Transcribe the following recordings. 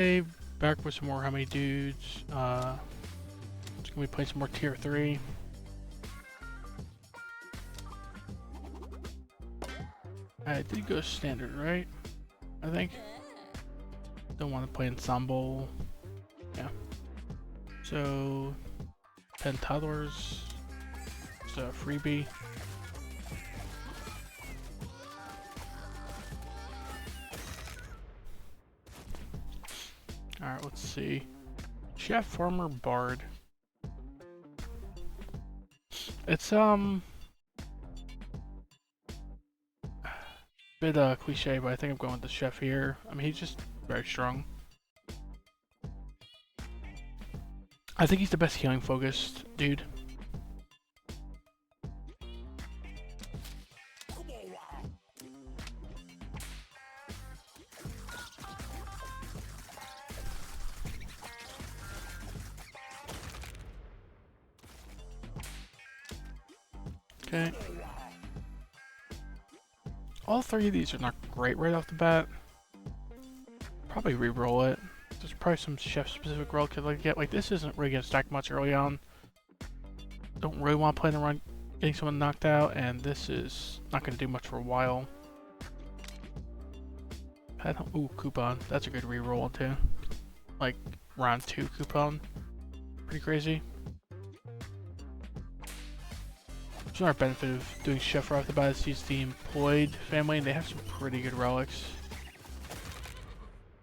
Hey, back with some more How Many Dudes. Just gonna be playing some more Tier 3. I did go standard, right? I think. Don't want to play Ensemble. Yeah. So, 10 toddlers. It's a freebie. Alright, let's see. Chef, Farmer, Bard. It's, bit cliche, but I think I'm going with the chef here. I mean, he's just very strong. I think he's the best healing focused dude. Okay. All three of these are not great right off the bat. Probably re-roll it. There's probably some chef-specific roll could like get. Like this isn't really gonna stack much early on. Don't really want to play in the run getting someone knocked out, and this is not gonna do much for a while. Ooh, coupon. That's a good re-roll too. Like round 2 coupon. Pretty crazy. There's another benefit of doing chef right off the bat is he's the employed family, and they have some pretty good relics.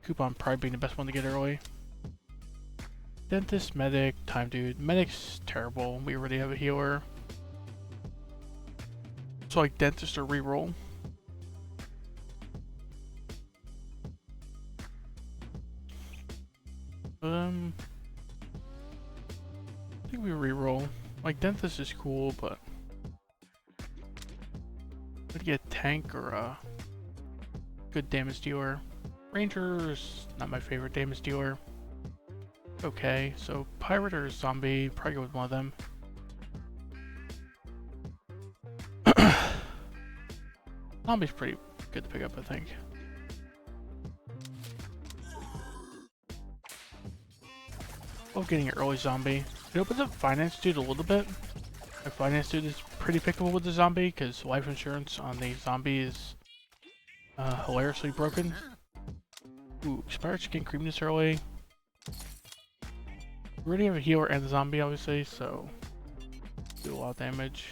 Coupon probably being the best one to get early. Dentist, medic, time dude. Medic's terrible. We already have a healer. So like dentist or reroll. I think we reroll. Like dentist is cool, but would get a tank or a good damage dealer. Ranger's not my favorite damage dealer. Okay, so pirate or zombie, probably go with one of them. Zombie's pretty good to pick up, I think. Love getting an early zombie. It opens up finance dude a little bit. My finance dude is pretty pickable with the zombie because life insurance on the zombie is hilariously broken. Ooh, expired skin cream this early. We already have a healer and a zombie, obviously, so do a lot of damage.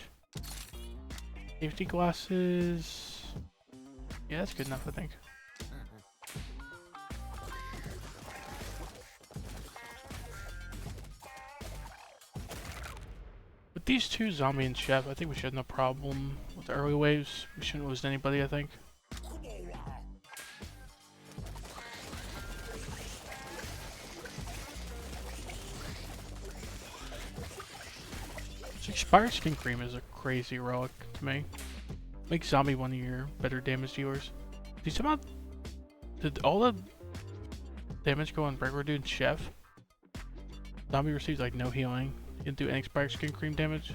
Safety glasses. Yeah, that's good enough, I think. With these two, zombie and chef, I think we should have no problem with the early waves. We shouldn't lose anybody, I think. Expired Skin Cream is a crazy relic to me. Make Zombie one of your better damage dealers. Did all the damage go on regular dude and chef? Zombie receives like no healing. He didn't do any Expired Skin Cream damage.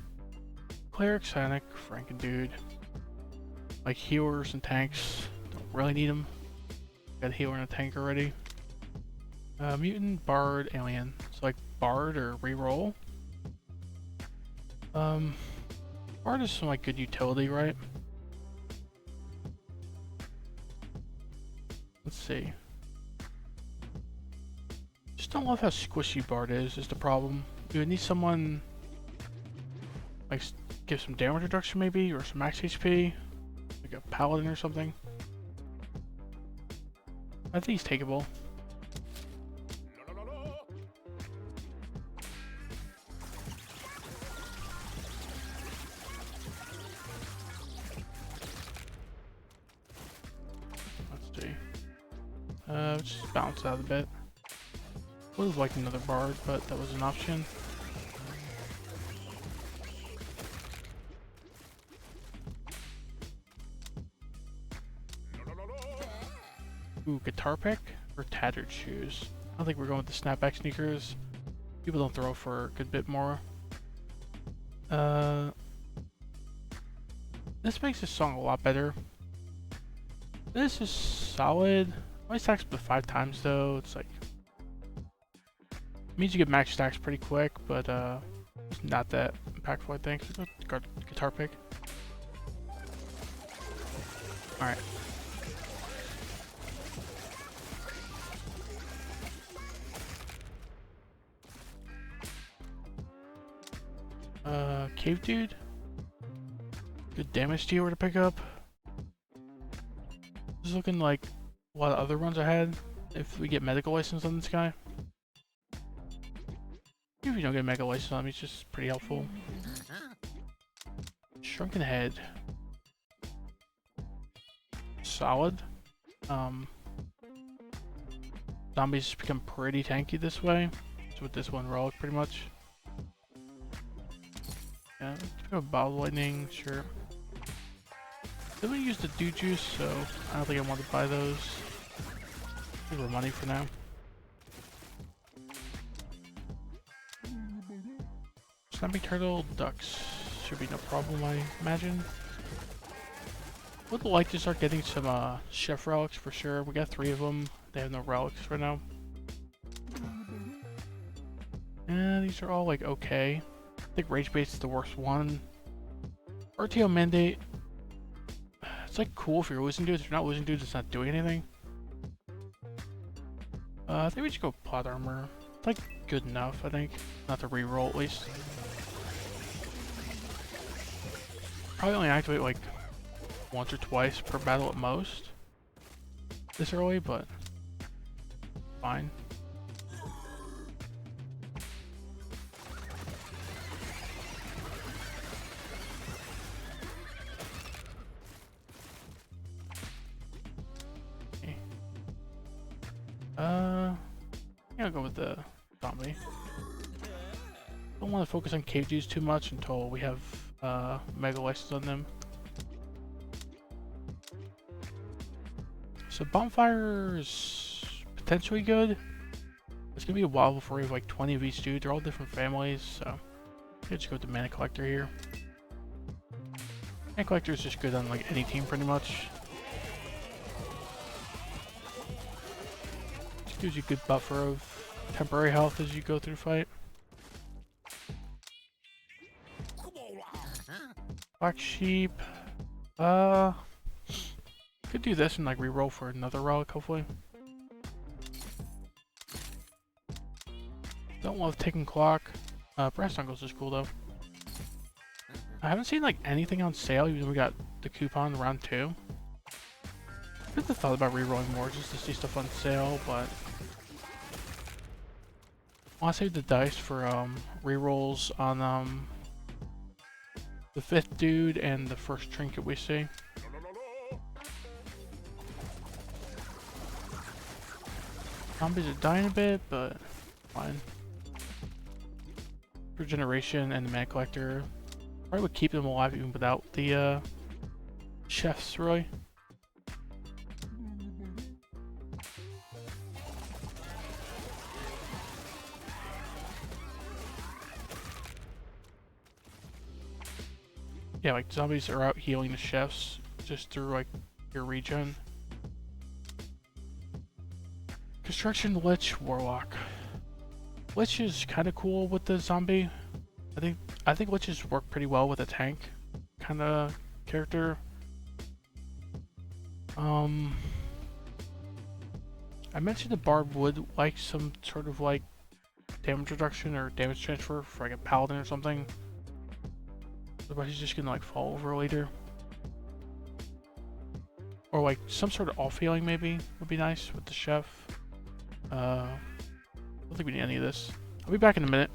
Cleric, Sonic, Franken dude. Like healers and tanks. Don't really need them. Got a healer and a tank already. Mutant, Bard, Alien. So like Bard or reroll. Bard is some like good utility, right? Let's see. Just don't love how squishy Bard is the problem. You would need someone like give some damage reduction maybe, or some max HP, like a paladin or something. I think he's takeable. Just bounce out a bit. Would have liked another Bard, but that was an option. Ooh, guitar pick or tattered shoes. I don't think we're going with the snapback sneakers. People don't throw for a good bit more. This makes this song a lot better. This is solid. My stacks up to 5 times though. It's like Means you get max stacks pretty quick, but it's not that impactful, I think. So guitar pick. Alright. Cave Dude. Good damage dealer to pick up. This is looking like a lot of other runs I had. If we get medical license on this guy. If you don't get mega license on him, he's just pretty helpful. Shrunken Head. Solid. Zombies become pretty tanky this way. So with this one relic pretty much. Yeah, go Bottle Lightning, sure. Then we use the Dew Juice, so I don't think I want to buy those. Give her money for now. Snapping Turtle, Ducks. Should be no problem, I imagine. Would like to start getting some chef relics for sure. We got 3 of them. They have no relics right now. And these are all like okay. I think Rage Bait's the worst one. RTO Mandate. It's like cool if you're losing dudes. If you're not losing dudes, it's not doing anything. I think we should go Plot Armor. It's like good enough, I think. Not to reroll at least. Probably only activate like once or twice per battle at most. This early, but fine. Yeah, I'll go with the zombie. Don't want to focus on cave dudes too much until we have mega license on them. So bonfire's potentially good. It's gonna be a while before we have like 20 of each dude. They're all different families, so let's go with the mana collector here. Mana collector is just good on like any team pretty much. Gives you a good buffer of temporary health as you go through fight. Black Sheep. Could do this and like reroll for another relic, hopefully. Don't love Ticking Clock. Brass Knuckles is cool though. I haven't seen like anything on sale, even though we got the coupon round 2. I could have thought about rerolling more just to see stuff on sale, but I want to save the dice for rerolls on the 5th dude and the first trinket we see. Zombies are dying a bit, but fine. Regeneration and the mana collector probably would keep them alive even without the chefs, really. Yeah, like zombies are out healing the chefs just through like your regen. Construction, Lich, Warlock. Lich is kind of cool with the zombie. I think Liches work pretty well with a tank kind of character. I mentioned the Bard would like some sort of like damage reduction or damage transfer for like a paladin or something. Otherwise he's just gonna like fall over later. Or like some sort of off healing maybe would be nice with the chef. I don't think we need any of this. I'll be back in a minute.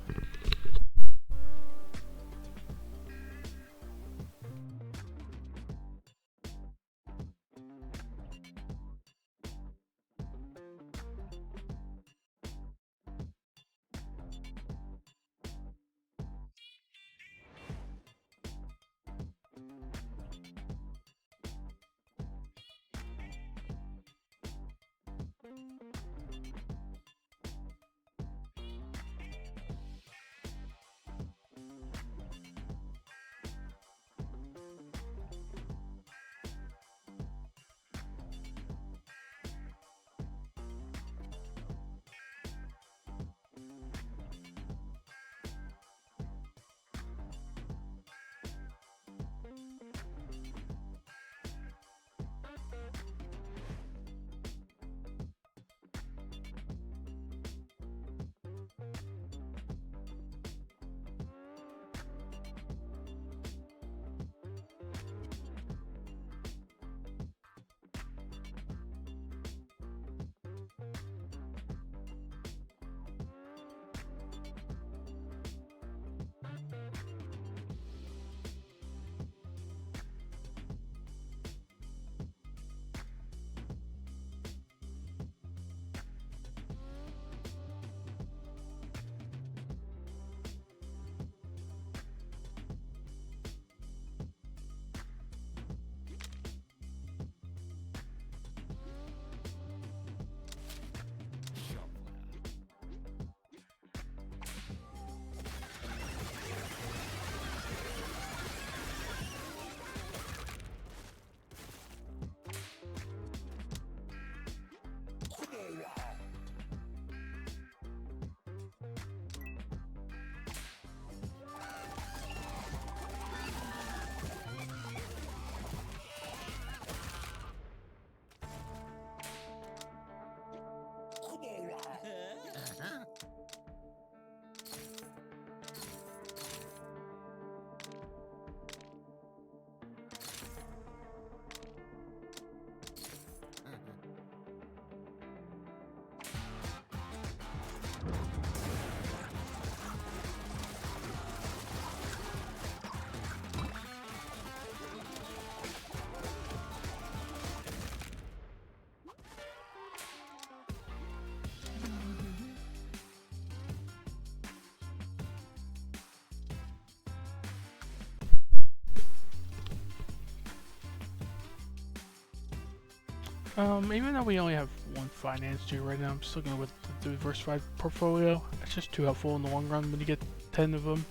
Even though we only have one finance dude right now, I'm still going with the diversified portfolio. It's just too helpful in the long run when you get 10 of them.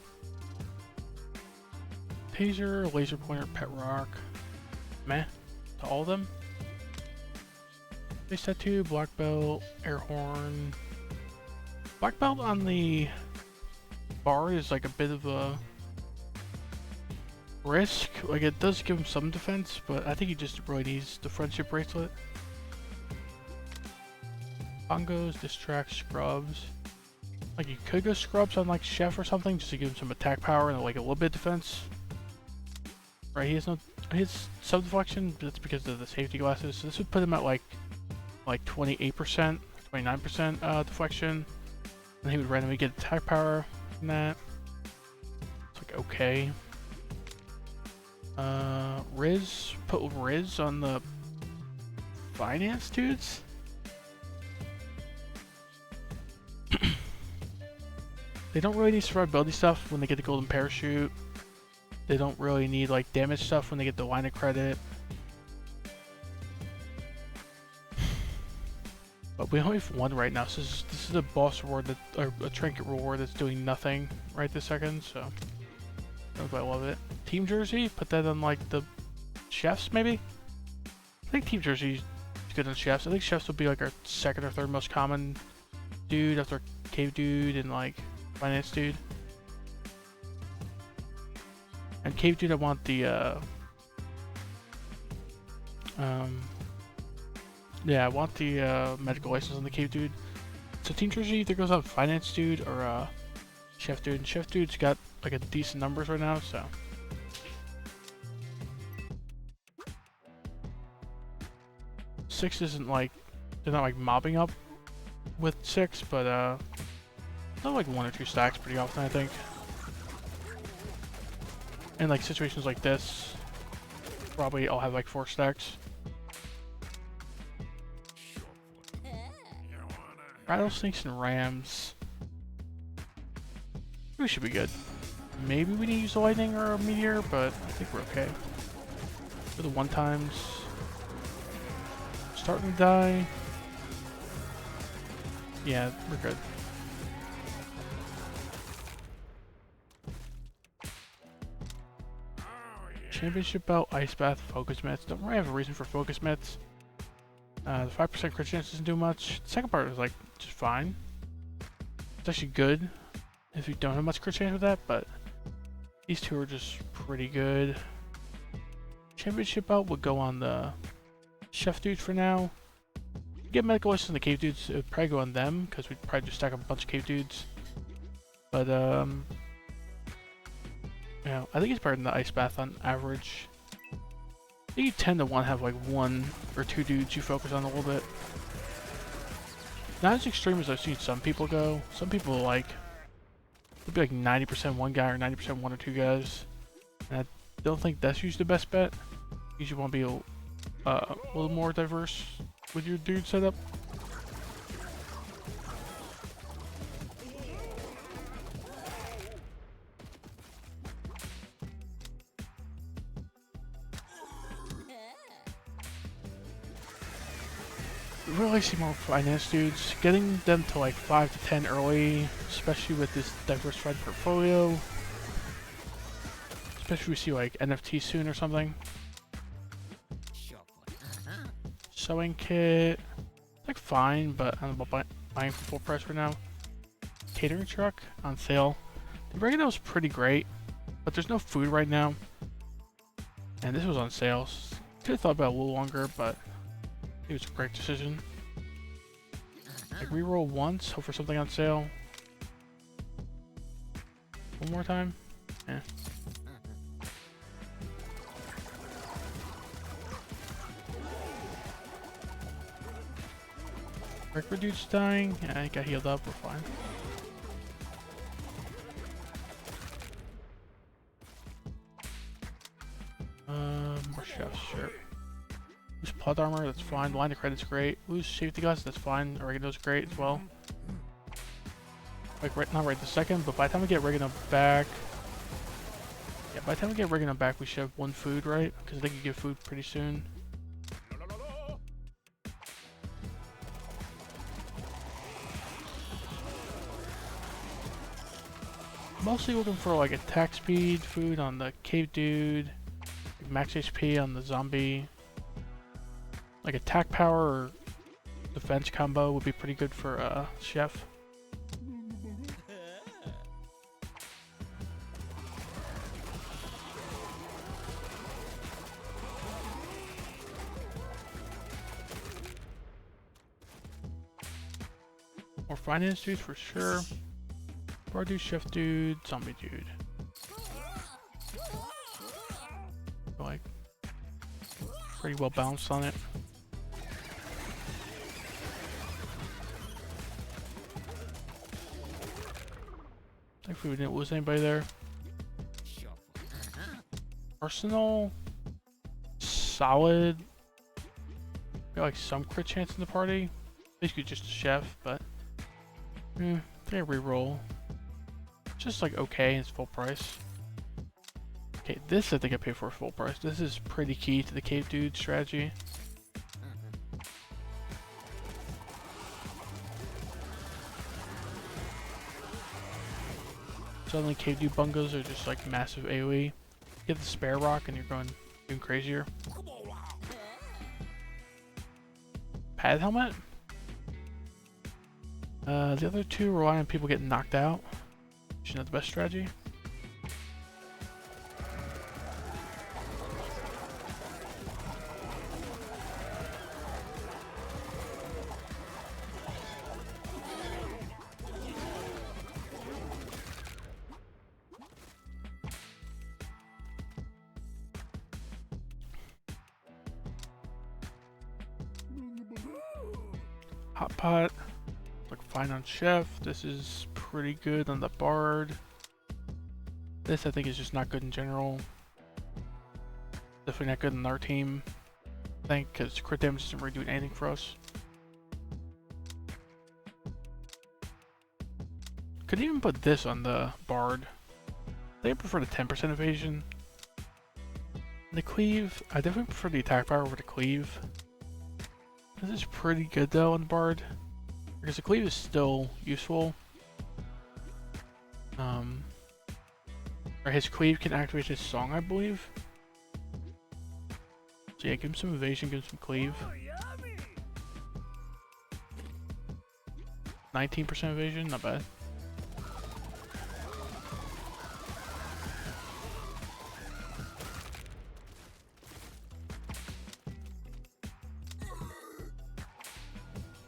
Taser, laser pointer, pet rock. Meh. To all of them. Face tattoo, black belt, air horn. Black belt on the bar is like a bit of a risk. Like, it does give him some defense, but I think he just really needs the friendship bracelet. Bongos, distract, scrubs. Like, you could go scrubs on like Chef or something just to give him some attack power and like a little bit of defense. Right, he has some deflection, but that's because of the safety glasses. So this would put him at like 28%, 29% deflection. And he would randomly get attack power from that. It's like okay. Riz, put Riz on the finance dudes. They don't really need survivability stuff when they get the golden parachute. They don't really need like damage stuff when they get the line of credit. But we only have one right now, so this is a boss reward that, or a trinket reward that's doing nothing right this second. So I don't know if I love it. Team jersey, put that on like the chefs maybe. I think team jersey is good on chefs. I think chefs will be like our second or third most common dude after cave dude and like finance dude. And cave dude, I want the yeah, I want the medical license on the cave dude. So team jersey either goes on finance dude or chef dude. And chef dude's got like a decent numbers right now, so. Six isn't like, they're not like mobbing up with six, but they're like 1 or 2 stacks pretty often, I think. In like situations like this, probably I'll have like 4 stacks. Rattlesnakes and rams. We should be good. Maybe we need to use a lightning or a meteor, but I think we're okay. For the one times. Starting to die. Yeah, we're good. Championship belt, ice bath, focus mitts. Don't really have a reason for focus mitts. The 5% crit chance doesn't do much. The second part is like just fine. It's actually good if you don't have much crit chance with that, but these two are just pretty good. Championship belt would go on the chef dudes for now. Get medical license on the cave dudes, it would probably go on them because we'd probably just stack up a bunch of cave dudes. But yeah, I think it's better than the ice bath on average. I think you tend to want to have like 1 or 2 dudes you focus on a little bit. Not as extreme as I've seen some people go. Some people like, it'd be like 90% one guy or 90% 1 or 2 guys. And I don't think that's usually the best bet. You usually want to be a little more diverse with your dude setup. Really see more finance dudes. Getting them to like 5 to 10 early, especially with this diversified portfolio. Especially if we see like NFT soon or something. Sewing kit, like fine, but I don't know about buying for full price right now. Catering truck on sale. The oregano is pretty great, but there's no food right now. And this was on sale. Could have thought about it a little longer, but it was a great decision. Like reroll once, hope for something on sale. One more time? Yeah. Record dude's dying. Yeah, I got healed up, we're fine. More chefs, sure. Lose plot armor, that's fine. Line of credit's great. Lose safety glasses, that's fine. Oregano's great as well. Like not right this second, but by the time we get oregano back, yeah, by the time we get oregano back, we should have 1 food, right? Because I think you get food pretty soon. Mostly looking for like attack speed, food on the cave dude, max HP on the zombie. Like attack power or defense combo would be pretty good for Chef. More finance dudes for sure. Bar dude, chef dude, zombie dude. Like pretty well balanced on it. Thankfully we didn't lose anybody there. Arsenal, solid. Got like some crit chance in the party. Basically just a chef, but I think I reroll. Just like okay, it's full price. Okay, this I think I paid for full price. This is pretty key to the cave dude strategy. Suddenly cave dude bungos are just like massive AoE. Get the spare rock and you're going even crazier. Pad helmet? The other two rely on people getting knocked out. Which is not the best strategy. Hot pot. Look fine on chef. This is pretty good on the bard. This I think is just not good in general. Definitely not good in our team. I think because crit damage isn't really doing anything for us. Could even put this on the bard. I think I prefer the 10% evasion. The cleave, I definitely prefer the attack power over the cleave. This is pretty good though on the bard. Because the cleave is still useful. Or his cleave can activate his song, I believe. So yeah, give him some evasion, give him some cleave. 19% evasion, not bad.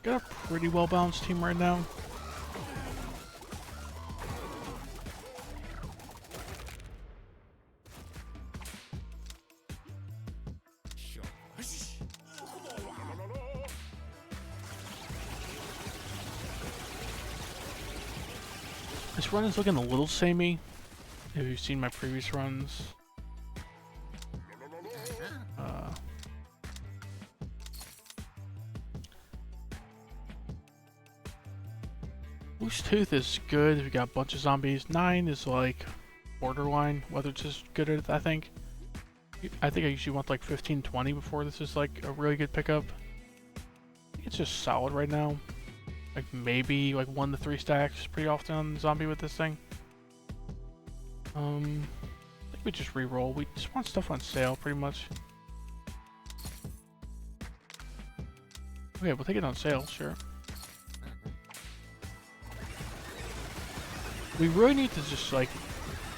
Got a pretty well balanced team right now. This run is looking a little samey. If you've seen my previous runs. Loose Tooth is good if you got a bunch of zombies. 9 is like borderline, whether it's just good at it, I think. I think I usually want like 15, 20 before this is like a really good pickup. It's just solid right now. Like maybe like 1 to 3 stacks pretty often on zombie with this thing. I think we just re-roll. We just want stuff on sale pretty much. Okay, we'll take it on sale, sure. We really need to just like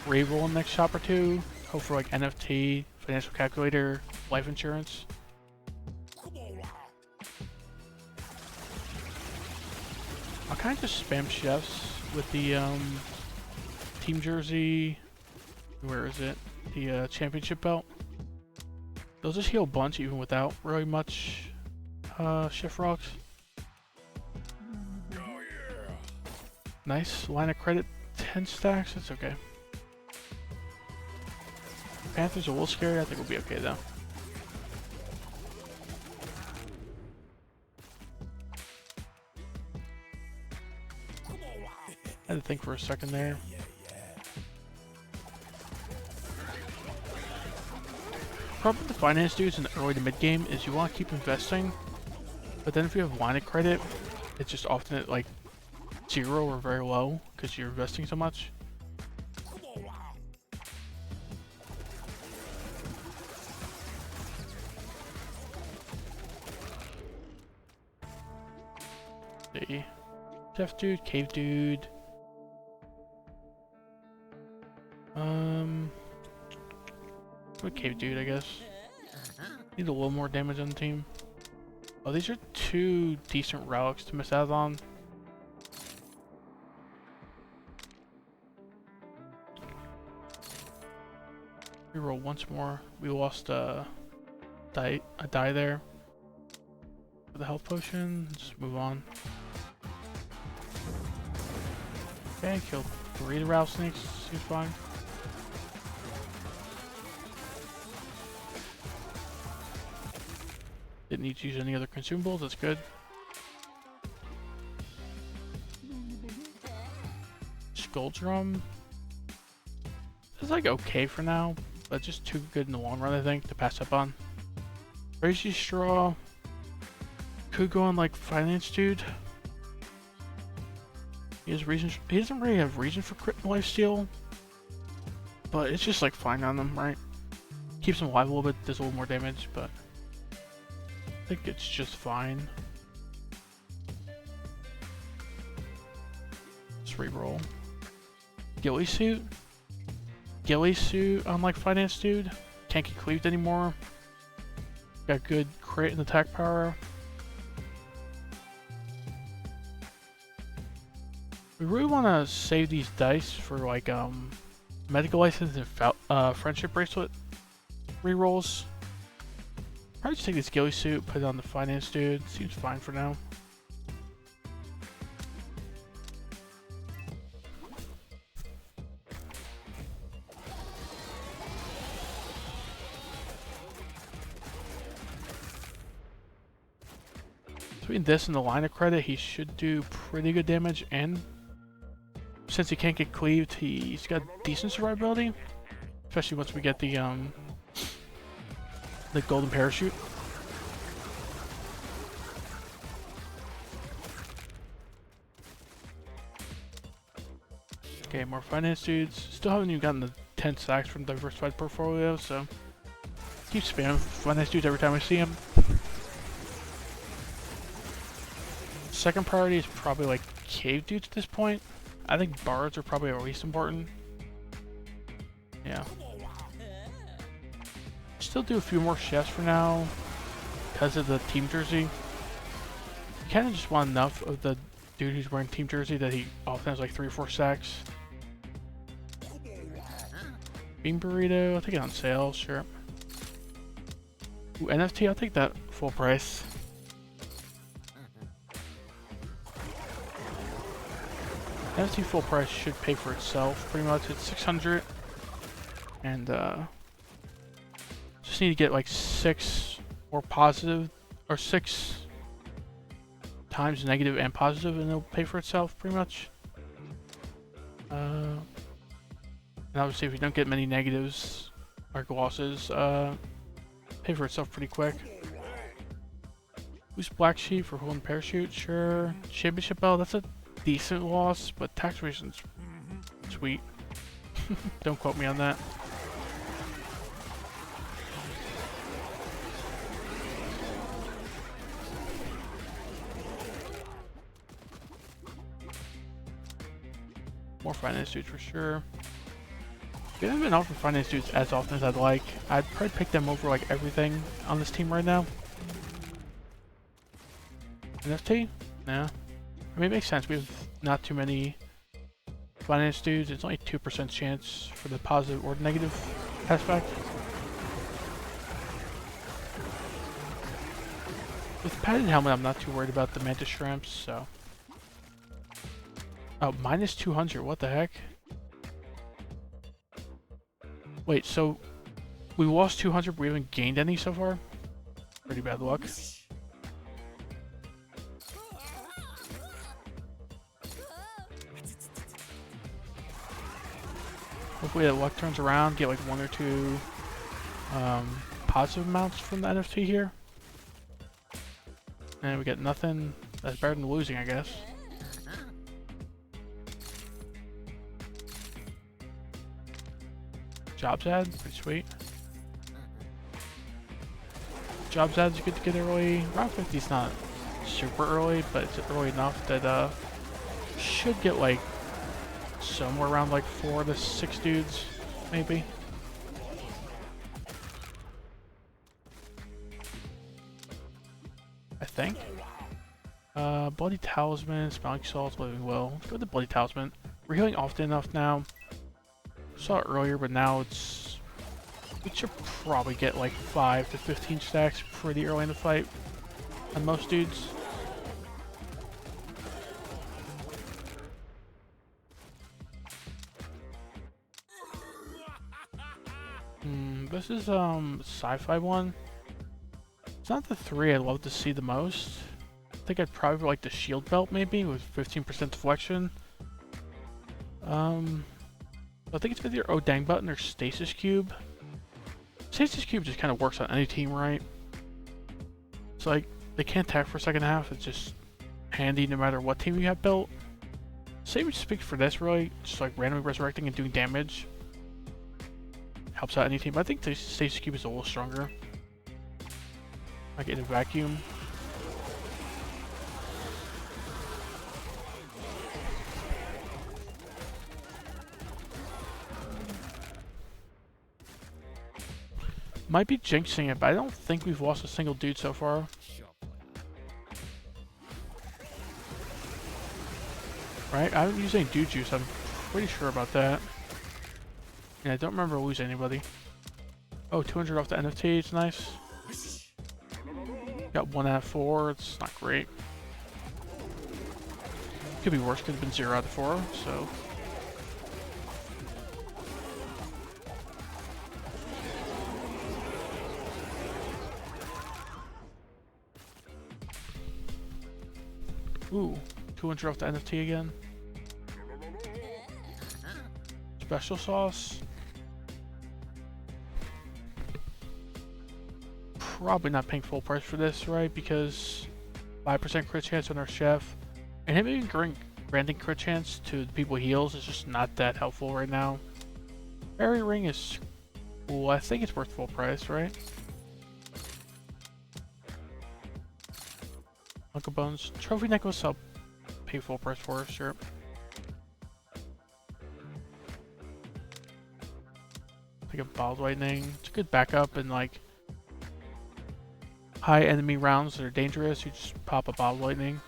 re-roll in the next shop or two. Hope for like NFT, financial calculator, life insurance. I'll kind of just spam chefs with the team jersey. Where is it? The championship belt. They'll just heal a bunch even without really much chef rocks. Nice line of credit, 10 stacks. That's okay. Panther's a little scary. I think we'll be okay though. I had to think for a second there. Problem with the finance dudes in the early to mid game is you want to keep investing, but then if you have line of credit, it's just often at like 0 or very low because you're investing so much. see. Chef dude, cave dude. What cave dude, I guess. Need a little more damage on the team. Oh, these are two decent relics to miss out on. Reroll once more. We lost a die there. For the health potion, just move on. Okay, killed 3 of the rattlesnakes. Seems fine. Didn't need to use any other consumables, that's good. Skull Drum. It's like okay for now, but just too good in the long run, I think, to pass up on. Crazy Straw. Could go on like Finance Dude. He doesn't really have reason for crit and lifesteal, but it's just like fine on them, right? Keeps him alive a little bit, does a little more damage, but I think it's just fine. Let's reroll. Ghillie Suit. Ghillie Suit on like Finance Dude. Can't get cleaved anymore. Got good crit and attack power. We really want to save these dice for like medical license and friendship bracelet rerolls. Probably just take this Ghillie Suit, put it on the Finance Dude. Seems fine for now. Between this and the line of credit, he should do pretty good damage, and since he can't get cleaved, he's got decent survivability, especially once we get the golden parachute. Okay, more Finance Dudes. Still haven't even gotten the 10 stacks from Diversified Portfolio, so keep spamming Finance Dudes every time I see him. Second priority is probably like Cave Dudes at this point. I think Bards are probably at least important. Yeah. Still do a few more chefs for now because of the team jersey. You kind of just want enough of the dude who's wearing team jersey that he often has like 3 or 4 stacks. Bean Burrito, I'll take it on sale, sure. Ooh, NFT, I'll take that full price. NFT full price should pay for itself pretty much. It's 600, and just need to get like 6 or positive, or 6 times negative and positive, and it'll pay for itself pretty much. And obviously, if we don't get many negatives or losses, pay for itself pretty quick. Who's Black Sheep for holding parachute? Sure. Championship belt. That's a decent loss, but tax reasons, sweet. Don't quote me on that. More Finance Dudes for sure. We haven't been offering Finance Dudes as often as I'd like. I'd probably pick them over like everything on this team right now. NFT? Nah. I mean, it makes sense. We have not too many Finance Dudes. It's only 2% chance for the positive or negative aspect. With padded helmet, I'm not too worried about the Mantis Shrimps, so. Oh, minus 200. What the heck? Wait, so we lost 200, but we haven't gained any so far? Pretty bad luck. Hopefully that luck turns around, get like 1 or 2 positive amounts from the NFT here. And we get nothing. That's better than losing, I guess. Jobs ad, pretty sweet. Jobs ad's good to get early. Round 50's not super early, but it's early enough that should get like somewhere around like 4 to 6 dudes, maybe. I think. Bloody Talisman, Smelling Salts, Living Will. Let's go with the Bloody Talisman. We're healing often enough now. Saw it earlier, but now it's... We should probably get like 5 to 15 stacks pretty early in the fight on most dudes. This is sci-fi one. It's not the 3 I'd love to see the most. I think I'd probably like the shield belt maybe with 15% deflection. I think it's either Odang button or Stasis Cube. Stasis Cube just kind of works on any team, right? It's like they can't attack for second half. It's just handy no matter what team you have built. Same speaks for this really, just like randomly resurrecting and doing damage. Helps out any team. I think the Stasis Cube is a little stronger. Like in a vacuum. Might be jinxing it, but I don't think we've lost a single dude so far. Right? I haven't used any dude juice, I'm pretty sure about that. Yeah, I don't remember losing anybody. Oh, 200 off the NFT, it's nice. Got 1 out of 4, it's not great. Could be worse, could have been 0 out of 4, so... Ooh, 200 off the NFT again. Special sauce. Probably not paying full price for this, right? Because 5% crit chance on our chef. And him even granting crit chance to the people he heals is just not that helpful right now. Fairy Ring is cool. I think it's worth full price, right? Uncle Bones. Trophy Necklace I'll pay full price for, sure. Like a Bottled Lightning. It's a good backup in like high enemy rounds that are dangerous. You just pop a Bottled Lightning.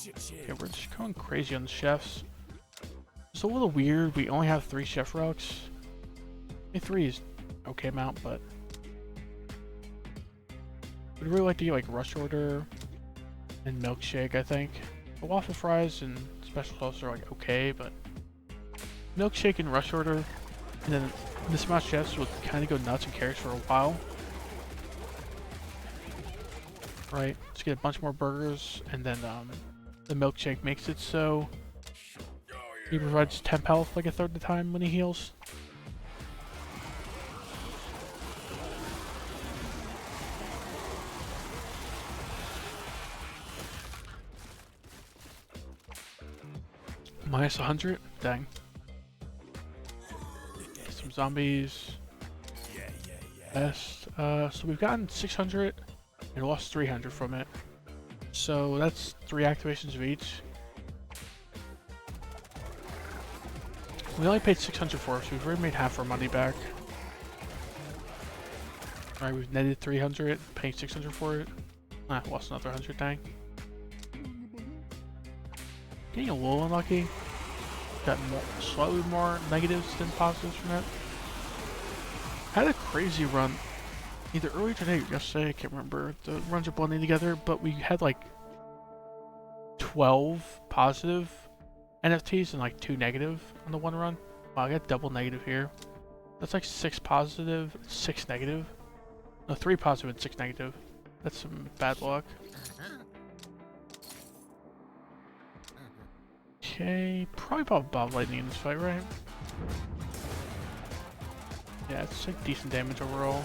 Okay, we're just going crazy on the chefs. It's a little weird. We only have 3 chef relics. I mean, 3 is okay amount, but we'd really like to get like Rush Order and Milkshake, I think. The Waffle Fries and Special Sauce are like okay, but Milkshake and Rush Order, and then this amount of chefs will kind of go nuts and carries for a while. Right, let's get a bunch more burgers, and then the Milkshake makes it so he provides temp health like a third of the time when he heals. Minus 100? Dang. Get some zombies. Best. So we've gotten 600 and lost 300 from it. So that's 3 activations of each. We only paid 600 for it, so we've already made half our money back. Alright, we've netted 300, paying 600 for it. Ah, lost another 100, dang. Getting a little unlucky. Got slightly more negatives than positives from it. Had a crazy run. Either earlier today or yesterday, I can't remember. The runs are blending together, but we had like 12 positive NFTs and like 2 negative on the one run. Wow, I got double negative here. That's like 6 positive, 6 negative. No, 3 positive and 6 negative. That's some bad luck. Okay, probably Bob Lightning in this fight, right? Yeah, it's like decent damage overall.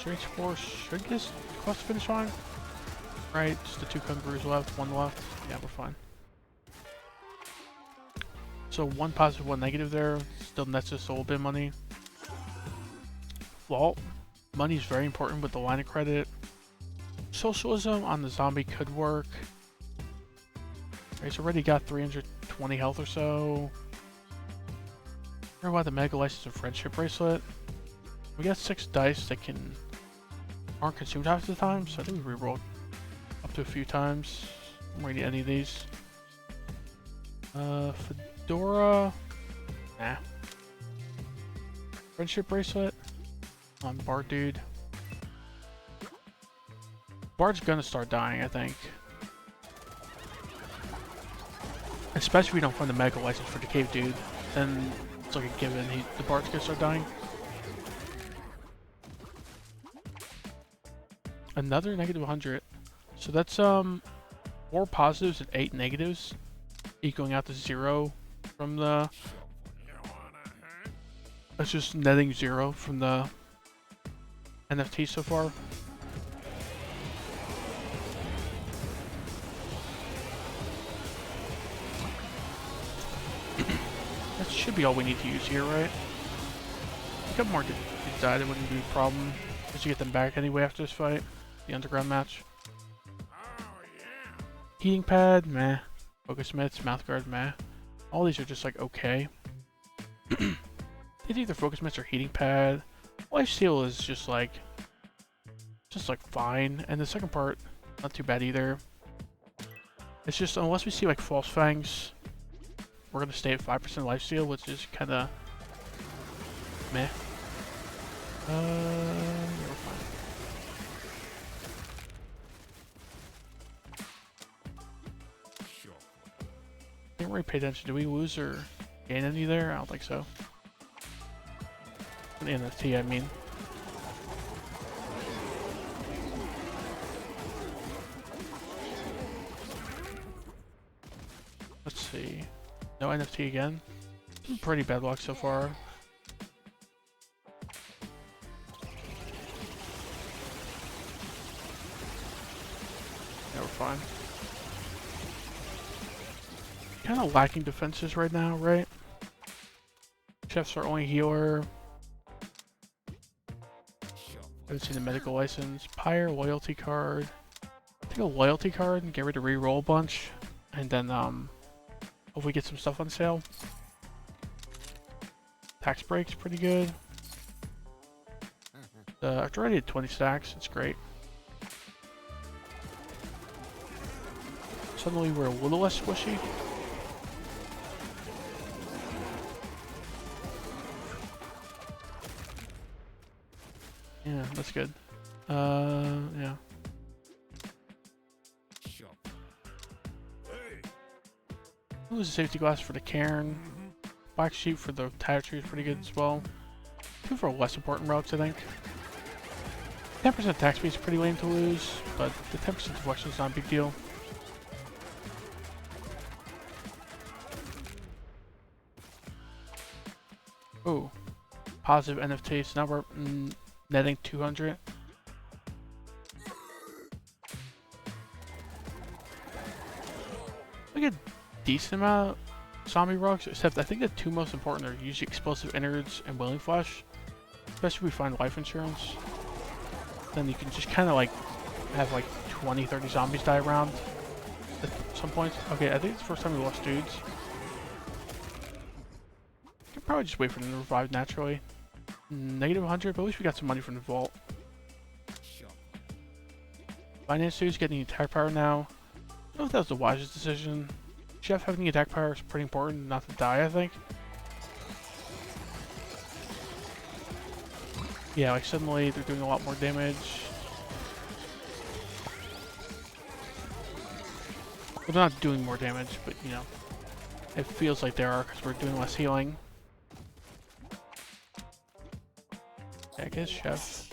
Straight score should get us close to finish line. Right, just the 2 kangaroos left, 1 left. Yeah, we're fine. So 1 positive, 1 negative there. Still nets us a little bit of money. Vault. Money is very important with the line of credit. Socialism on the zombie could work. He's already got 320 health or so. Remember about the mega license and friendship bracelet? We got 6 dice that aren't consumed half the time, so I think we rerolled up to a few times. I'm ready any of these. Fedora. Nah. Friendship bracelet on Bard dude. Bard's gonna start dying, I think. Especially if we don't find the mega license for the cave dude, then it's like a given. The Bard's gonna start dying. Another negative 100. So that's 4 positives and 8 negatives, equaling out to 0 from the. That's just netting 0 from the NFT so far. That should be all we need to use here, right? A couple more dudes died, it wouldn't be a problem. Just to get them back anyway after this fight. The underground match. Heating pad, meh. Focus mitts, mouth guard, meh. All these are just like okay. It's either focus mitts or heating pad. Life steal is just like fine, and the second part, not too bad either. It's just unless we see like false fangs, we're gonna stay at 5% lifesteal, which is kind of meh. Yeah, we're fine. Didn't really pay attention. Did we lose or gain any there? I don't think so. An NFT, I mean. Let's see. No NFT again. Pretty bad luck so far. Yeah, we're fine. Kind of lacking defenses right now, right? Chef's our only healer. Haven't seen the medical license. Pyre, loyalty card. Take a loyalty card and get ready to reroll a bunch. And then, hopefully get some stuff on sale. Tax break's pretty good. I've already had 20 stacks. It's great. Suddenly we're a little less squishy. Yeah, that's good. Yeah. Ooh, there's a safety glass for the cairn. Black sheep for the tire tree is pretty good as well. 2 for less important routes, I think. 10% tax speed is pretty lame to lose, but the 10% deflection is not a big deal. Ooh. Positive NFT, so now we're netting 200. We get a decent amount of zombie rocks, except I think the 2 most important are usually explosive innards and willing flesh. Especially if we find life insurance. Then you can just kind of like have like 20-30 zombies die around at some points. Okay, I think it's the first time we lost dudes. We can probably just wait for them to revive naturally. Negative 100, but at least we got some money from the vault. Finance dude's getting attack power now. I don't know if that was the wisest decision. Chef having attack power is pretty important not to die, I think. Yeah, like suddenly they're doing a lot more damage. Well, they're not doing more damage, but you know, it feels like they are because we're doing less healing. Yeah, I guess Chef.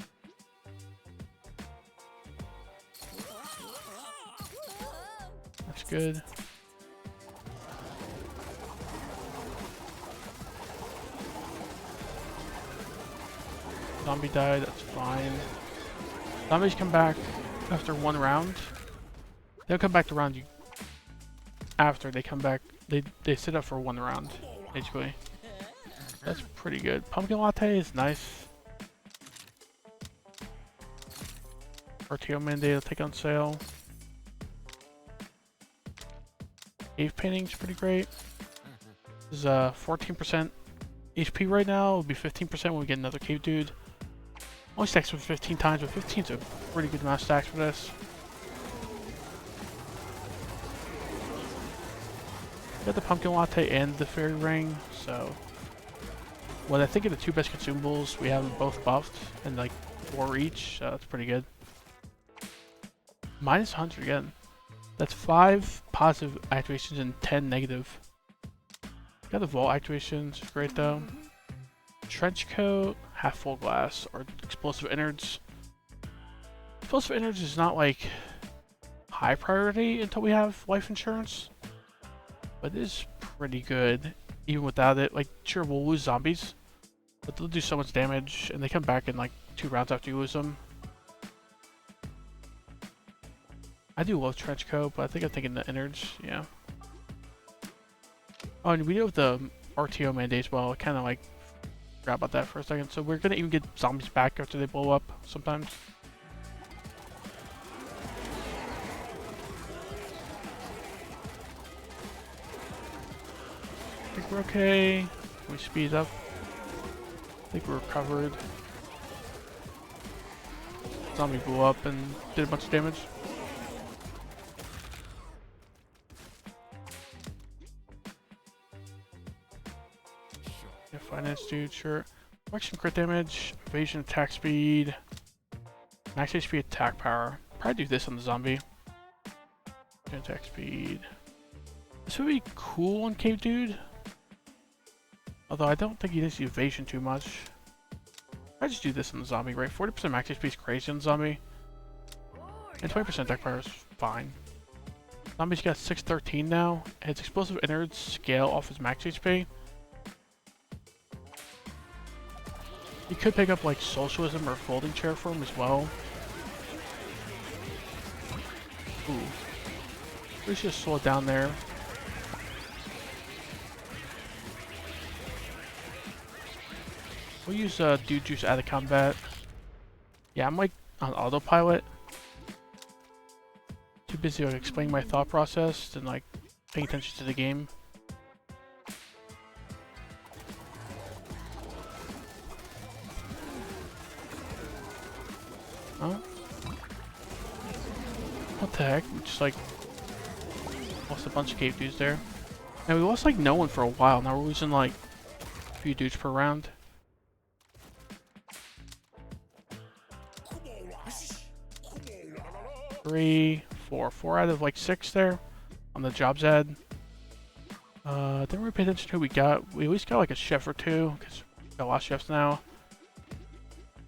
That's good. Zombie died, that's fine. Zombies come back after 1 round. They'll come back to round you after they come back. They sit up for 1 round, basically. That's pretty good. Pumpkin latte is nice. RTO mandate will take on sale. Cave painting's pretty great. This is 14% HP right now. It'll be 15% when we get another cave dude. Only stacks with 15 times, but 15's a pretty good amount of stacks for this. Got the pumpkin latte and the fairy ring, so what I think are the 2 best consumables. We have them both buffed and like 4 each, so that's pretty good. Minus 100 again. That's 5 positive activations and 10 negative. Got the vault activations, great though. Trench coat, half full glass, or explosive innards. Explosive innards is not like high priority until we have life insurance, but it is pretty good even without it. Like, sure, we'll lose zombies, but they'll do so much damage, and they come back in like 2 rounds after you lose them. I do love trench coat, but I think I'm thinking the innards, yeah. Oh, and we do have the RTO mandate as well. I kind of like forgot about that for a second. So we're gonna even get zombies back after they blow up sometimes. I think we're okay. Can we speed up? I think we're recovered. Zombie blew up and did a bunch of damage. Yeah, finance dude, sure. Action crit damage, evasion attack speed, max HP attack power. Probably do this on the zombie. Attack speed. This would be cool on Cave Dude. Although I don't think he does evasion too much. I just do this on the zombie, right? 40% max HP is crazy on the zombie. And 20% attack power is fine. Zombie's got 613 now. His explosive innards scale off his max HP. You could pick up like socialism or folding chair for him as well. Ooh. We should just slow it down there. We'll use Dude Juice out of combat. Yeah, I'm like on autopilot. Too busy like explaining my thought process and like paying attention to the game. Huh? What the heck? We just like lost a bunch of cave dudes there. And we lost like no one for a while. Now we're losing like a few dudes per round. Three, four. 4 out of like 6 there on the jobs ad. Didn't really pay attention to who we got. We at least got like a chef or 2 because we got a lot of chefs now.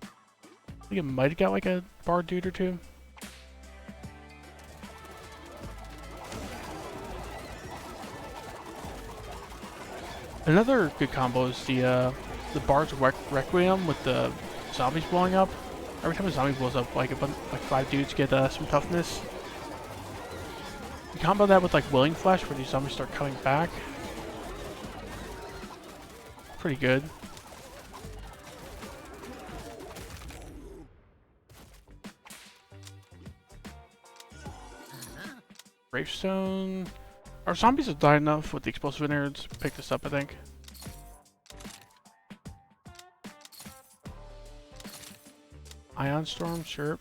I think it might have got like a bar dude or 2. Another good combo is the Bard's Requiem with the zombies blowing up. Every time a zombie blows up, like 5 dudes get some toughness. You combo that with like Willing Flesh, where these zombies start coming back. Pretty good. Gravestone. Our zombies have died enough with the explosive innards. Pick this up, I think. Ion Storm, sure.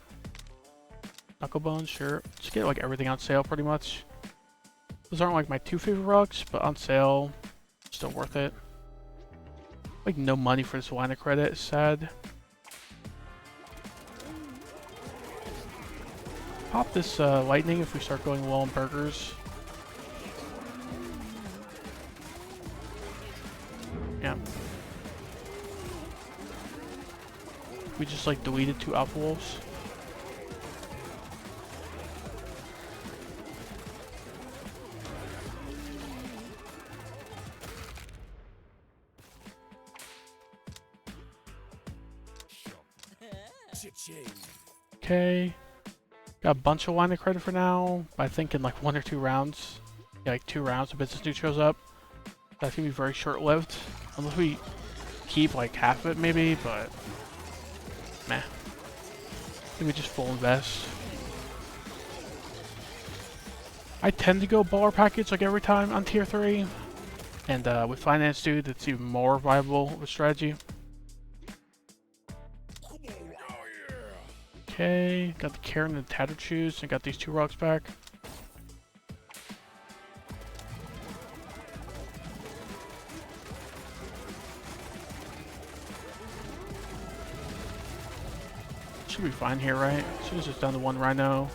Knucklebone, sure. Just get like everything on sale pretty much. Those aren't like my 2 favorite rugs, but on sale, still worth it. Like no money for this line of credit, sad. Pop this lightning if we start going low on burgers. Yeah. We just like deleted 2 alpha wolves. Okay. Got a bunch of line of credit for now. But I think in like 1 or 2 rounds, yeah, like 2 rounds, the business dude shows up. That's gonna be very short-lived. Unless we keep like half of it maybe, but meh. I think we just full invest. I tend to go baller package like every time on tier 3. And with finance dude, it's even more viable of a strategy. Okay, got the Karen and the Tattered Shoes, and got these 2 rocks back. Should be fine here, right? Should have just done the 1 Rhino.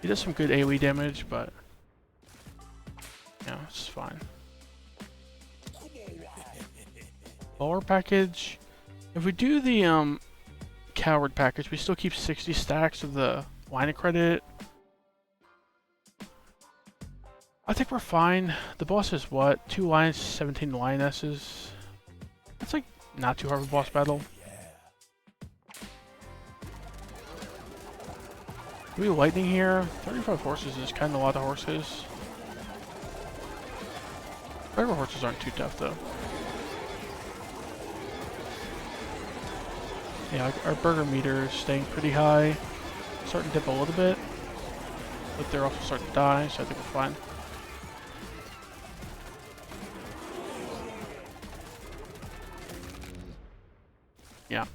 He does some good AoE damage, but yeah, it's fine. Baller package. If we do the Coward package, we still keep 60 stacks of the line of credit. I think we're fine. The boss is what? 2 lions, 17 lionesses. That's like not too hard of a boss battle. We lightning here. 35 horses is kind of a lot of horses. Regular horses aren't too tough though. Yeah, our burger meter is staying pretty high. Starting to dip a little bit. But they're also starting to die, so I think we're fine. Yeah.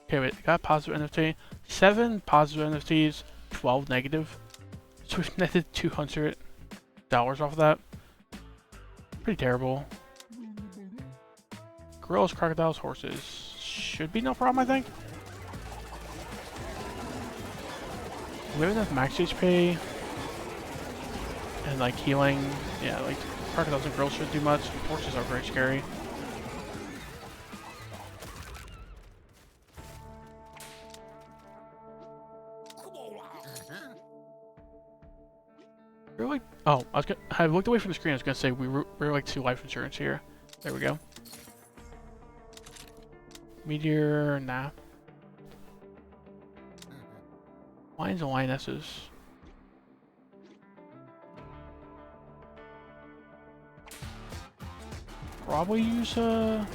Okay, wait, I got positive NFT. 7 positive NFTs, 12 negative. So we've netted $200 off of that. Pretty terrible. Gorillas, crocodiles, horses. Should be no problem, I think. We have enough max HP. And like healing. Yeah, like crocodiles and gorillas shouldn't do much. Horses are very scary. Really? Oh, I looked away from the screen. I was gonna say we're like 2 life insurance here. There we go. Meteor, nah. Lions and lionesses. Probably use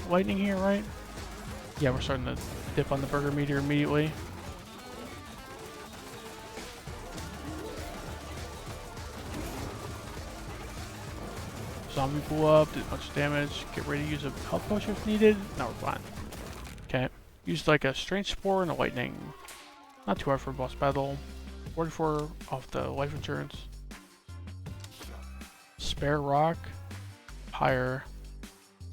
lightning here, right? Yeah, we're starting to dip on the burger meteor immediately. Zombie blew up, did a bunch of damage. Get ready to use a health potion if needed. No, we're fine. Okay. Used like a strange spore and a lightning. Not too hard for a boss battle. 44 off the life insurance. Spare rock. Pyre.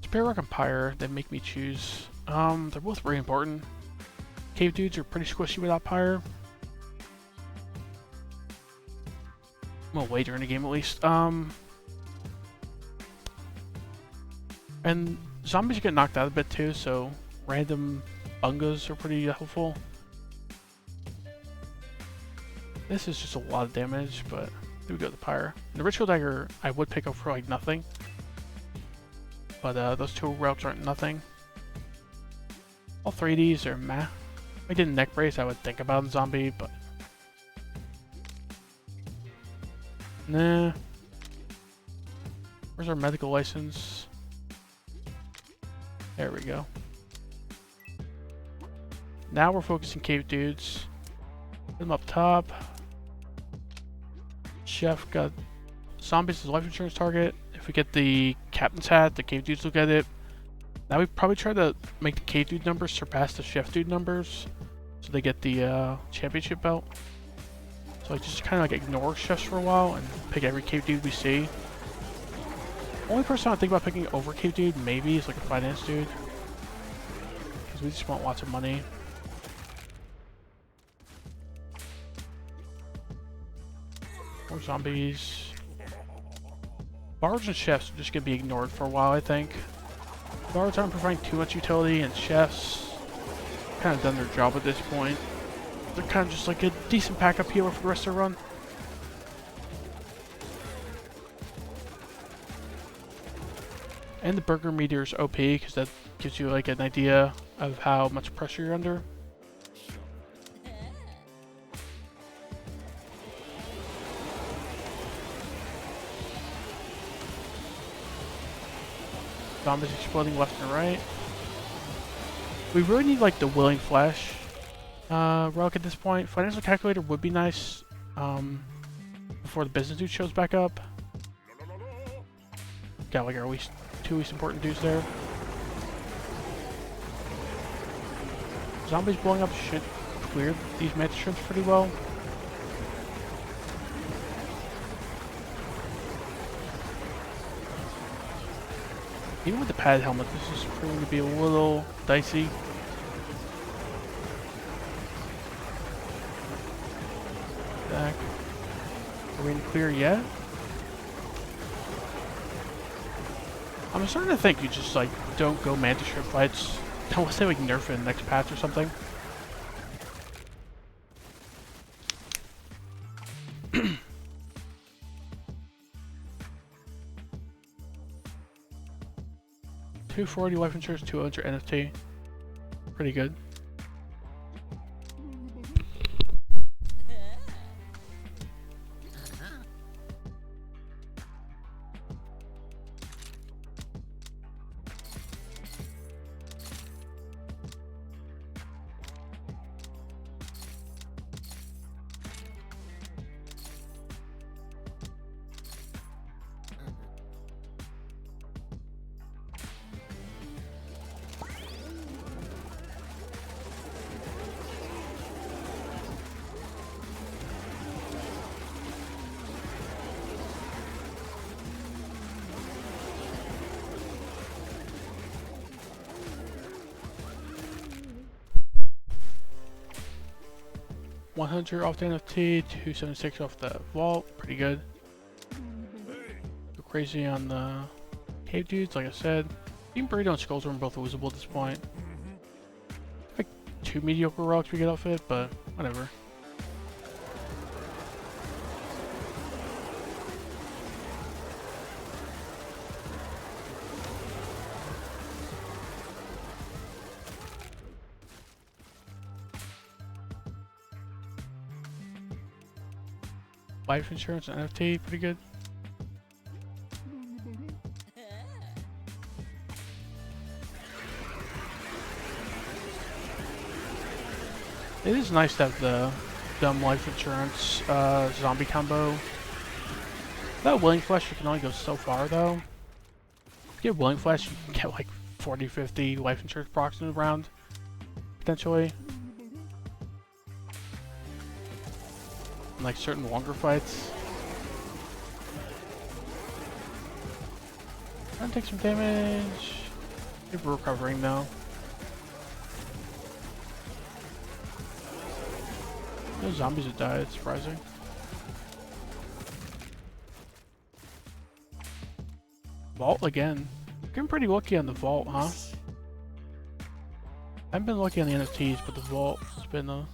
Spare rock and pyre, they make me choose. They're both very important. Cave dudes are pretty squishy without pyre. I'm gonna wait during the game at least. And zombies get knocked out a bit too, so random bungas are pretty helpful. This is just a lot of damage, but here we go, the pyre. And the ritual dagger I would pick up for like nothing. But those 2 routes aren't nothing. All 3 of these are meh. If I did a neck brace, I would think about a zombie, but nah. Where's our medical license? There we go. Now we're focusing cave dudes. Put them up top. Chef got zombies as life insurance target. If we get the captain's hat, the cave dudes will get it. Now we probably try to make the cave dude numbers surpass the chef dude numbers, so they get the championship belt. So like just kind of like ignore chefs for a while and pick every cave dude we see. Only person I think about picking over cave dude maybe is like a finance dude, because we just want lots of money. More zombies. Bards and chefs are just gonna be ignored for a while, I think. Bards aren't providing too much utility, and chefs kind of done their job at this point. They're kind of just like a decent backup healer for the rest of the run. And the burger meteor is OP because that gives you like an idea of how much pressure you're under. Zombies exploding left and right. We really need like the Willing Flesh relic at this point. Financial calculator would be nice before the business dude shows back up. Got like our two least important dudes there. Zombies blowing up should clear these mantis shrimps pretty well. Even with the padded helmet, this is proving to be a little dicey. Back. Are we in the clear yet? I'm starting to think you just like don't go mantis shrimp fights unless they like nerf it in the next patch or something. $240 life insurance, 200 NFT. Pretty good. $100 off the NFT, $276 off the vault, pretty good. Go crazy on the cave dudes, like I said. Team Burrito and Skulls are both losable at this point. Like 2 mediocre rocks we get off it, but whatever. Life insurance and NFT, pretty good. It is nice to have the dumb life insurance zombie combo. That Willing Flesh, you can only go so far though. If you get Willing Flesh, you can get like 40-50 life insurance procs in a round, potentially. Like certain longer fights. Trying to take some damage. If we're recovering now. No zombies that died, it's surprising. Vault again. Getting pretty lucky on the vault, huh? I've been lucky on the NFTs, but the vault has been a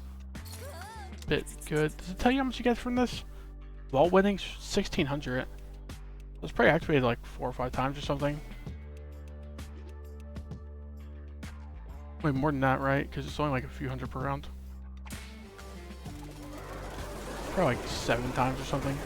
bit good. Does it tell you how much you get from this? Vault winnings 1600. It's probably activated like 4 or 5 times or something. Wait, more than that, right? Because it's only like a few hundred per round. Probably like 7 times or something.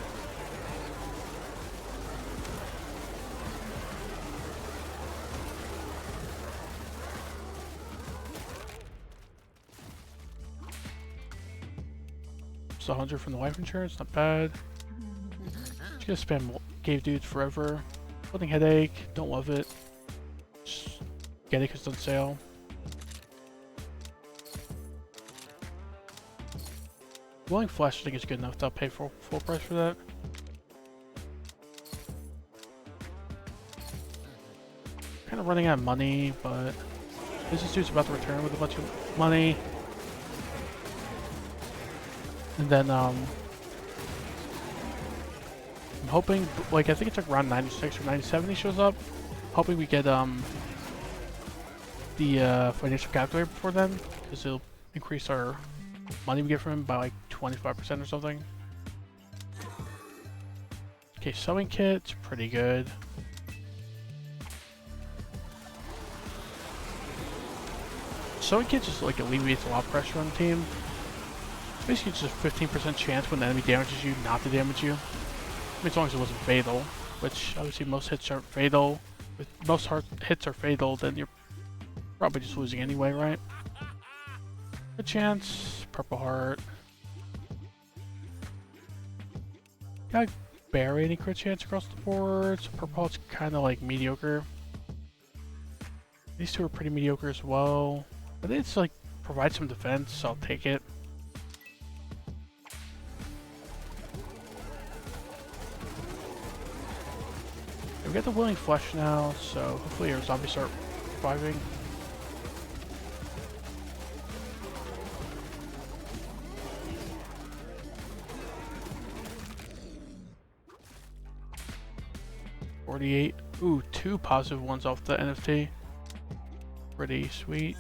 It's 100 from the life insurance, not bad. Just gonna spam cave dudes forever. Floating headache, don't love it. Just get it because it's on sale. Willing Flesh I think is good enough to pay full price for that. Kind of running out of money, but this dude's about to return with a bunch of money. And then I'm hoping, like I think it's like around 96 or 97 he shows up. Hoping we get the financial calculator before then, because it'll increase our money we get from him by like 25% or something. Okay, sewing kit's pretty good. Sewing kit just like alleviates a lot of pressure on the team. Basically just a 15% chance when the enemy damages you not to damage you. I mean, as long as it wasn't fatal, which obviously most hits aren't fatal if most hard hits are fatal, then you're probably just losing anyway, right? Good chance. Purple heart. Got barely any crit chance across the board, so purple heart's kind of like mediocre. These two are pretty mediocre as well. But it's like provide some defense, so I'll take it. We got the Willing Flesh now, so hopefully our zombies start reviving. $48. Ooh, 2 positive ones off the NFT. Pretty sweet.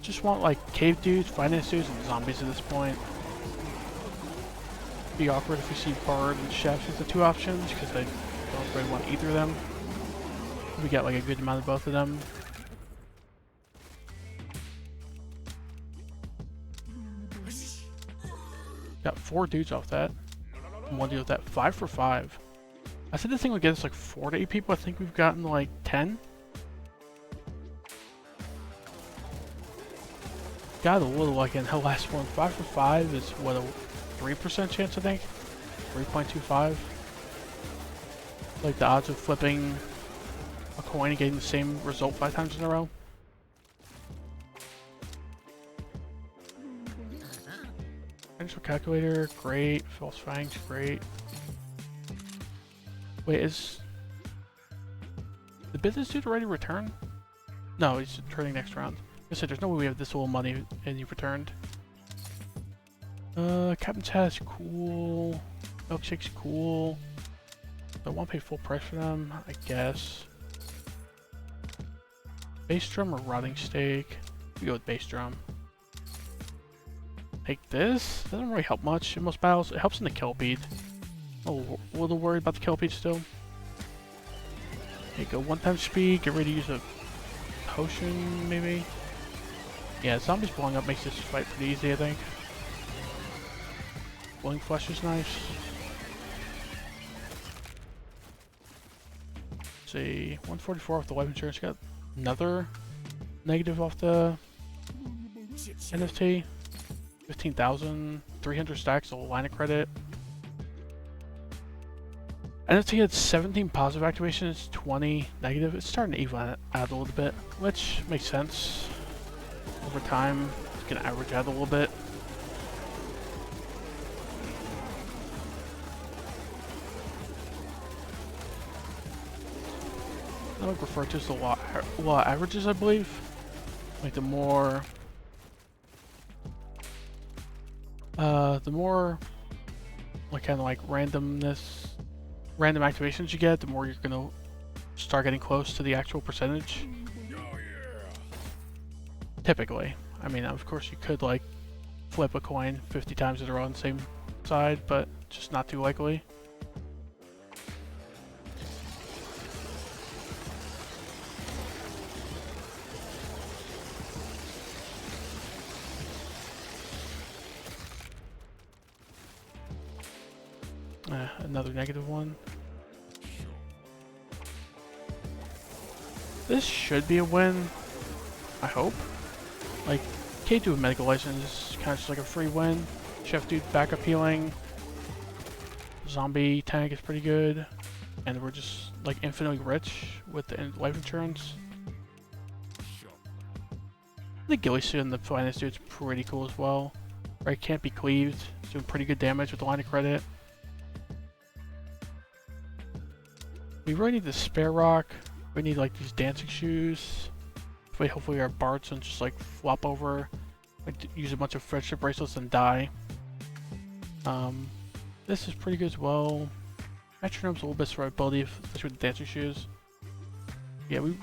Just want like cave dudes, finance dudes, and zombies at this point. Be awkward if we see Bard and Chef as the 2 options, because I don't really want either of them. We got like a good amount of both of them. Got 4 dudes off that. And 1 dude with that. 5 for 5. I said this thing would get us like 4 to 8 people. I think we've gotten like 10. Got a little lucky in the last one. 5 for 5 is what, a 3% chance, I think? 3.25. Like the odds of flipping a coin and getting the same result 5 times in a row. Financial calculator, great. False fangs, great. Wait, is the business dude already returned? No, he's returning next round. I said there's no way we have this little money and you've returned. Captain's Hat's cool. Milkshake's cool. I want to pay full price for them, I guess. Bass drum or rotting steak? We go with bass drum. Take this. Doesn't really help much in most battles. It helps in the kill beat. Oh, a little worried about the kill beat still. Okay, go 1-time speed. Get ready to use a potion, maybe. Yeah, zombies blowing up makes this fight pretty easy, I think. Willing Flesh is nice. Let's see, 144 off the life insurance. Got another negative off the NFT. 15,000, 300 stacks of line of credit. NFT had 17 positive activations, 20 negative. It's starting to even out a little bit, which makes sense. Over time, it's gonna average out a little bit. I would refer to as the law averages, I believe. Like the more like kind of like random activations you get, the more you're gonna start getting close to the actual percentage. Typically. I mean, of course you could like flip a coin 50 times in a row on the same side, but just not too likely. Another negative one. This should be a win, I hope. Like, K2 with medical license is kind of just like a free win. Chef dude backup healing. Zombie tank is pretty good. And we're just like infinitely rich with the life insurance. The ghillie suit and the finance dude's pretty cool as well. Right, can't be cleaved. It's doing pretty good damage with the line of credit. We really need the spare rock. We need like these dancing shoes. Hopefully our bards don't just like flop over, like use a bunch of friendship bracelets and die. This is pretty good as well. Metronome's a little bit survivability, especially with the dancing shoes. Yeah, the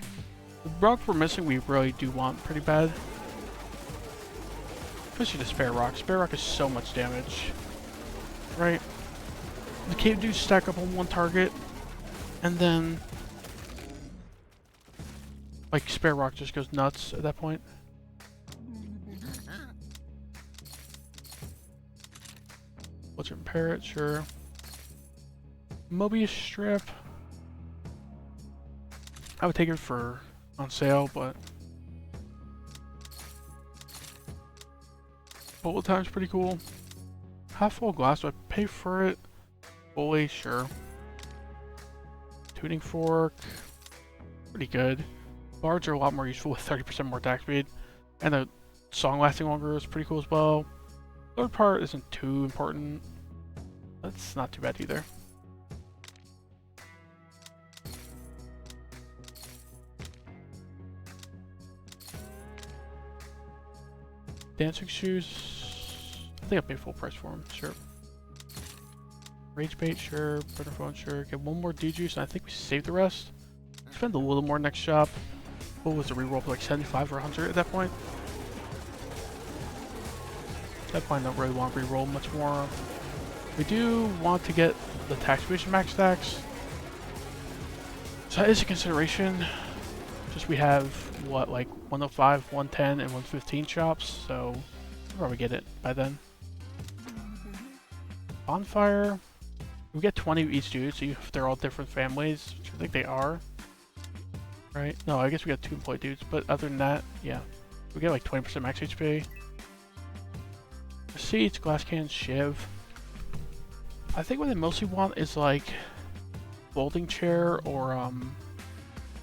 rock we're missing we really do want pretty bad. Especially the spare rock. Spare rock is so much damage. Right? The cave dudes stack up on one target. And then, like, spare rock just goes nuts at that point. Blizzard Parrot, sure. Mobius strip. I would take it for on sale, but bullet time's pretty cool. Half full glass, do I pay for it? Fully, sure. Tuning fork, pretty good. Bards are a lot more useful with 30% more attack speed, and the song lasting longer is pretty cool as well. Third part isn't too important. That's not too bad either. Dancing shoes, I think I paid full price for them, sure. Rage bait, sure. Burner phone, sure. Get one more D juice, and I think we saved the rest. Spend a little more next shop. What was the reroll for like 75 or 100 at that point? At that point, I don't really want to reroll much more. We do want to get the taxation max stacks, so that is a consideration. Just we have what, like 105, 110, and 115 shops, so we'll probably get it by then. Bonfire, we get 20 of each dude, so if they're all different families, which I think they are. Right? No, I guess we got 2 employee dudes, but other than that, yeah. We get like 20% max HP. Receipts, glass cans, shiv. I think what they mostly want is like folding chair or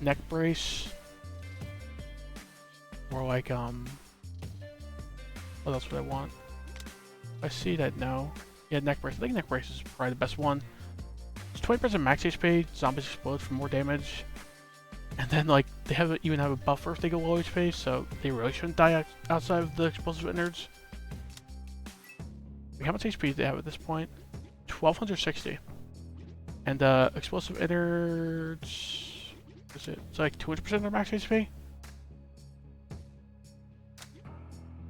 neck brace. Or like what else would I want? I see that no. Yeah, neck brace. I think neck brace is probably the best one. It's 20% max HP, zombies explode for more damage. And then like they even have a buffer if they go low HP, so they really shouldn't die outside of the explosive innards. Like, how much HP do they have at this point? 1260. And explosive innards, is it? It's like 200% of their max HP?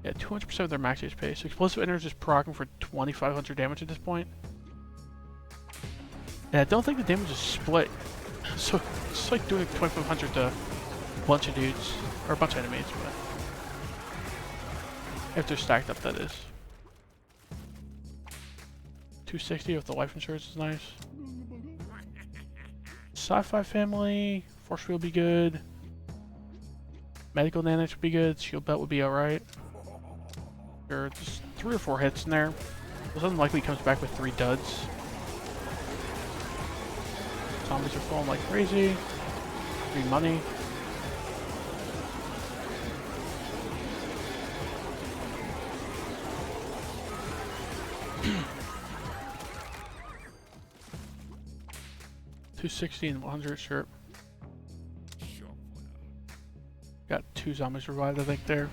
Yeah, 200% of their max HP. So explosive innards is proccing for 2500 damage at this point. And I don't think the damage is split. So it's like doing 2500 to a bunch of dudes, or a bunch of enemies, but if they're stacked up, that is. 260 with the life insurance is nice. Sci-fi family, force field would be good. Medical nanites would be good. Shield belt would be alright. There are just 3 or 4 hits in there. It's unlikely he comes back with 3 duds. Zombies are falling like crazy. Free money. $260 and 100, sure. Got 2 zombies revived, I think, there.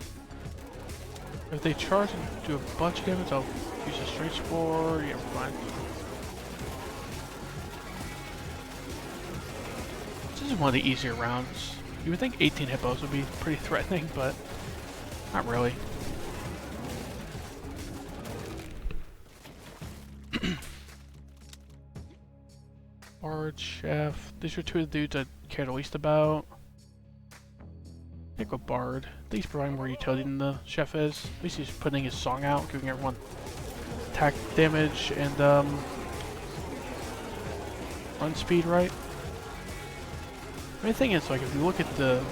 If they charge and do a bunch of damage, I'll use a straight spore. Yeah, we're fine. This is one of the easier rounds. You would think 18 hippos would be pretty threatening, but not really. Bard, Chef. These are 2 of the dudes I care the least about. I think with Bard. At least providing more utility than the Chef is. At least he's putting his song out, giving everyone attack damage and run speed, right? The main thing is, like, if you look at the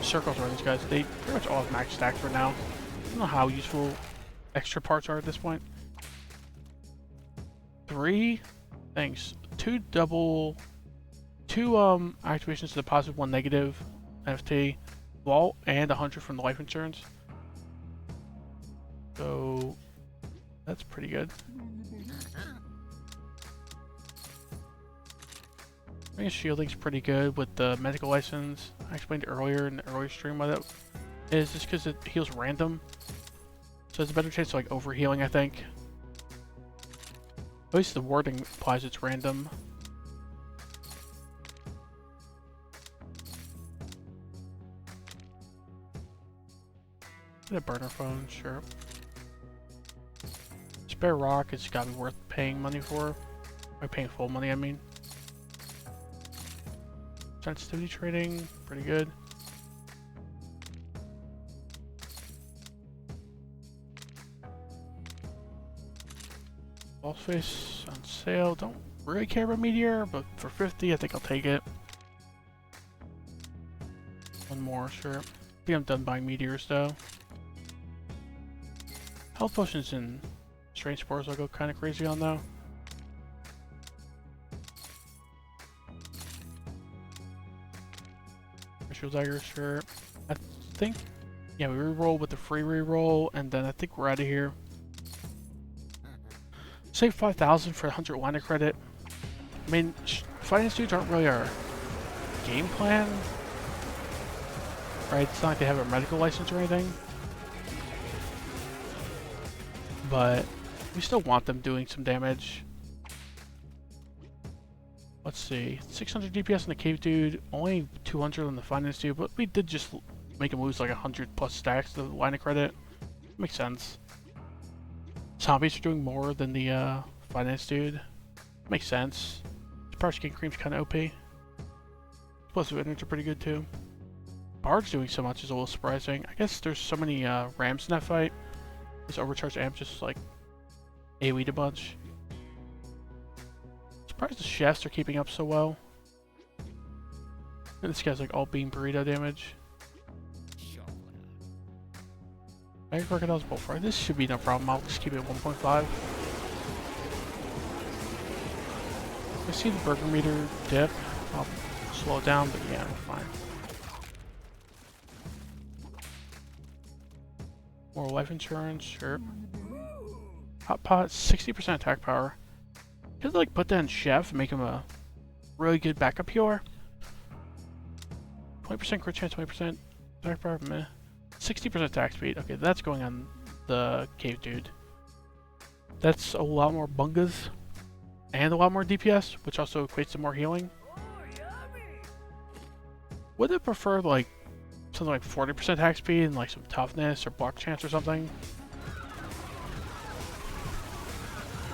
circles around these guys, they pretty much all have max stacks for now. I don't know how useful extra parts are at this point. 3 things. 2 activations to the positive, 1 negative NFT, vault, and 100 from the life insurance. So that's pretty good. I think shielding's pretty good with the medical license. I explained earlier in the earlier stream why that is, just because it heals random. So it's a better chance of like overhealing, I think. At least the wording implies it's random. Get a burner phone, sure. Spare rock has got to be worth paying money for. Or paying full money, I mean. Sensitivity trading, pretty good. False face on sale. Don't really care about Meteor, but for 50, I think I'll take it. One more, sure. I think I'm done buying meteors though. Health potions and strange spores I'll go kind of crazy on though. Shield dagger, sure. I think, yeah, we reroll with the free reroll, and then I think we're out of here. Save 5,000 for 100 line of credit. I mean, finance dudes aren't really our game plan, right? It's not like they have a medical license or anything, but we still want them doing some damage. Let's see, 600 DPS on the cave dude, only 200 on the finance dude, but we did just make him lose like 100 plus stacks to the line of credit. Makes sense. Zombies are doing more than the finance dude. Makes sense. Sparse Skin Cream's kind of OP. Plus the winners are pretty good too. Bard's doing so much is a little surprising. I guess there's so many Rams in that fight. This overcharged amp just like AoE'd a bunch. Surprised the chefs are keeping up so well. And this guy's like all beam burrito damage. Mega Crocodile's Bullfrog. This should be no problem. I'll just keep it at 1.5. I see the burger meter dip. I'll slow it down, but yeah, we're fine. More life insurance, sure. Hot Pot, 60% attack power. Could like put that in Chef and make him a really good backup healer. 20% crit chance, 20% attack power, meh. 60% attack speed. Okay, that's going on the cave dude. That's a lot more bungas and a lot more DPS, which also equates to more healing. Would it prefer like something like 40% attack speed and like some toughness or block chance or something?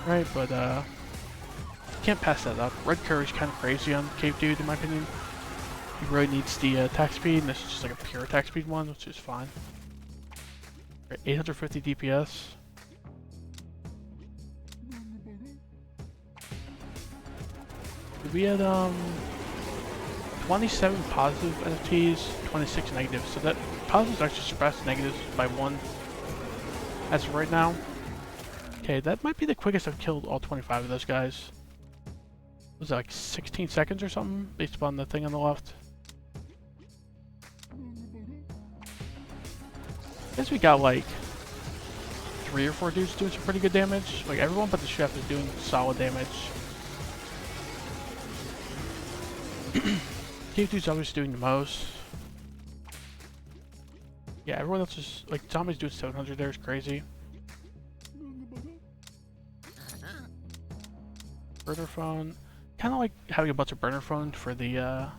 Right, but can't pass that up. Red Curry's kind of crazy on Cave Dude in my opinion. He really needs the attack speed, and this is just like a pure attack speed one, which is fine. Right, 850 DPS. We had 27 positive NFTs, 26 negative, so that positives actually surpassed negatives by 1 as of right now. Okay, that might be the quickest I've killed all 25 of those guys. Was that like 16 seconds or something, based upon the thing on the left? I guess we got like 3 or 4 dudes doing some pretty good damage. Like everyone but the chef is doing solid damage. Cave dude's obviously doing the most. Yeah, everyone else is like zombies doing 700 there is crazy. Burner phone. Kind of like having a bunch of burner phone for the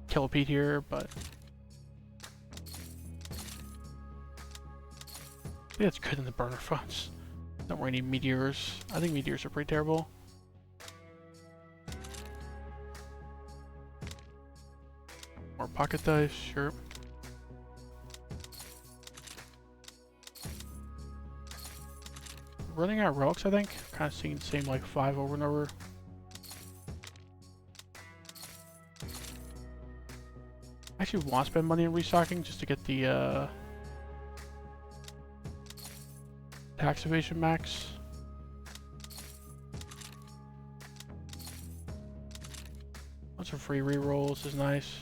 Kilopede here, but I think that's good in the burner phones. Don't really need meteors. I think meteors are pretty terrible. More pocket dice, sure. Running out of relics, I think. Kind of seeing the same like 5 over and over. I actually want to spend money on restocking just to get the tax evasion max. Lots of free rerolls is nice.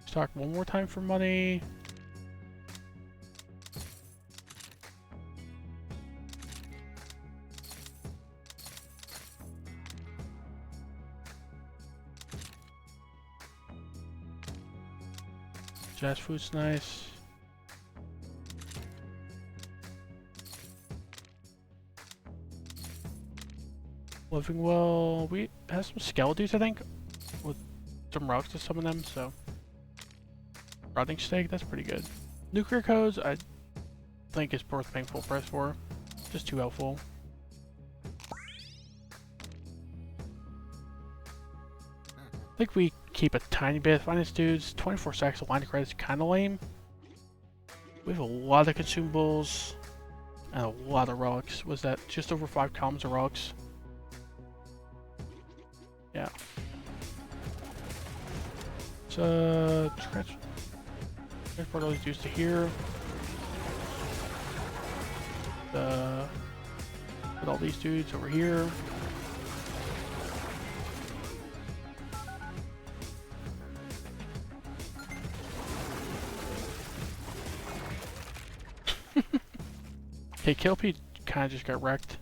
Stock one more time for money. Jazz food's nice. Living well. We have some skeletons, I think, with some rocks to summon them, so. Rotting steak, that's pretty good. Nuclear codes, I think is worth paying full price for. Just too helpful. I think we keep a tiny bit of finance dudes. 24 stacks of line of credit is kind of lame. We have a lot of consumables. And a lot of relics. Was that just over 5 columns of relics? Yeah. So, transport all these dudes to here. Put all these dudes over here. Okay, KLP kind of just got wrecked.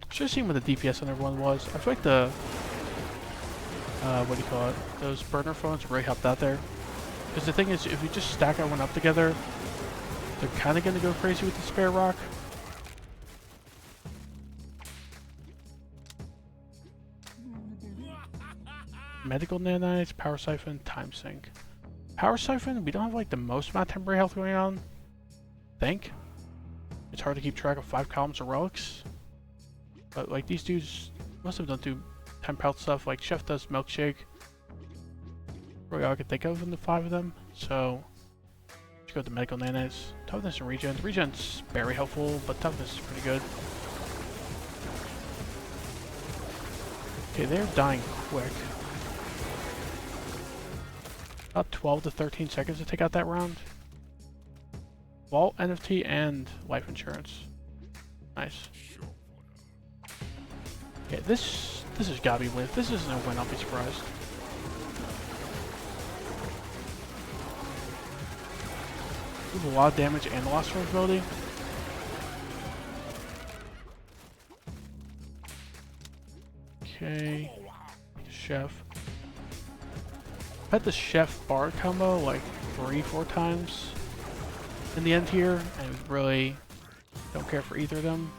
Should have seen what the DPS on everyone was. I feel like the what do you call it? Those burner phones really helped out there. Because the thing is, if you just stack everyone up together, they're kind of going to go crazy with the spare rock. Medical nanites, power siphon, time sink. Power siphon, we don't have like the most amount of temporary health going on. I think. It's hard to keep track of 5 columns of relics. But like these dudes, most of them don't do temp health stuff. Like Chef does milkshake. Really all I can think of in the 5 of them. So let's go with the medical nanites. Toughness and regen. Regen's very helpful, but toughness is pretty good. Okay, they're dying quick. About 12 to 13 seconds to take out that round. Vault, NFT, and life insurance. Nice. Okay, this has gotta be win. If this isn't a win, I'll be surprised. We have a lot of damage and lost survivability. Okay. Chef. I've had the Chef Bard combo like 3-4 times in the end here, and really don't care for either of them.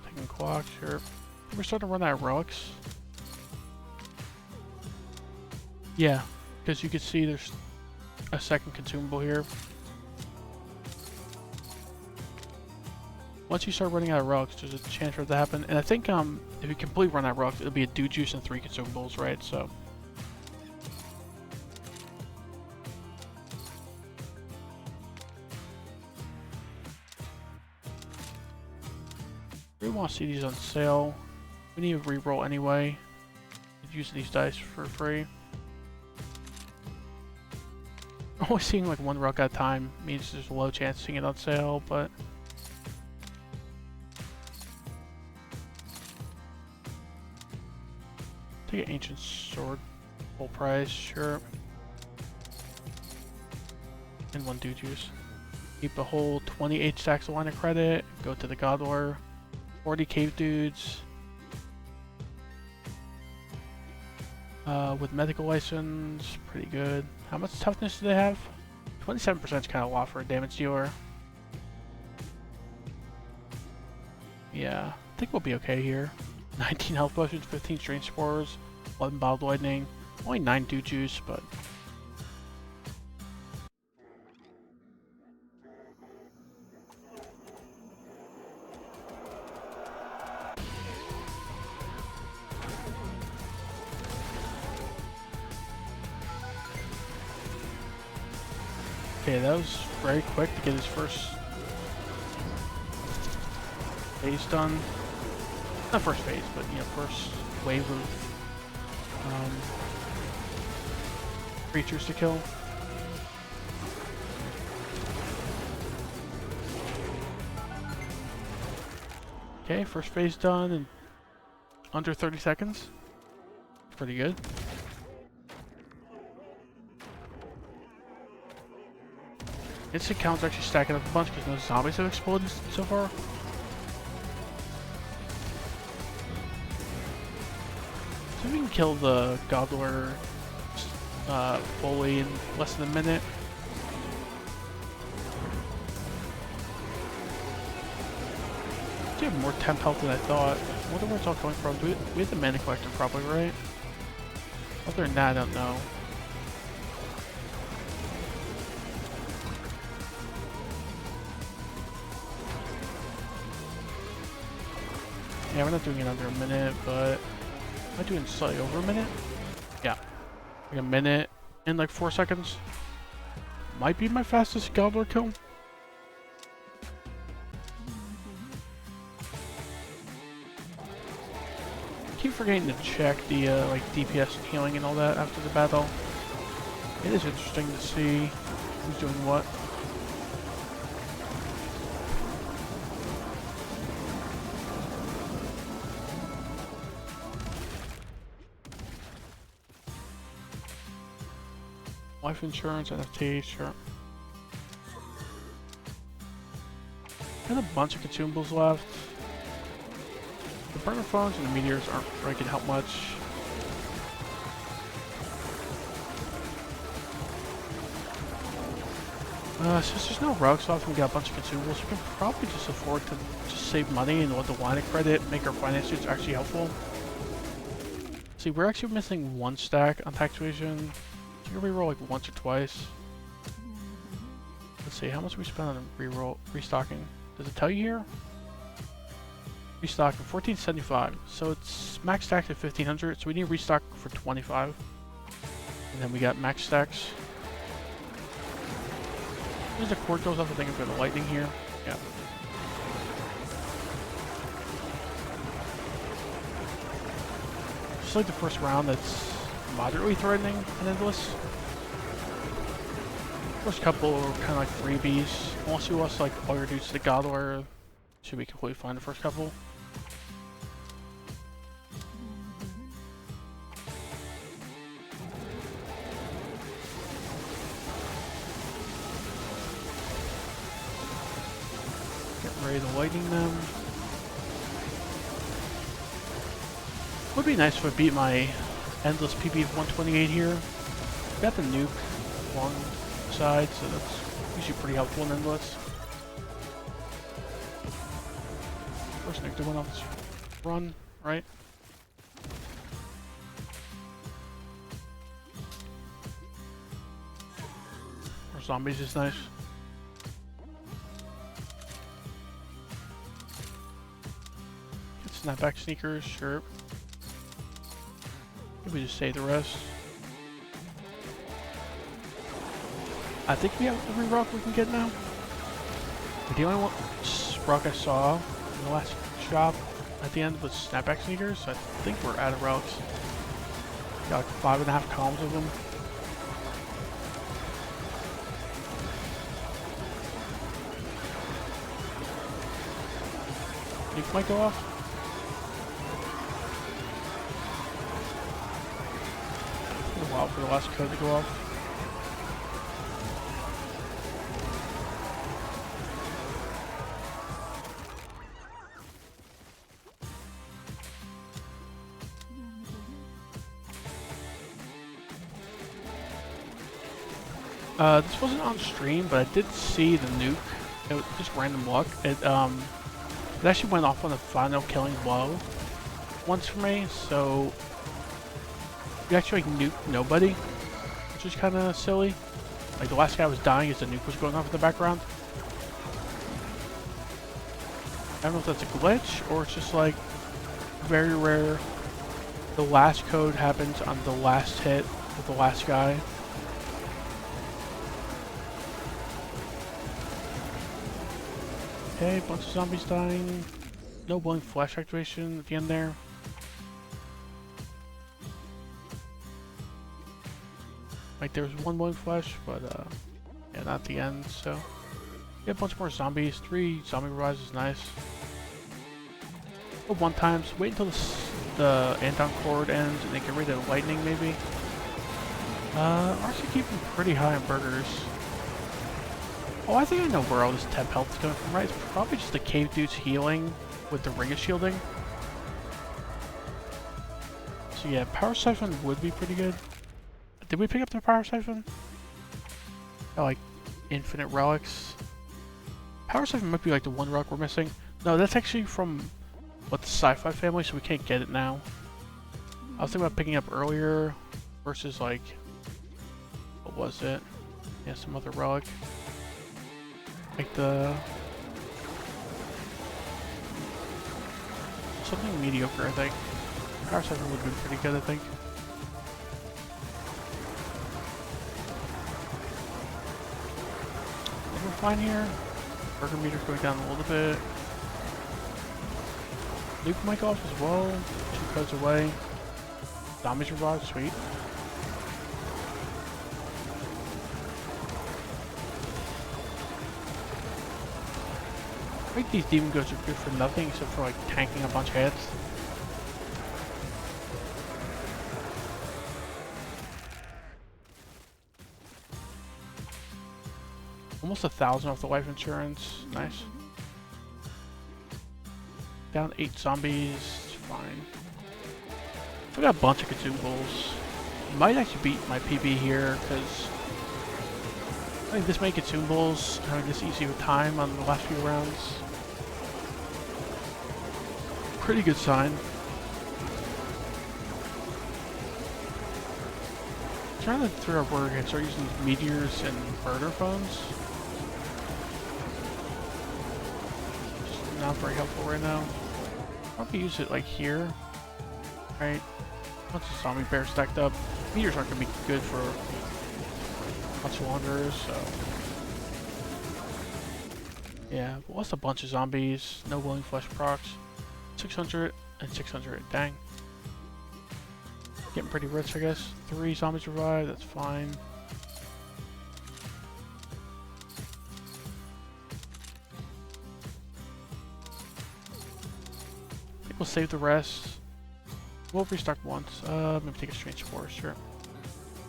Taking clock, sure. We're starting to run out of relics. Yeah, because you can see there's a second consumable here. Once you start running out of relics, there's a chance for it to happen. And I think if you completely run out of relics, it'll be a dude juice and 3 consumables, right? So. We want to see these on sale. We need to reroll anyway. Use these dice for free. Always seeing like 1 relic at a time means there's a low chance of seeing it on sale, but. Take an ancient sword, full price, sure. And 1 dude juice. Keep a whole 28 stacks of line of credit. Go to the Godwar. 40 cave dudes. With medical license, pretty good. How much toughness do they have? 27% is kind of a lot for a damage dealer. Yeah, I think we'll be okay here. 19 health potions, 15 strange spores, 11 bottled lightning, only 9 dude juice, but. Okay, that was very quick to get his first phase done. Not first phase, but you know, first wave of creatures to kill. Okay, first phase done in under 30 seconds. Pretty good. Instant count's actually stacking up a bunch because no zombies have exploded so far. So we can kill the Gobbler fully in less than a minute. We have more temp health than I thought. I wonder where it's all coming from. We have the mana collector probably, right? Other than that, I don't know. Yeah, we're not doing it under a minute, but am I doing slightly over a minute? Yeah, like a minute and like 4 seconds. Might be my fastest gobbler kill. Keep forgetting to check the like DPS and healing and all that after the battle. It is interesting to see who's doing what. Life insurance, NFT, sure. And a bunch of consumables left. The burner phones and the meteors aren't really gonna help much. Since there's no rugs left and we got a bunch of consumables, we can probably just afford to just save money and let the line of credit make our finance suits actually helpful. See, we're actually missing 1 stack on tax evasion. So we can reroll like once or twice. Let's see, how much we spent on restocking? Does it tell you here? Restocking 1475. So it's max stacked at 1500, so we need to restock for 25. And then we got max stacks. There's the cord goes off, I think, for the lightning here. Yeah. Just like the first round, that's moderately threatening and endless. First couple are kind of like freebies. Unless you lost like all your dudes to the Godwire, should be completely fine the first couple. Get ready to lightning them. Would be nice if I beat my endless PB of 128 here. Got the nuke along the side, so that's usually pretty helpful in endless. First nuke that went off this run, right? Or zombies is nice. Get snapback sneakers, sure. We just save the rest. I think we have every rock we can get now. The only one rock I saw in the last shop at the end was snapback sneakers. So I think we're out of rocks. Got like 5.5 columns of them. Nuke might go off. A while for the last code to go off. This wasn't on stream, but I did see the nuke. It was just random luck. It actually went off on the final killing blow once for me, so we actually like nuked nobody, which was kind of silly. Like the last guy was dying as the nuke was going off in the background. I don't know if that's a glitch or it's just like very rare. The last code happens on the last hit with the last guy. Okay, bunch of zombies dying. No blowing flash activation at the end there. Like there was one blowing flash, but yeah, not at the end. So yeah, a bunch more zombies. 3 zombie revives is nice. But one times, wait until the Anton cord ends and then get rid of lightning maybe. Actually keeping pretty high on burgers. Oh, I think I know where all this temp health is coming from, right? It's probably just the cave dudes healing with the ring of shielding. So yeah, power siphon would be pretty good. Did we pick up the power siphon? Oh, like infinite relics. Power siphon might be like the one relic we're missing. No, that's actually from what the sci-fi family, so we can't get it now. I was thinking about picking up earlier versus like what was it? Yeah, some other relic. Like the something mediocre, I think. Power cycle would be pretty good, I think. We're fine here. Burger meter's going down a little bit. Nuke mic off as well. 2 codes away. Zombies revive, sweet. I think these demon goats are good for nothing except for like tanking a bunch of hits. Almost 1,000 off the life insurance. Nice. Down 8 zombies. It's fine. We got a bunch of consumables. Might actually beat my PB here because I think this many consumables, having this easy with time on the last few rounds. Pretty good sign. Trying to figure out where we're going to start using meteors and burner phones. Just not very helpful right now. Probably use it like here. Right? Bunch of zombie bears stacked up. Meteors aren't going to be good for much longer, so. Yeah, but lost a bunch of zombies. No willing flesh procs. 600 and 600. Dang. Getting pretty rich, I guess. 3 zombies revive, that's fine. I think we'll save the rest. We'll restock once. Maybe take a strange spore, sure.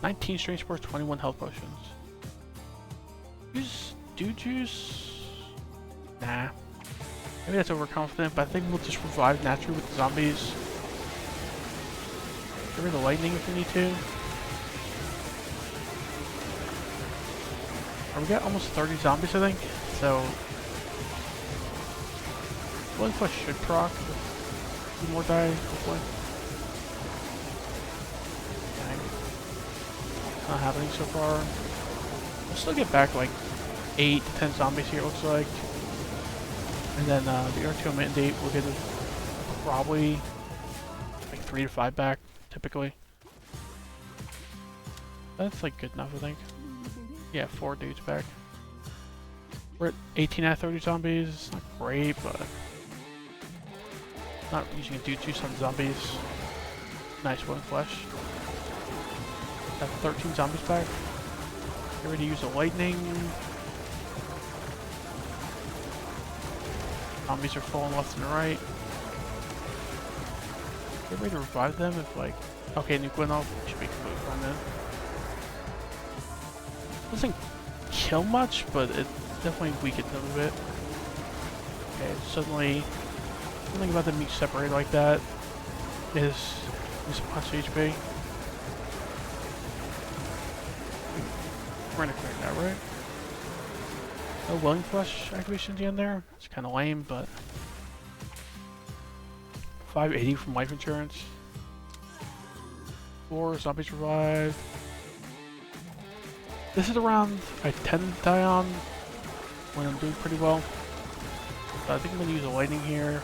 19 strange spores, 21 health potions. Use dew juice? Nah. Maybe that's overconfident, but I think we'll just revive naturally with the zombies. Get rid of the lightning if we need to. We got almost 30 zombies, I think. So, one flesh should proc. A few more die, hopefully. Dang. Not happening so far. We'll still get back like 8 to 10 zombies here, it looks like. And then the R2 mandate will get probably like 3 to 5 back, typically. That's like good enough, I think. Yeah, 4 dudes back. We're at 18 out of 30 zombies. It's not great, but not using a dude juice on zombies. Nice willing flesh. Got 13 zombies back. Get ready to use the lightning. Zombies are falling left and right. Get ready to revive them if like... Okay, nuke went off. Should be completely fine then. Doesn't kill much, but it definitely weakens them a bit. Okay, suddenly... Something about the meat separated like that is a bunch of HP. We're gonna clear that, right? No willing flesh activation at the end there. It's kind of lame, but 580 from life insurance. 4 zombies revive. This is around I tend to die on when I'm doing pretty well. So I think I'm gonna use a lightning here.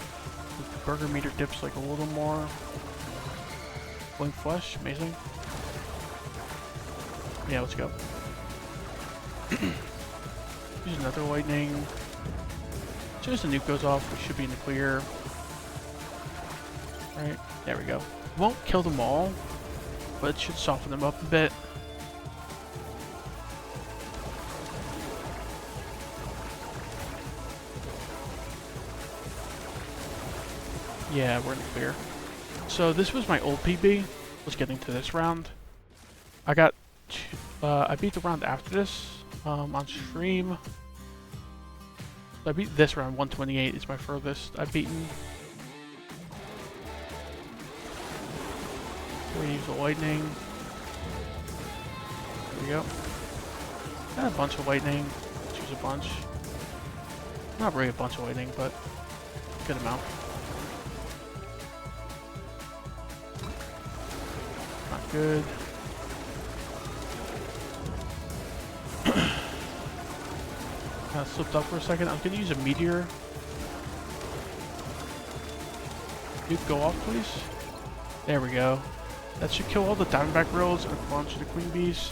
The burger meter dips like a little more. Willing flesh, amazing. Yeah, let's go. Use another lightning. As soon as the nuke goes off, we should be in the clear. Right, there we go. Won't kill them all, but it should soften them up a bit. Yeah, we're in the clear. So this was my old PB. Let's get into this round. I got, I beat the round after this on stream. So I beat this round, 128 is my furthest I've beaten. We use the lightning. There we go. Got a bunch of lightning. Let's use a bunch. Not really a bunch of lightning, but a good amount. Not good. Kind of slipped up for a second. I was going to use a meteor. Nuke go off, please. There we go. That should kill all the Diamondback Rills and a bunch of the Queen Bees.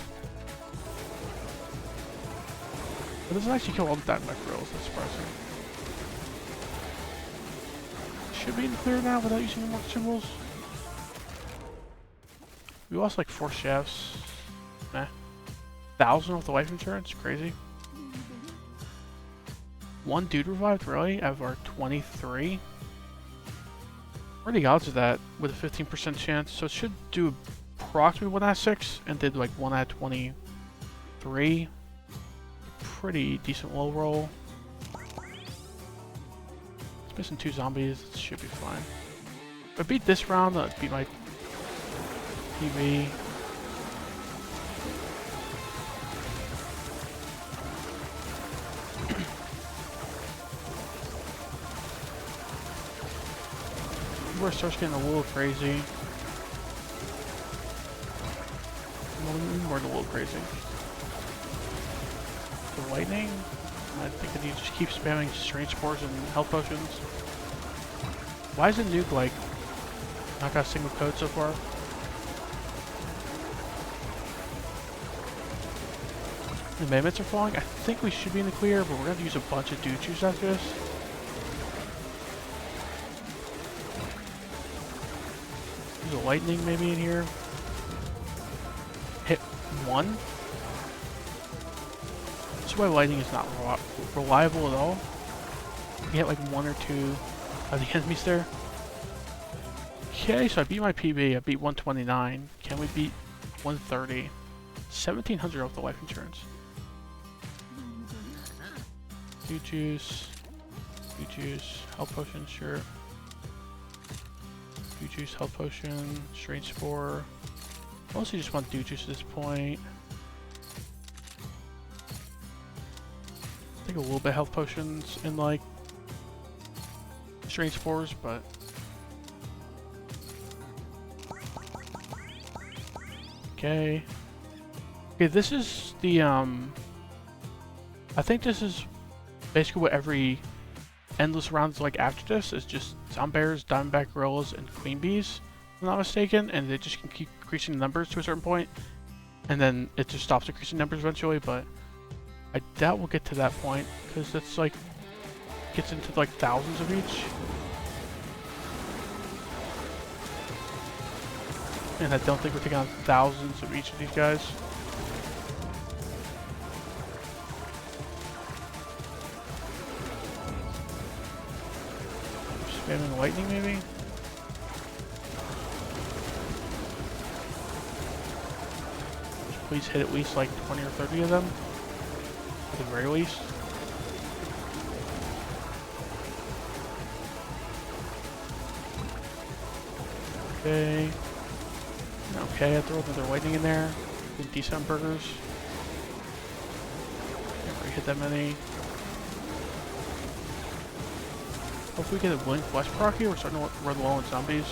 It doesn't actually kill all the Diamondback Rills, that's surprising. Should be in the clear now without using any more symbols. We lost like 4 chefs. Meh. 1,000 off the life insurance? Crazy. 1 dude revived, really? Out of our 23? What are the odds of that with a 15% chance? So it should do approximately 1 out of 6 and did like 1 out of 23. Pretty decent low roll. It's missing 2 zombies. It should be fine. If I beat this round, I'd beat my PB. Where it starts getting a little crazy. More than a little crazy. The lightning? I think that you just keep spamming strange spores and health potions. Why isn't Nuke like not got a single code so far? The mammoths are falling. I think we should be in the clear, but we're gonna have to use a bunch of dude juice after this. Use a lightning maybe in here. Hit 1. This is why lightning is not reliable at all. You hit like 1 or 2 of the enemies there. Okay, so I beat my PB. I beat 129. Can we beat 130? 1,700 off the life insurance. Dew juice, health potion, sure. Dew juice, health potion, strange spore. Mostly just want dew juice at this point. I think a little bit of health potions and like strange spores, but okay. Okay, this is the I think this is basically what every endless rounds like after this is, just zombears, diamondback gorillas, and queen bees, if I'm not mistaken, and they just can keep increasing the numbers to a certain point, and then it just stops increasing numbers eventually, but I doubt we'll get to that point, because that's like, gets into like thousands of each. And I don't think we're taking on thousands of each of these guys. Spamming lightning maybe? Please hit at least like 20 or 30 of them. At the very least. Okay. Okay, I throw another lightning in there. Did decent burgers. Can't really hit that many. Hopefully we get a blink flesh proc here. We're starting to run low on zombies.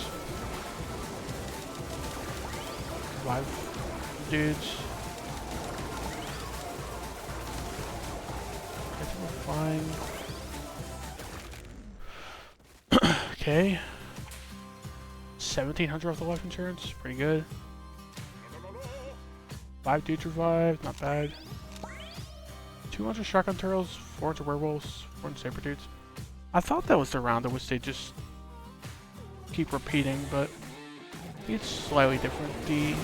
5 dudes. I think we're fine. Okay. 1,700 off the life insurance. Pretty good. 5 dudes revived. Not bad. 200 shotgun turtles. 400 werewolves. 400 saber dudes. I thought that was the round in which they just keep repeating, but it's slightly different. The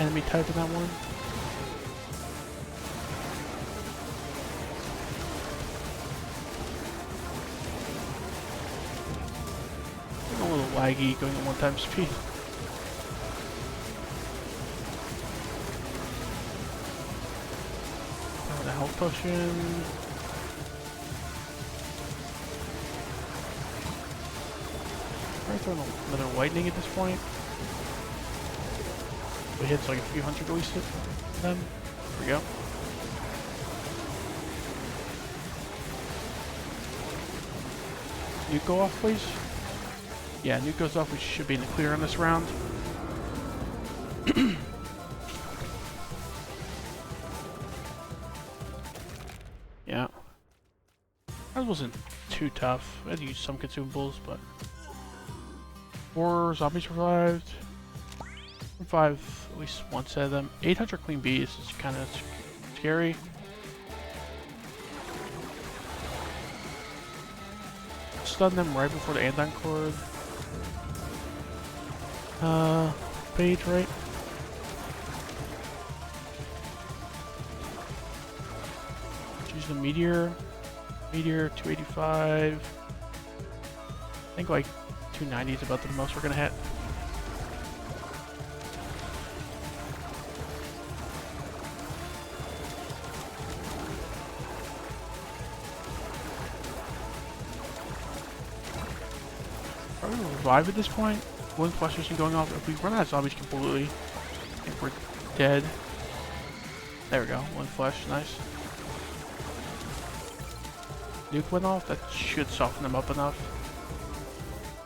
enemy type in that one. I'm a little laggy going at 1x speed. The health potion. I'm throwing another lightning at this point. It hits like a few hundred at least them. There we go. Nuke go off, please. Yeah, nuke goes off. We should be in the clear on this round. Yeah. That wasn't too tough. I had to use some consumables, but 4 zombies survived. 5, at least one set of them. 800 queen bees is kind of scary. Stun them right before the Andon Cord. Page, right? Use the meteor. Meteor, 285. I think like 290 is about the most we're gonna hit. Probably revive at this point. One flash isn't going off. If we run out of zombies completely, I think we're dead. There we go. One flash. Nice. Nuke went off. That should soften them up enough.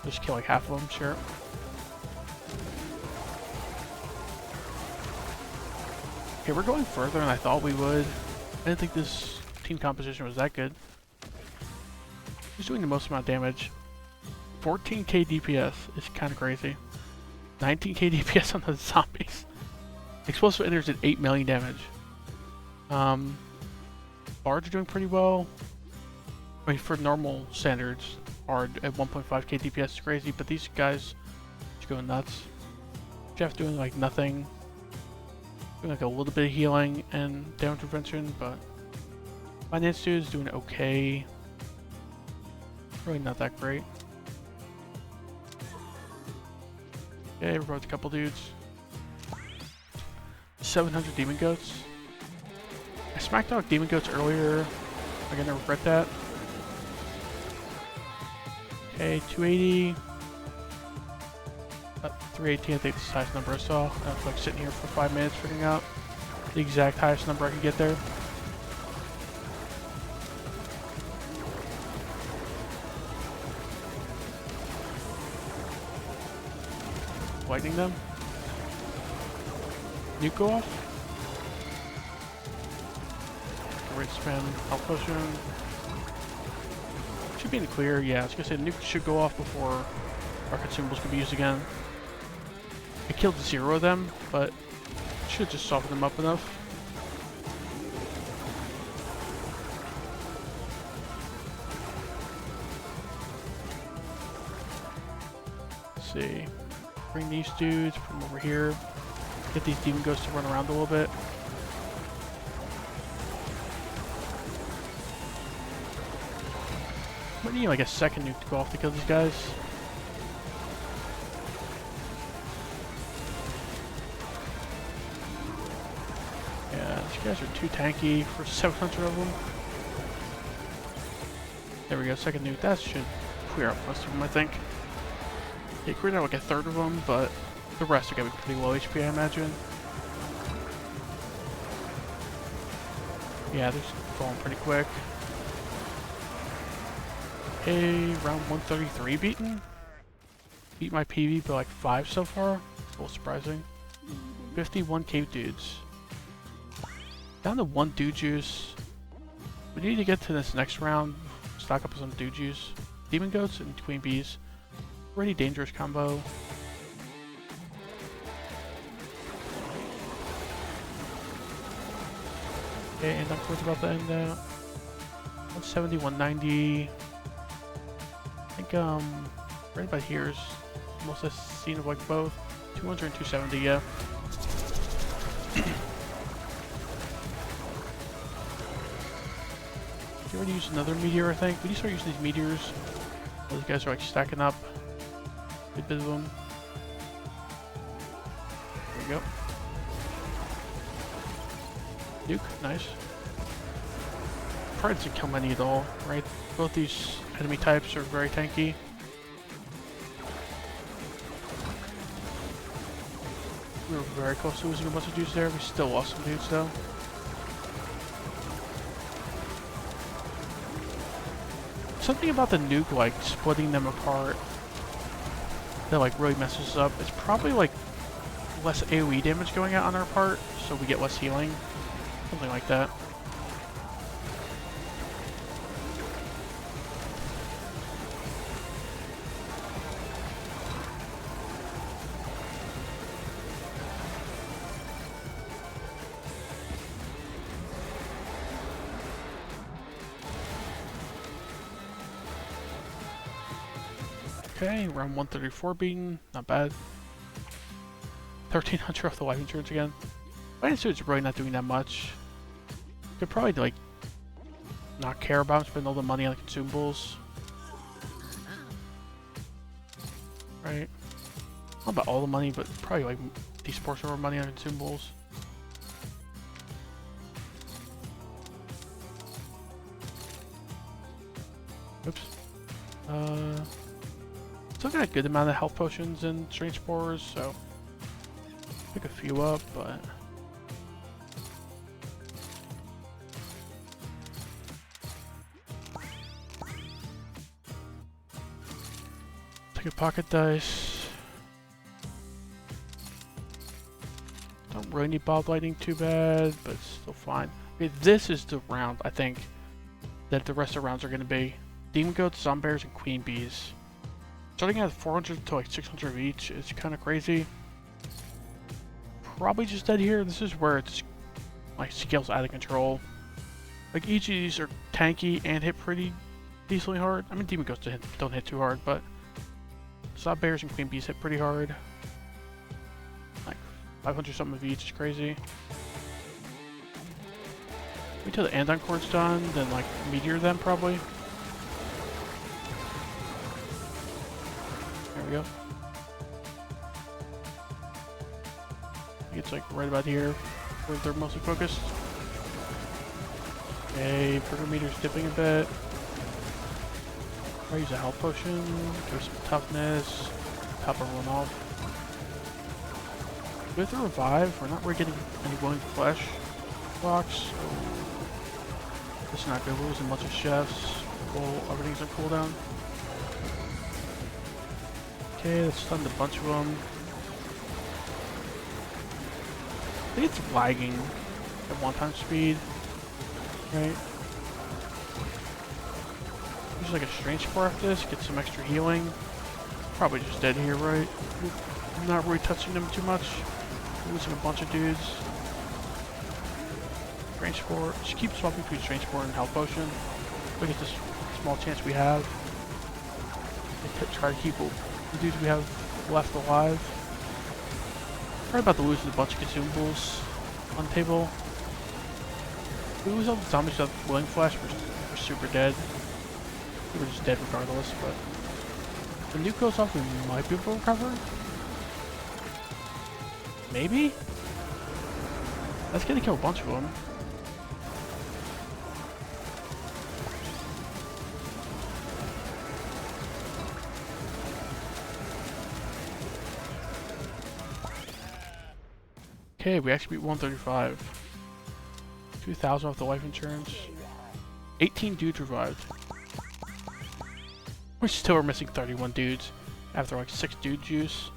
Just kill like half of them, sure. Okay, we're going further than I thought we would. I didn't think this team composition was that good. He's doing the most amount of damage. 14k DPS is kind of crazy. 19k DPS on the zombies. Explosive Emitters did 8 million damage. Bards are doing pretty well. I mean, for normal standards, Bard at 1.5k DPS is crazy, but these guys are going nuts. Jeff doing like nothing. Doing like a little bit of healing and damage prevention, but Finance Dude is doing okay. Really not that great. Okay, we're both a couple dudes. 700 Demon Goats. I smacked out Demon Goats earlier. I'm gonna regret that. Okay, 280. 318, I think it's the highest number I saw. I was like sitting here for 5 minutes figuring out the exact highest number I could get there. Lightning them. Nuke go off. Great spam. Health potion. Should be in the clear. Yeah, I was gonna say the nuke should go off before our consumables can be used again. I killed 0 of them, but should just soften them up enough. Let's see. Bring these dudes from over here. Get these demon ghosts to run around a little bit. Might need like a second nuke to go off to kill these guys. Yeah, these guys are too tanky for 700 of them. There we go, second nuke. That should clear up most of them, I think. Yeah, cleared out like a third of them, but the rest are gonna be pretty low HP, I imagine. Yeah, they're falling pretty quick. Okay, round 133 beaten. Beat my PV by like 5 so far. It's a little surprising. 51 cave dudes. Down to 1 dude juice. We need to get to this next round. Stock up some dude juice. Demon goats and queen bees. Pretty dangerous combo. Okay, and I'm towards about to end now. 170, 190. I think right about here is most I've seen of like both. 200 and 270, yeah. You already used another meteor, I think. We need to start using these meteors. Those guys are like stacking up. Good bit of them. There we go. Nuke, nice. Probably doesn't kill many at all, right? Both these enemy types are very tanky. We were very close to losing a bunch of dudes there. We still lost some dudes though. Something about the nuke, like splitting them apart, that like really messes us up. It's probably like less AoE damage going out on our part, so we get less healing. Something like that. Okay, round 134 beaten. Not bad. 1300 off the life insurance again. Finance Suit's really not doing that much. Could probably, like, not care about spending all the money on the consumables. Right? Not about all the money, but probably, like, decent portion of our money on consumables. Oops. Still got a good amount of health potions and strange spores, so pick a few up, but take a pocket dice. Don't really need Bob Lightning too bad, but it's still fine. I mean, this is the round, I think, that the rest of the rounds are going to be. Demon Goats, Zombears, and Queen Bees. Starting at 400 to like 600 of each is kind of crazy. Probably just dead here. This is where it's like scales out of control. Like each of these are tanky and hit pretty decently hard. I mean, Demon Goats don't hit too hard, but Zombears and Queen Bees hit pretty hard. Like 500 something of each is crazy. Wait till the Andon Chord's done, then like Meteor them probably. There we go. I think it's like right about here where they're mostly focused. Okay, Meter's dipping a bit. I'll use a health potion, give some toughness, top everyone off. With the revive, we're not really getting any willing flesh blocks, so this is not good. We're losing a bunch of chefs. Well, everything's on cooldown. Okay, that's stunned a bunch of them. I think it's lagging at 1x speed, right? Use like a strange spore after this, get some extra healing. Probably just dead here, right? I'm not really touching them too much. Losing a bunch of dudes. Strange spore. Just keep swapping between strange spore and health potion. Look at this small chance we have. Try to keep the dudes we have left alive. Probably about to lose a bunch of consumables on the table. If we lose all the zombies without willing flash, we're super dead. We're just dead regardless, but if the nuke goes off, we might be able to recover. Maybe? That's gonna kill a bunch of them. Okay, we actually beat 135. 2,000 off the life insurance. 18 dudes revived. We still are missing 31 dudes after like 6 dude juice.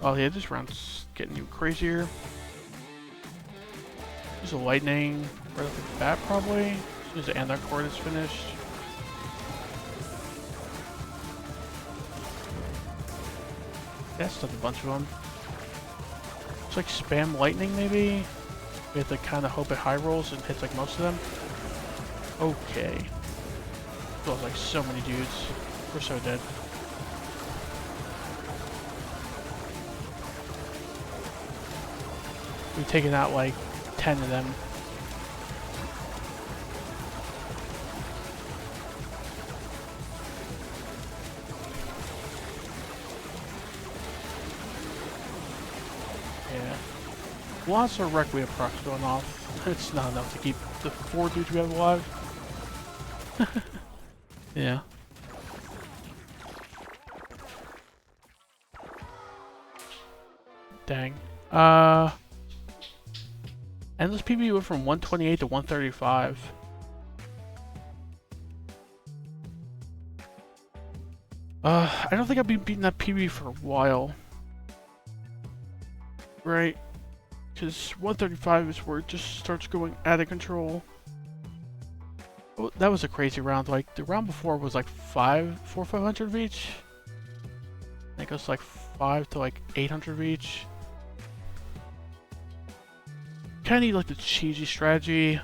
Oh yeah, this round's getting even crazier. There's a lightning right off the bat probably. As soon as the Andon Chord is finished. That's just a bunch of them. It's like spam lightning maybe. We have to kind of hope it high rolls and hits like most of them. Okay. Feels like so many dudes. We're so dead. We've taken out like 10 of them. Yeah. Lots of Requiem procs going off. It's not enough to keep the 4 dudes we have alive. Yeah. Dang. Endless PB went from 128 to 135. I don't think I've been beating that PB for a while. Right? Because 135 is where it just starts going out of control. Oh, that was a crazy round. Like, the round before was like 500 of each. I think it was like 5 to like 800 of each. Kind of need like the cheesy strategy,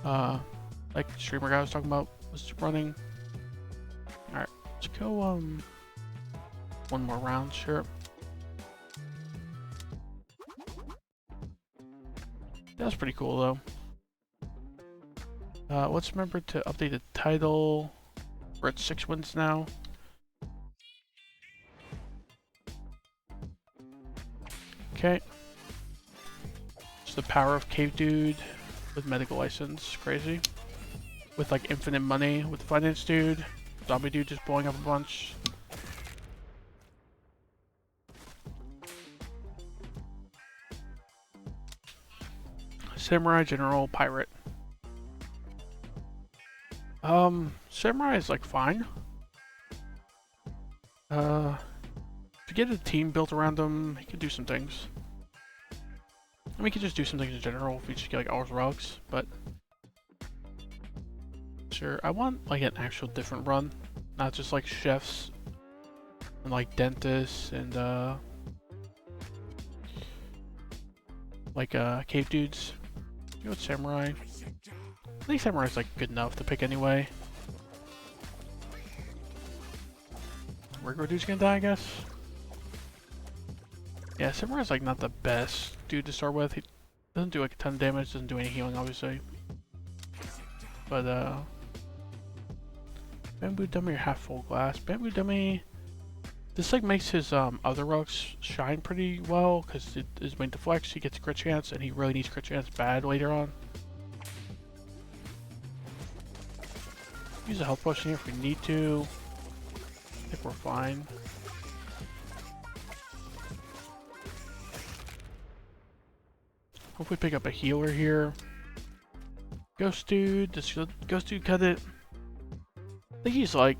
like the streamer guy was talking about was running. All right, let's go. One more round, sure. That's pretty cool though. Let's remember to update the title. We're at 6 wins now. Okay. It's the power of Cave Dude with medical license. Crazy. With like infinite money with finance dude. Zombie dude just blowing up a bunch. Samurai General Pirate. Samurai is like fine. If you get a team built around him, he can do some things. I mean, he can just do some things in general if you just get like all his relics, but sure. I want like an actual different run, not just like chefs and like dentists and like cave dudes. You know what, samurai? I think samurai's like good enough to pick anyway. Regular dude's gonna die, I guess. Yeah, samurai's like not the best dude to start with. He doesn't do like a ton of damage, doesn't do any healing, obviously. But bamboo dummy or half full glass. Bamboo dummy. This like makes his other relics shine pretty well because it is main deflects. He gets crit chance, and he really needs crit chance bad later on. Use a health potion here if we need to. I think we're fine. Hopefully pick up a healer here. Ghost dude, does Ghost dude cut it? I think he's like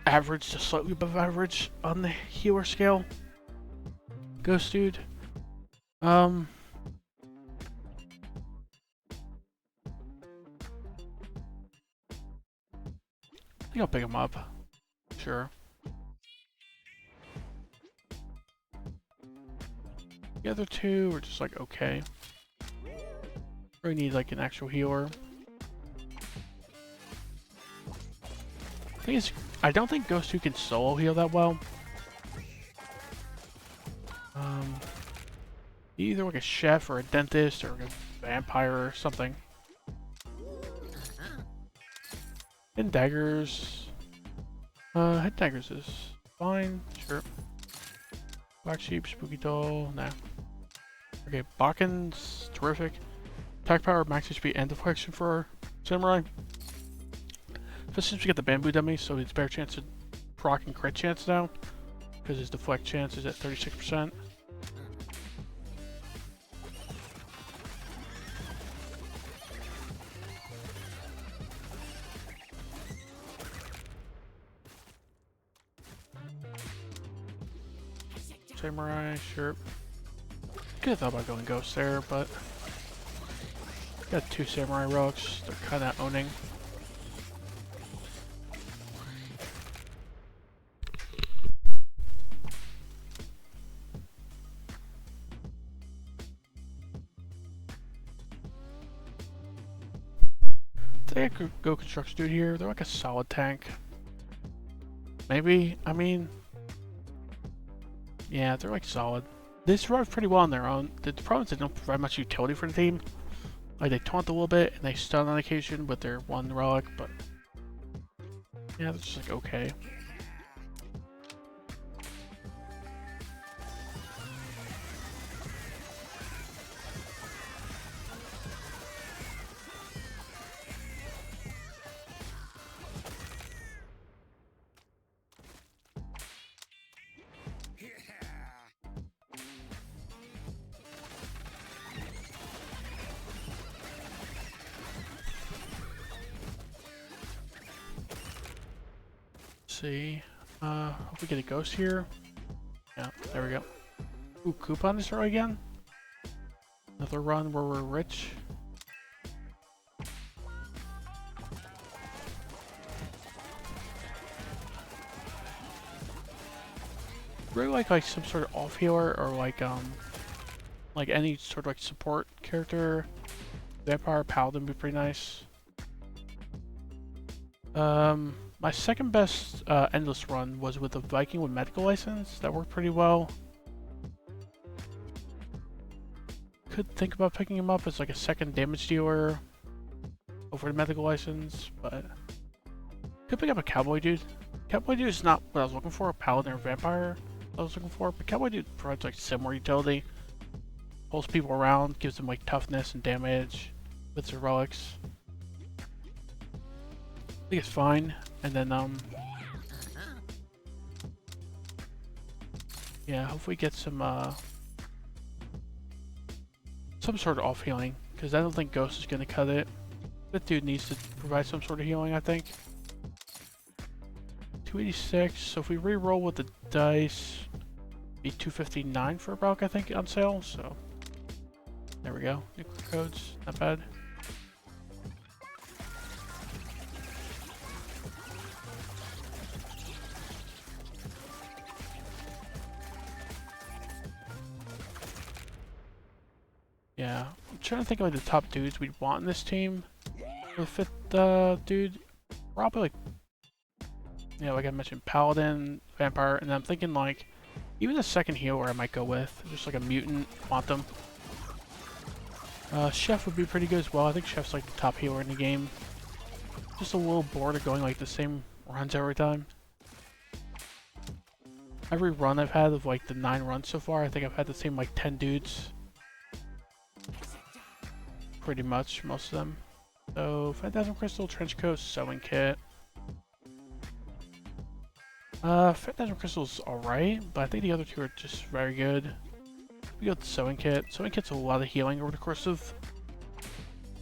average to slightly above average on the healer scale. Ghost dude. I think I'll pick him up. Sure. The other two are just like okay. Really need like an actual healer. I don't think Ghost 2 can solo heal that well. Either like a chef or a dentist or a vampire or something. And daggers. Head daggers is fine, sure. Black sheep, spooky doll, nah. Okay, Bakken's terrific. Attack power, max HP, and deflection for samurai. But since we get the bamboo dummy, so it's better chance of proc and crit chance now, because his deflect chance is at 36%. Samurai, sure. Could have thought about going ghost there, but got 2 samurai relics. They're kind of owning. I think I could go construction dude here. They're like a solid tank. Maybe. I mean, yeah, they're like solid. They survive pretty well on their own. The problem is they don't provide much utility for the team. Like they taunt a little bit and they stun on occasion with their one relic, but yeah, that's just like okay. See, hope we get a ghost here. Yeah, there we go. Ooh, coupon this row again. Another run where we're rich. Really like some sort of off healer or like any sort of like support character. Vampire paladin would be pretty nice. My second best endless run was with a Viking with medical license. That worked pretty well. Could think about picking him up as like a second damage dealer over the medical license, but could pick up a cowboy dude. Cowboy dude is not what I was looking for, a paladin or vampire I was looking for, but cowboy dude provides like similar utility. Pulls people around, gives them like toughness and damage with their relics. I think it's fine. And then yeah, hopefully get some sort of off healing, because I don't think Ghost is gonna cut it. That dude needs to provide some sort of healing, I think. 286, so if we re-roll with the dice, be 259 for a Brock, I think, on sale, so there we go. Nuclear codes, not bad. Yeah, I'm trying to think of like the top dudes we'd want in this team. For the fifth dude, probably like, yeah, like I mentioned, Paladin, Vampire, and then I'm thinking like, even the second healer I might go with, just like a Mutant, Quantum. Chef would be pretty good as well. I think Chef's like the top healer in the game. Just a little bored of going like the same runs every time. Every run I've had of like the 9 runs so far, I think I've had the same like 10 dudes. Pretty much, most of them. So, Phantasm Crystal, Trenchcoat, Sewing Kit. Phantasm Crystal's alright, but I think the other two are just very good. We got the Sewing Kit. Sewing Kit's a lot of healing over the course of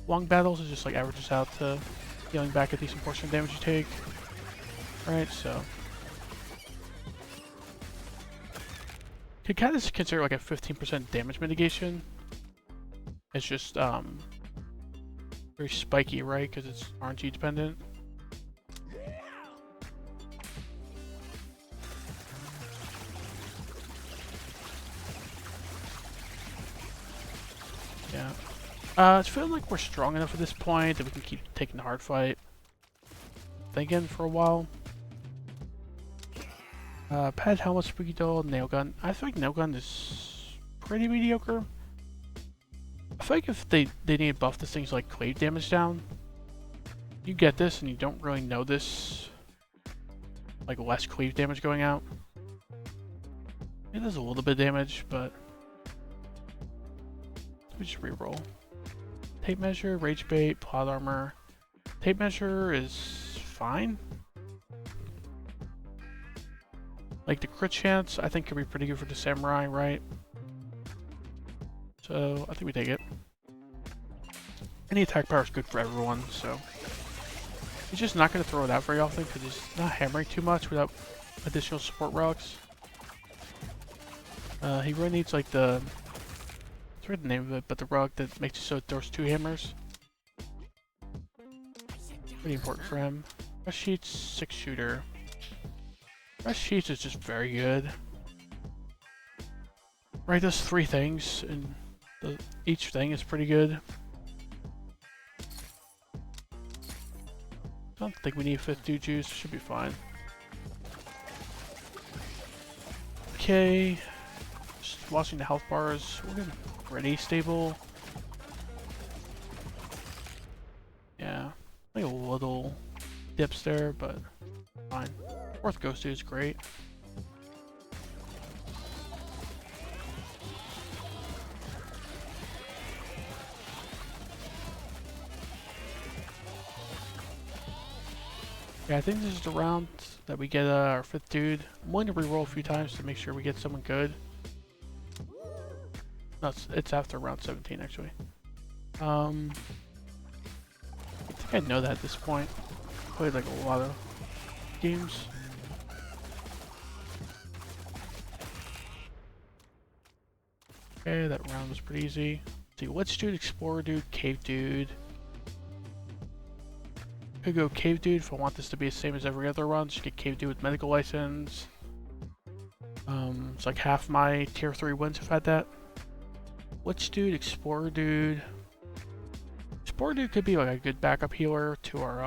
long battles. It just like averages out to healing back a decent portion of damage you take. Right, so. Could kind of consider like a 15% damage mitigation. It's just very spiky, right? Because it's RNG dependent. Yeah. It's feeling like we're strong enough at this point that we can keep taking the hard fight. Thinking for a while. Pad helmet, spooky doll, nail gun. I feel like nail gun is pretty mediocre. I feel like if they need to buff this thing's like cleave damage down, you get this and you don't really know this, like less cleave damage going out. It does a little bit of damage, but we just reroll. Tape measure, rage bait, plot armor. Tape measure is fine. Like the crit chance, I think could be pretty good for the samurai, right? So I think we take it. Any attack power is good for everyone, so he's just not going to throw it out very often because he's not hammering too much without additional support relics. He really needs like the, I forget the name of it, but the rug that makes it so it throws 2 hammers. Pretty important for him. Rush Sheets, 6 shooter. Rush Sheets is just very good. Right, does 3 things and each thing is pretty good. I don't think we need 5th dude juice, should be fine. Okay, just watching the health bars, we're getting pretty stable. Yeah, like a little dips there, but fine. 4th ghost dude is great. Yeah, I think this is the round that we get our 5th dude. I'm willing to reroll a few times to make sure we get someone good. No, it's after round 17 actually. I think I know that at this point. Played like a lot of games. Okay, that round was pretty easy. Let's see, Witch dude, Explorer dude, Cave dude. Could go Cave dude if I want this to be the same as every other run. Just get Cave dude with medical license. It's like half my tier 3 wins have had that. Witch dude, Explorer dude. Explorer dude could be like a good backup healer to our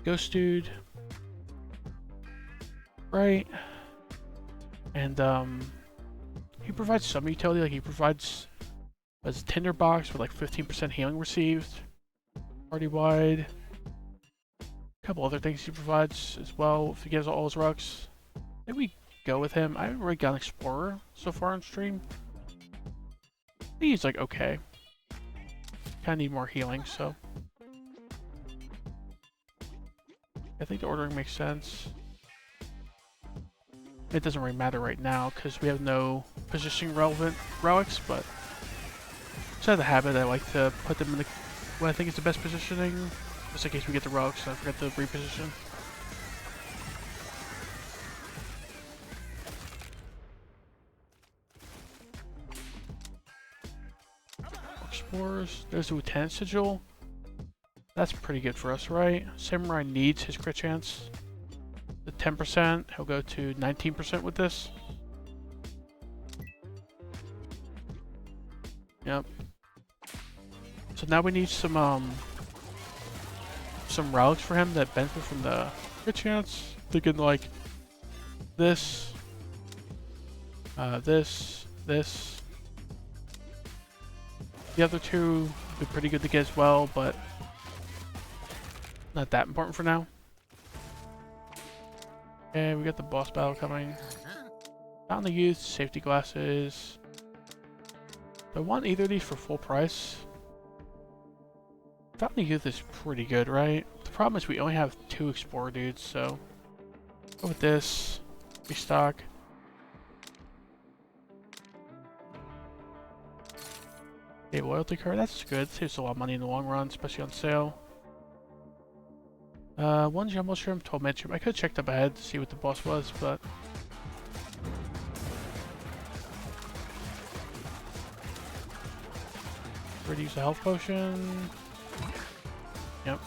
Ghost Dude. Right. And he provides some utility, like he provides a tinderbox with like 15% healing received. Party wide. A couple other things he provides as well if he gives all his rucks. Maybe we go with him. I haven't really got an Explorer so far on stream. I think he's like okay. Kinda need more healing, so I think the ordering makes sense. It doesn't really matter right now because we have no positioning relevant relics, but just out of habit, I like to put them in the what I think is the best positioning, just in case we get the relics and I forget to reposition. Explorers. There's the Lieutenant Sigil. That's pretty good for us, right? Samurai needs his crit chance. The 10%, he'll go to 19% with this. Yep. So now we need some relics for him that benefit from the crit chance. Thinking like this, this. The other two would be pretty good to get as well, but not that important for now. Okay, we got the boss battle coming. Fountain of Youth, safety glasses. Do I want either of these for full price? Fountain of Youth is pretty good, right? The problem is we only have 2 Explorer dudes, so go with this. Restock. Okay, loyalty card, that's good. Saves a lot of money in the long run, especially on sale. 1 Jumbo Shrimp, 12 Med Shrimp. I could have checked up ahead to see what the boss was, but ready to use a health potion. Yep.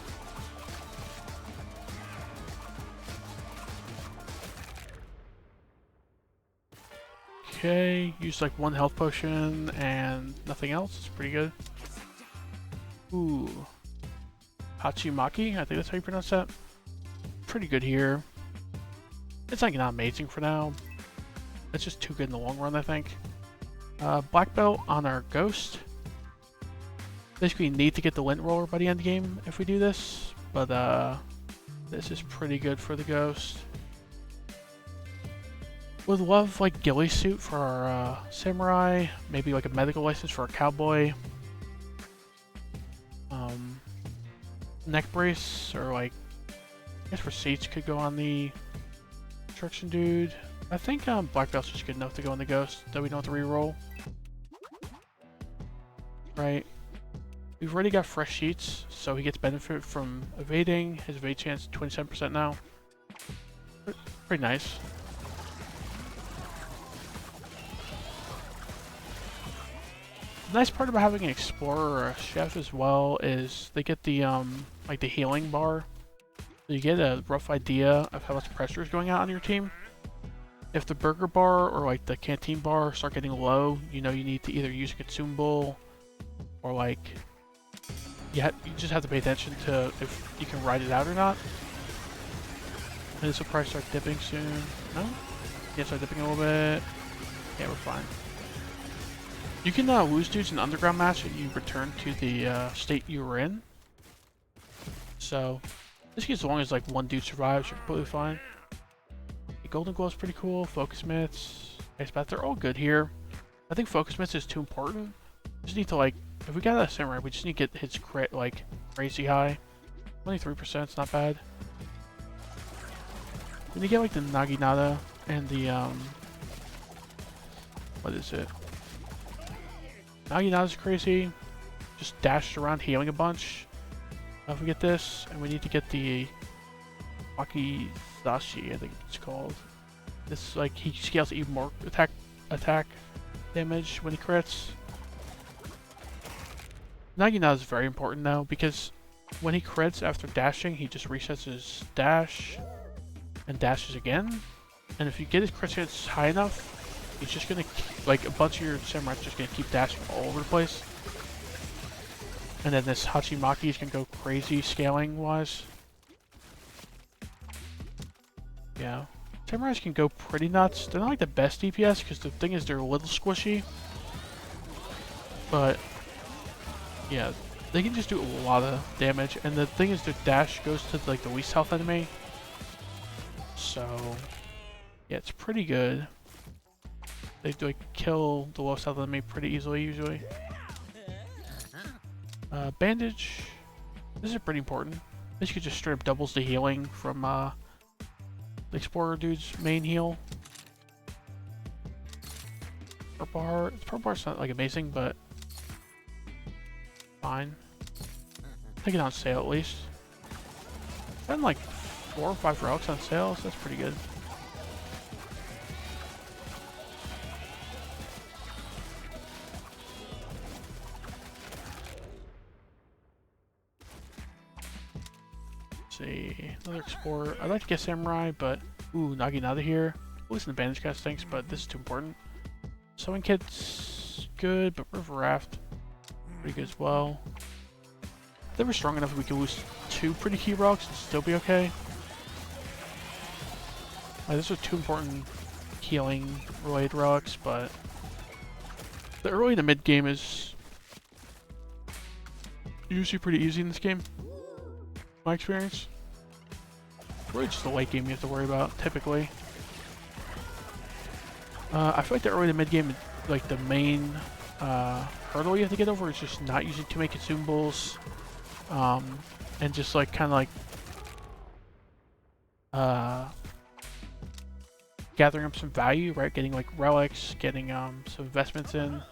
Okay, use like 1 health potion and nothing else. It's pretty good. Ooh. Hachimaki, I think that's how you pronounce that. Pretty good here. It's like not amazing for now. It's just too good in the long run, I think. Black belt on our ghost. Basically need to get the lint roller by the end game if we do this, but this is pretty good for the ghost. Would love like ghillie suit for our samurai, maybe like a medical license for our cowboy. Neck brace, or like, I guess receipts could go on the construction dude. I think black belt's just good enough to go on the ghost, that we don't have to re-roll. Right. We've already got fresh sheets, so he gets benefit from evading. His evade chance 27% now. Pretty nice. The nice part about having an explorer or a chef as well is they get the like the healing bar. So you get a rough idea of how much pressure is going out on your team. If the burger bar or like the canteen bar start getting low, you know you need to either use a consumable or like you just have to pay attention to if you can ride it out or not. And this will probably start dipping soon. No? Yeah, start dipping a little bit. Yeah, we're fine. You can lose dudes in underground match and you return to the state you were in. So, this as long as like 1 dude survives, you're completely fine. The Golden Glow's pretty cool. Focus Mitts, Ice Bath, they're all good here. I think Focus Mitts is too important. We just need to like, if we got a samurai, we just need to get his crit like crazy high. 23%, it's not bad. When you get like the Naginata and the what is it? Naginata's crazy. Just dashed around healing a bunch. If we get this, and we need to get the Wakizashi, I think it's called. This like he scales even more attack damage when he crits. Naginata is very important now because when he crits after dashing, he just resets his dash and dashes again. And if you get his crit chance high enough, he's just gonna, like, a bunch of your samurais just gonna keep dashing all over the place. And then this Hachimaki is gonna go crazy scaling wise. Yeah. Samurais can go pretty nuts. They're not like the best DPS because the thing is they're a little squishy. But yeah, they can just do a lot of damage. And the thing is their dash goes to like the least health enemy. So yeah, it's pretty good. They like kill the lowest health enemy pretty easily usually. Bandage. This is pretty important. This could just straight up doubles the healing from the Explorer dude's main heal. Purple Heart. Purple Heart's not like amazing, but fine. Take it on sale at least. Gotten like 4 or 5 relics on sale, so that's pretty good. See, another Explorer. I'd like to get Samurai, but ooh, Naginata here. At least in the bandage cast stinks, but this is too important. Sewing kit's good, but River Raft pretty good as well. If they were strong enough, we could lose 2 pretty key relics and still be okay. These are 2 important healing related relics, but the early to mid game is usually pretty easy in this game. My experience. Really just the late game you have to worry about, typically. I feel like the early to mid game, like the main hurdle you have to get over is just not using too many consumables, and just like kind of like gathering up some value, right? Getting like relics, getting some investments in,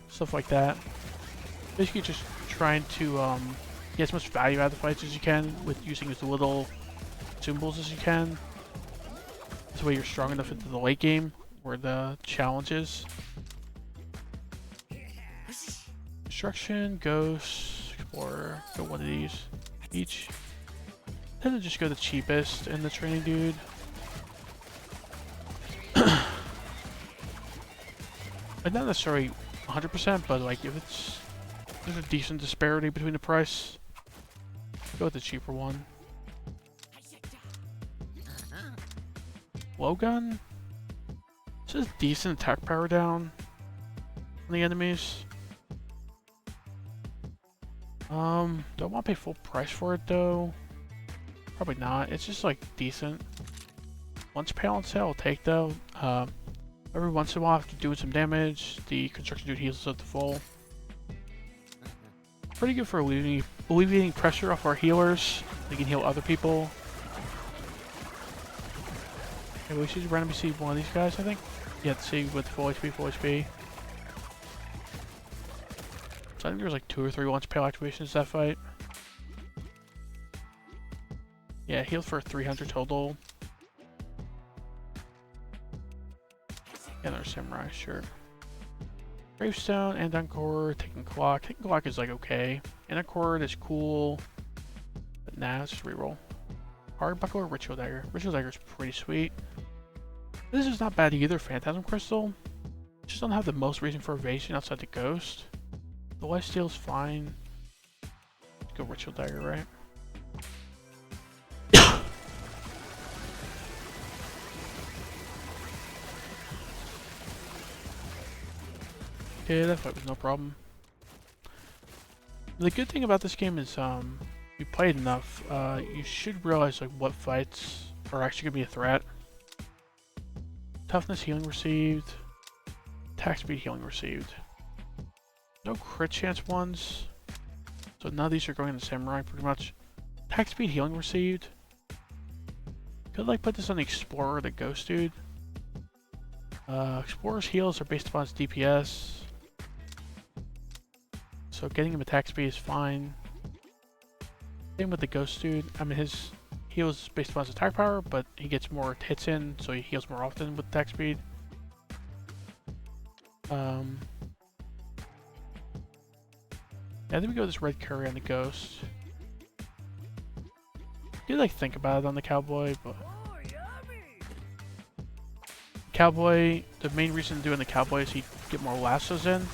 stuff like that. Basically, just trying to get as much value out of the fights as you can with using as little consumables as you can. This way you're strong enough into the late game where the challenge is. Destruction, Ghost, Explorer, go one of these each. Tend to just go the cheapest in the training dude. But not necessarily 100%, but like if there's a decent disparity between the price, go with the cheaper one. Blowgun? This is decent attack power down on the enemies. Do I want to pay full price for it though? Probably not. It's just like decent. Once pay on sale, I'll take though. Every once in a while after doing some damage, the construction dude heals us up to full. Pretty good for alleviating pressure off our healers. They can heal other people. Okay, we should randomly see one of these guys, I think. Yeah, to see with full HP, full HP. So I think there was like 2 or 3 once pale activations that fight. Yeah, healed for 300 total. Another Samurai, sure. Gravestone, and Encore, Taking Clock. Taking Clock is like okay. Anaccord is cool. But nah, let's just reroll. Hard Buckle or Ritual Dagger? Ritual Dagger is pretty sweet. This is not bad either, Phantasm Crystal. Just don't have the most reason for evasion outside the Ghost. The lifesteal is fine. Let's go Ritual Dagger, right? Okay, that fight was no problem. The good thing about this game is, you played enough, you should realize like what fights are actually gonna be a threat. Toughness healing received. Attack speed healing received. No crit chance ones. So none of these are going to Samurai pretty much. Attack speed healing received. Could like put this on the Explorer, the Ghost dude. Explorer's heals are based upon his DPS. So getting him attack speed is fine. Same with the Ghost dude. I mean his heals based upon his attack power, but he gets more hits in, so he heals more often with attack speed. Yeah, I think we go with this Red Curry on the Ghost. You like think about it on the Cowboy, but Cowboy, the main reason doing the Cowboy is he get more lassos in. And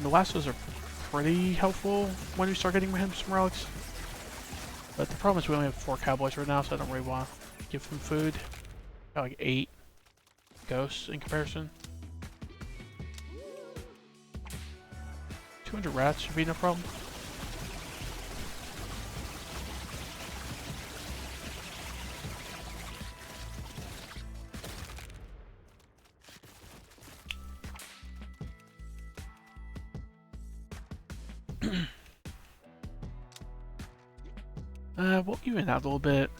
the lassos are pretty helpful when we start getting him some relics. But the problem is we only have 4 cowboys right now, so I don't really want to give them food. Got like 8 ghosts in comparison. 200 rats should be no problem. We'll even out a little bit.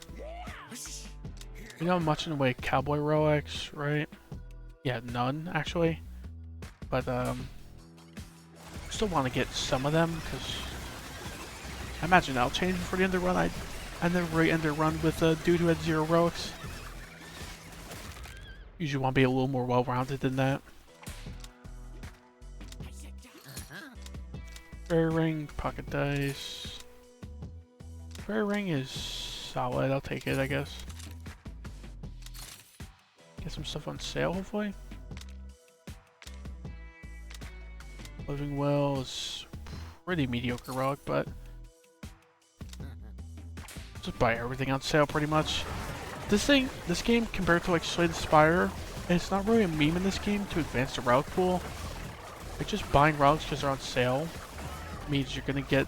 We don't have much in the way of cowboy relics, right? Yeah, none actually. But still want to get some of them because I imagine that'll change for the end of the run. I never really end the run with a dude who had 0 relics. Usually want to be a little more well-rounded than that. Fairy ring, pocket dice. Fairy ring is solid. I'll take it, I guess. Get some stuff on sale, hopefully. Living Well is pretty mediocre relic, but just buy everything on sale pretty much. This game compared to like Slay the Spire, and it's not really a meme in this game to advance the relic pool. Like just buying relics because they're on sale means you're gonna get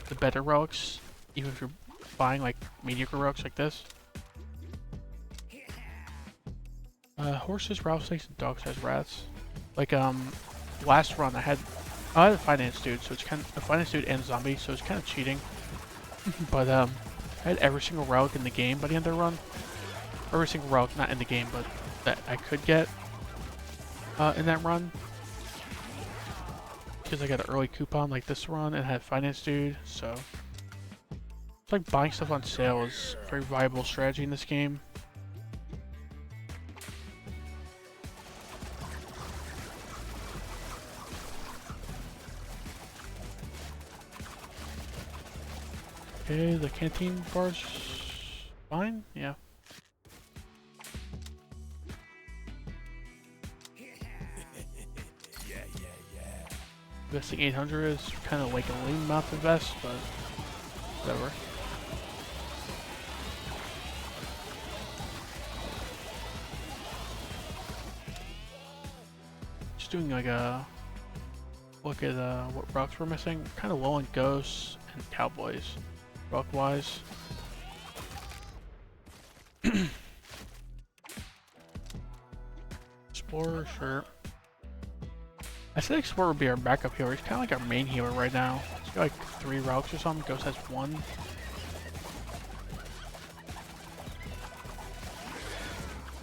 the better relics, even if you're buying like mediocre relics like this. Horses, rattlesnakes, and dog sized rats. Like last run I had a finance dude, so it's kind of a finance dude and zombie, so it's kind of cheating. But I had every single relic in the game by the end of the run. Every single relic, not in the game, but that I could get in that run. Because I got an early coupon like this run and had finance dude, so it's like buying stuff on sale is a very viable strategy in this game. Okay, the canteen bar's fine, yeah. Investing 800 is kind of like a lame amount to invest, but whatever. Just doing like a look at what rocks we're missing. We're kind of low on ghosts and cowboys, rock wise. Explorer, sure. I said Explorer would be our backup healer. He's kind of like our main healer right now. He's got like 3 relics or something. Ghost has 1.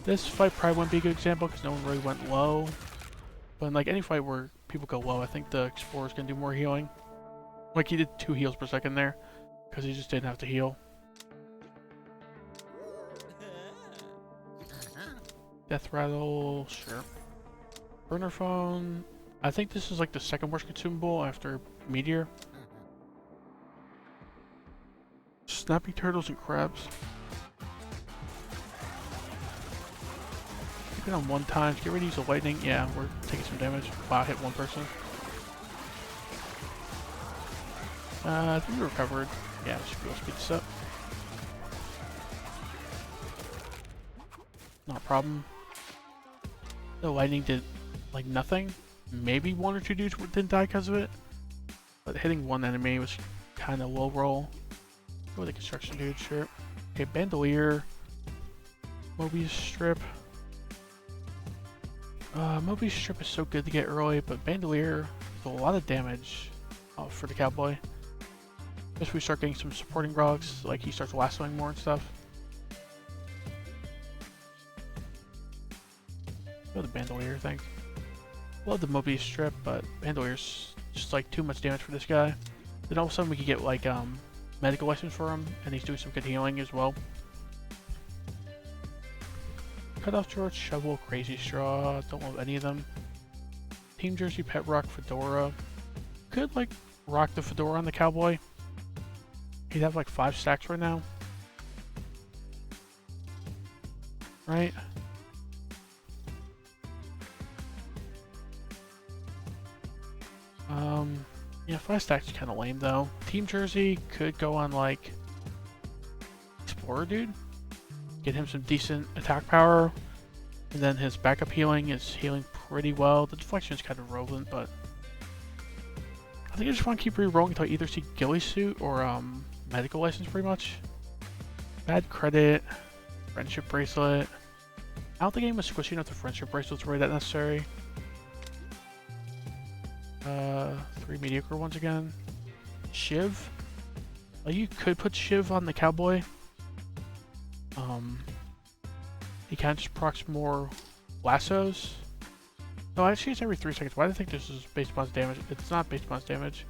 This fight probably wouldn't be a good example because no one really went low. But in like any fight where people go low, I think the Explorer's gonna do more healing. Like he did 2 heals per second there because he just didn't have to heal. Death Rattle, sure. Burner Phone. I think this is like the second worst consumable after Meteor. Snapping Turtles and Crabs. Keep it on 1 time. Get ready to use the lightning. Yeah, we're taking some damage. Wow, I hit 1 person. I think we recovered. Yeah, we should be able to speed this up. Not a problem. The lightning did like nothing. Maybe 1 or 2 dudes didn't die because of it. But hitting 1 enemy was kind of low roll. Go with the construction dude, sure. Okay, Bandolier. Mobius Strip. Mobius Strip is so good to get early, but Bandolier does a lot of damage for the cowboy. Especially if we start getting some supporting relics, like he starts lassoing more and stuff. Go with the Bandolier, thanks. Love the Mobius Strip, but Bandolier's just like too much damage for this guy. Then all of a sudden we could get like medical items for him, and he's doing some good healing as well. Cut off George, Shovel, Crazy Straw, don't love any of them. Team Jersey, Pet Rock, Fedora. Could like rock the Fedora on the cowboy. He'd have like 5 stacks right now. Right? Yeah, 5 stacks is kind of lame though. Team Jersey could go on like Explorer dude. Get him some decent attack power. And then his backup healing is healing pretty well. The deflection is kind of relevant, but I think I just want to keep re-rolling until I either see Ghillie Suit or medical license pretty much. Bad credit, friendship bracelet. I don't think anyone was squishy enough the friendship bracelet's really that necessary. 3 mediocre ones again. Shiv. Well, you could put Shiv on the cowboy. He kind of just procs more lassos. No, actually it's every 3 seconds. Why do I think this is based upon his damage? It's not based upon his damage.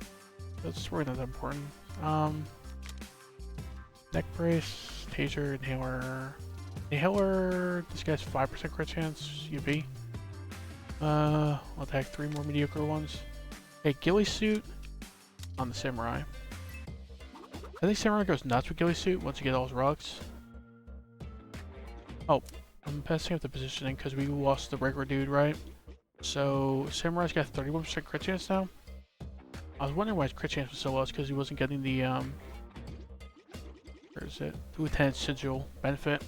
That's really not that important. Neck brace, taser, inhaler. Inhaler, this guy's 5% crit chance, UV. I'll attack 3 more mediocre ones. Okay, Ghillie Suit on the Samurai. I think Samurai goes nuts with Ghillie Suit once you get all his relics. Oh, I'm passing up the positioning because we lost the regular dude, right? So, Samurai's got 31% crit chance now. I was wondering why his crit chance was so low. It's because he wasn't getting the, where is it? The Lieutenant Sigil benefit.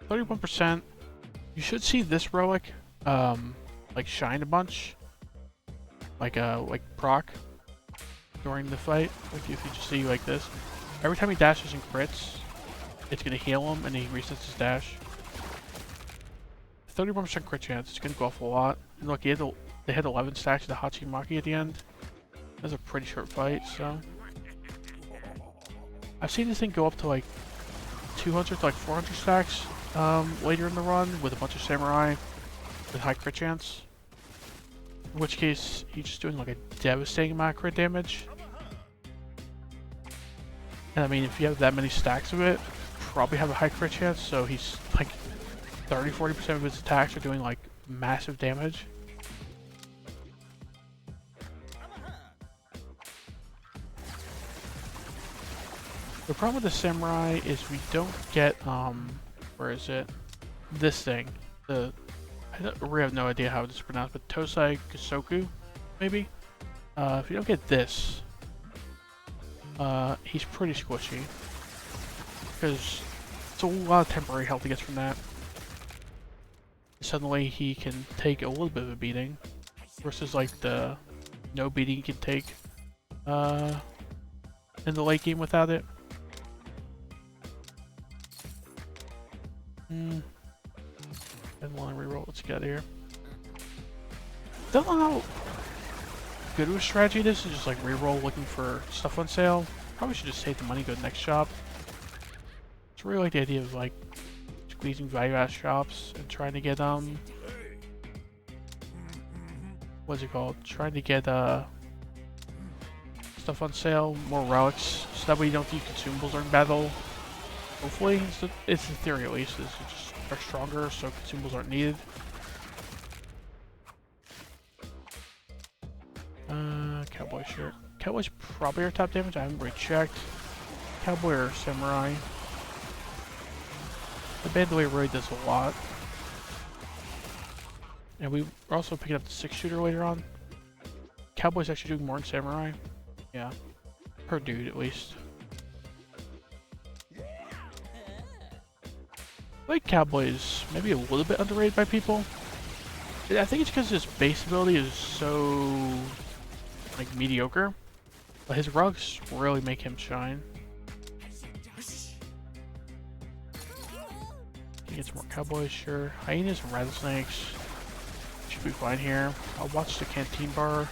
31%. You should see this relic, like shine a bunch. Like proc during the fight. Like if you just see like this. Every time he dashes and crits, it's gonna heal him and he resets his dash. 31% crit chance, it's gonna go off a lot. And look, they had 11 stacks of the Hachimaki at the end. That was a pretty short fight, so. I've seen this thing go up to like 200 to like 400 stacks later in the run with a bunch of samurai with high crit chance. In which case, he's just doing like a devastating amount of crit damage. And I mean, if you have that many stacks of it, probably have a high crit chance, so he's like 30-40% of his attacks are doing like massive damage. The problem with the samurai is we don't get where is it? This thing. I really have no idea how it's pronounced, but Tosai Kusoku, maybe? If you don't get this, he's pretty squishy. Because it's a lot of temporary health he gets from that. Suddenly he can take a little bit of a beating, versus like the no beating he can take in the late game without it. And want to reroll. Let's get here. Don't know how good of a strategy this is. Just like reroll, looking for stuff on sale. Probably should just save the money, go to the next shop. It's really like the idea of like squeezing value-add shops and trying to get what's it called? Trying to get stuff on sale, more relics, so that way you don't need consumables during battle. Hopefully, it's in theory at least. It's just are stronger, so consumables aren't needed. Cowboy shirt. Cowboy's probably our top damage. I haven't really checked. Cowboy or samurai. The bandolier really does a lot. And we're also picking up the 6-shooter later on. Cowboy's actually doing more than samurai. Yeah. Per dude, at least. I like Cowboy is maybe a little bit underrated by people. I think it's because his base ability is so like mediocre, but his rugs really make him shine. He gets more Cowboys, sure. Hyenas and rattlesnakes should be fine here. I'll watch the canteen bar.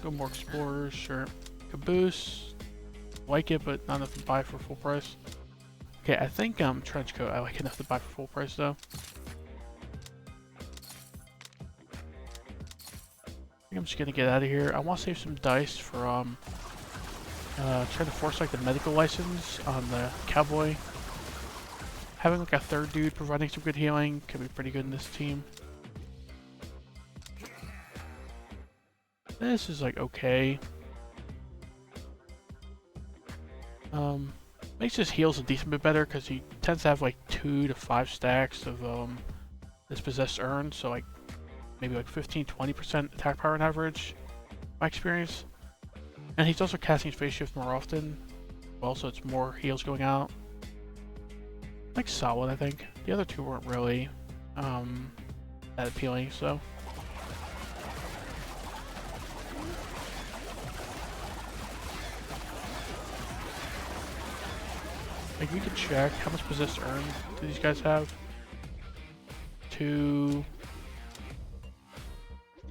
Go more explorers, sure. Caboose, like it, but not enough to buy for full price. Okay, I think Trenchcoat I like enough to buy for full price though. I think I'm just gonna get out of here. I want to save some dice for trying to force like the medical license on the cowboy. Having like a third dude providing some good healing could be pretty good in this team. This is like okay. Makes his heals a decent bit better because he tends to have like 2 to 5 stacks of this possessed urn, so like maybe like 15-20% attack power on average. my experience. And he's also casting Phase Shift more often. Well, so it's more heals going out. Like solid, I think. The other two weren't really that appealing, so. Like, we could check how much possessed earn do these guys have? 2,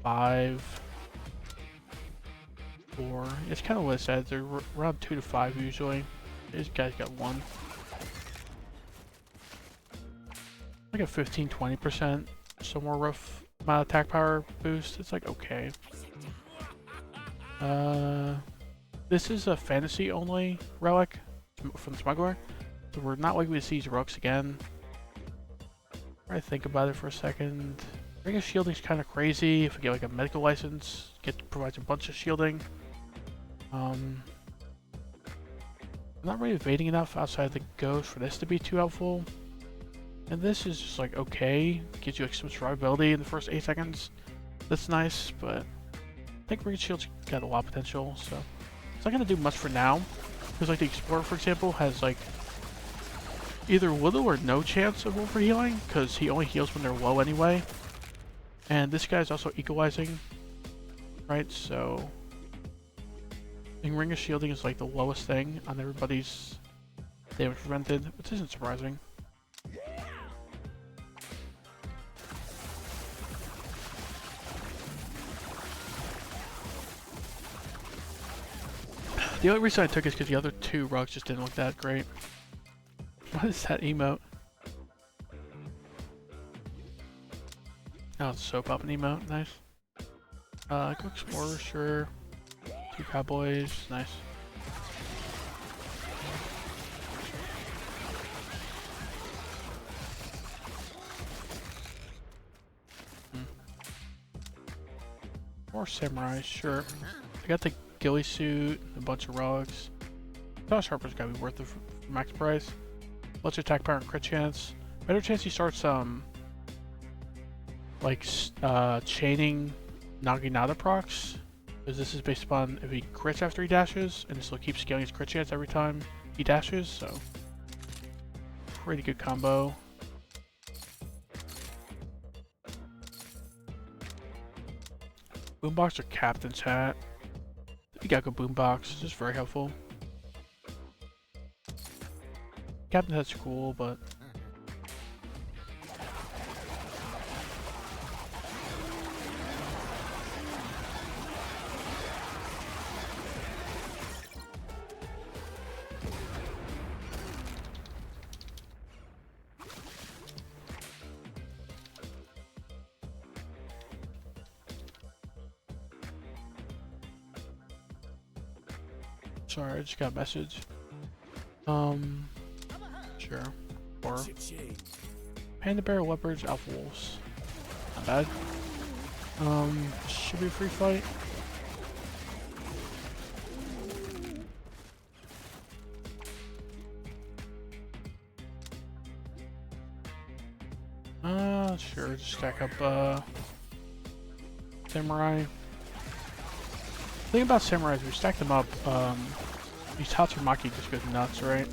5, 4. It's kind of what it says. They're around 2 to 5 usually. These guys got 1. Like a 15-20% somewhere rough amount of attack power boost. It's like okay. This is a fantasy only relic from the Smuggler, so we're not likely to see these relics again. Try to think about it for a second. Ring of Shielding is kind of crazy. If we get like a medical license, provides a bunch of shielding. I'm not really evading enough outside the ghost for this to be too helpful. And this is just like okay, gives you like some survivability in the first 8 seconds. That's nice, but I think Ring of Shield's got a lot of potential, so it's not gonna do much for now. Because like the Explorer, for example, has like either little or no chance of overhealing, because he only heals when they're low anyway. And this guy's also equalizing, right? So I think Ring of Shielding is like the lowest thing on everybody's damage prevented, which isn't surprising. The only reason I took it is because the other 2 rocks just didn't look that great. What is that emote? Oh, it's soap up an emote. Nice. Go Explorer, sure. 2 Cowboys. Nice. More Samurai, sure. I got the ghillie suit, a bunch of relics. Thomas Harper's gotta be worth it for max price. Let's attack power and crit chance. Better chance he starts chaining Naginata procs, because this is based upon if he crits after he dashes, and this will keep scaling his crit chance every time he dashes, so pretty good combo. Boombox or Captain's Hat. You got a good boombox, just very helpful. Captain's Hat's cool, but sorry, I just got a message. Sure. Or Panda Bear, Leopards, Alpha Wolves. Not bad. Should be a free fight. Sure, just stack up Samurai. The thing about Samurai is we stack them up, these Tatsumaki just goes nuts, right?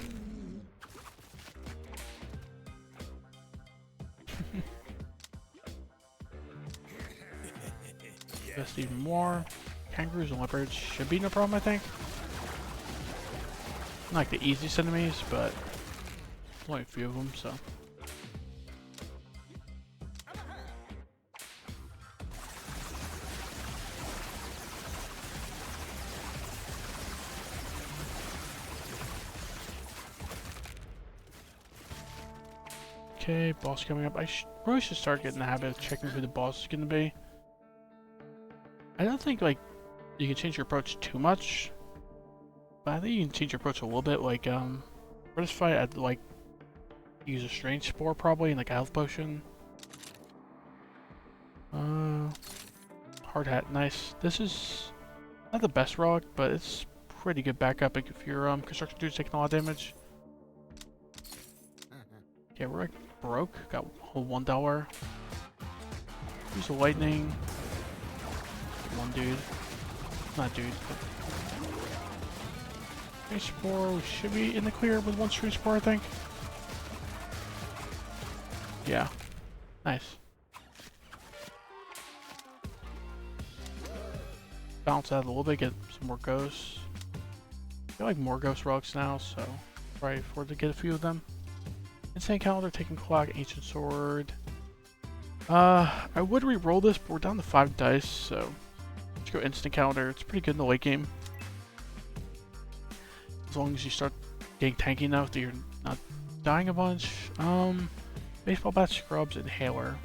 Just even more. Kangaroos and leopards should be no problem, I think. Not like the easiest enemies, but only a few of them, so. Okay, boss coming up. I probably should start getting the habit of checking who the boss is going to be. I don't think, like, you can change your approach too much, but I think you can change your approach a little bit. Like, for this fight, I'd, like, use a Strange Spore probably, and, like, a health potion. Hard Hat, nice. This is not the best relic, but it's pretty good backup if your construction dude's taking a lot of damage. Okay, we're, like, broke. Got a whole $1. Use the lightning. One dude. Not dude, but... Strange Spore, we should be in the clear with one Strange Spore, I think. Yeah. Nice. Bounce out a little bit, get some more ghosts. I feel like more ghost relics now, so probably afford to get a few of them. Insane Calendar, Taking Clock, Ancient Sword. I would re-roll this, but we're down to 5 dice, so let's go Instant Calendar. It's pretty good in the late game. As long as you start getting tanky enough that you're not dying a bunch. Baseball Bat, Scrubs, Inhaler.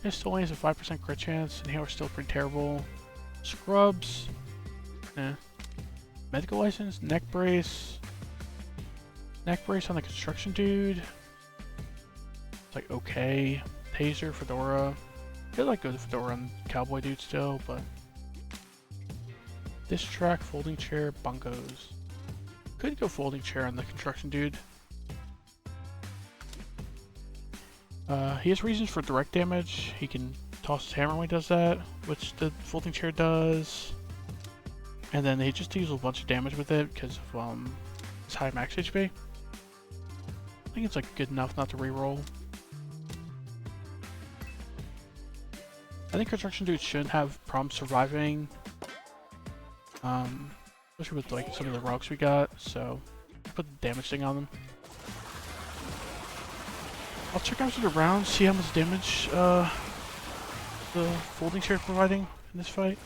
It still only has a 5% crit chance. Inhaler's still pretty terrible. Scrubs. Medical License, Neck Brace. Neck Brace on the Construction Dude. It's like okay. Taser, Fedora. I feel like go to Fedora on Cowboy Dude still, but... Disc Track, Folding Chair, Bunkos. Could go Folding Chair on the Construction Dude. He has reasons for direct damage. He can toss his hammer when he does that, which the Folding Chair does. And then he just deals a bunch of damage with it because of his high max HP. I think it's like good enough not to reroll. I think Construction Dude should have problems surviving. Especially with like some of the rocks we got, so put the damage thing on them. I'll check out the rounds, see how much damage the Folding Chair is providing in this fight.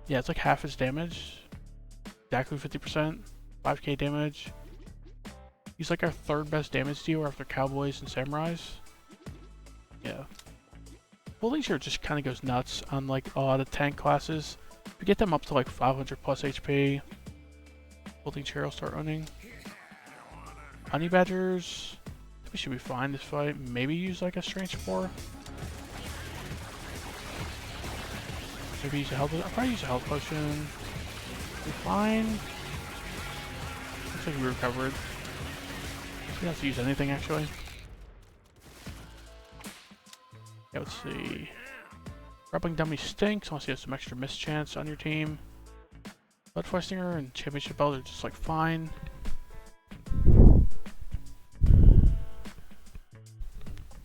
Yeah, it's like half his damage. Exactly 50%, 5k damage. He's like our 3rd best damage dealer after Cowboys and Samurais. Yeah. Folding Chair just kind of goes nuts on like a lot of tank classes. If we get them up to like 500 plus HP, Folding Chair will start running. Honey Badgers, we should be fine this fight. Maybe use like a Strange Spore. Maybe use a health. I'll probably use a health potion. Be fine. Looks like we recovered. We don't have to use anything actually. Yeah, let's see. Grappling Dummy stinks unless you have some extra miss chance on your team. Bloodfly Stinger and Championship Belt are just like fine.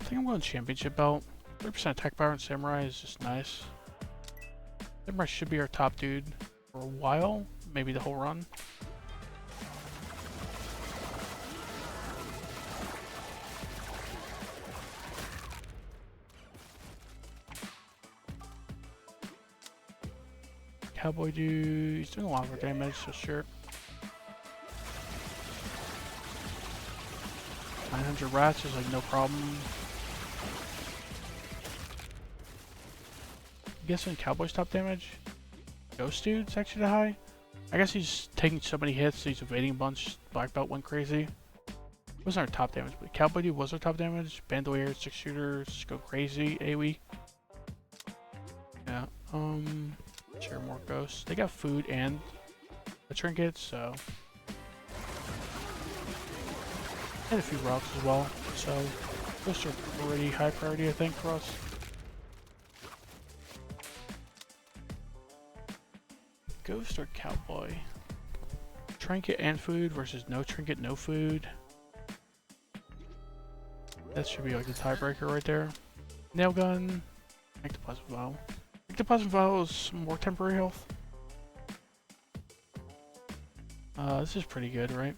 I think I'm going Championship Belt. 30% attack power and Samurai is just nice. Samurai should be our top dude for a while, maybe the whole run. Cowboy Dude, he's doing a lot more damage, so sure. 900 rats is like no problem. I'm guessing Cowboy's top damage. Ghost Dude's actually high. I guess he's taking so many hits, so he's evading a bunch. Black Belt went crazy. It wasn't our top damage, but Cowboy Dude was our top damage. Bandolier, 6 shooters go crazy. AoE. Yeah. Sure, more ghosts. They got food and a trinket, so. And a few rocks as well, so those are pretty high priority, I think, for us. Ghost or Cowboy? Trinket and food versus no trinket, no food. That should be like the tiebreaker right there. Nail gun, Ectoplasm Vial. Ectoplasm Vial is more temporary health. This is pretty good, right?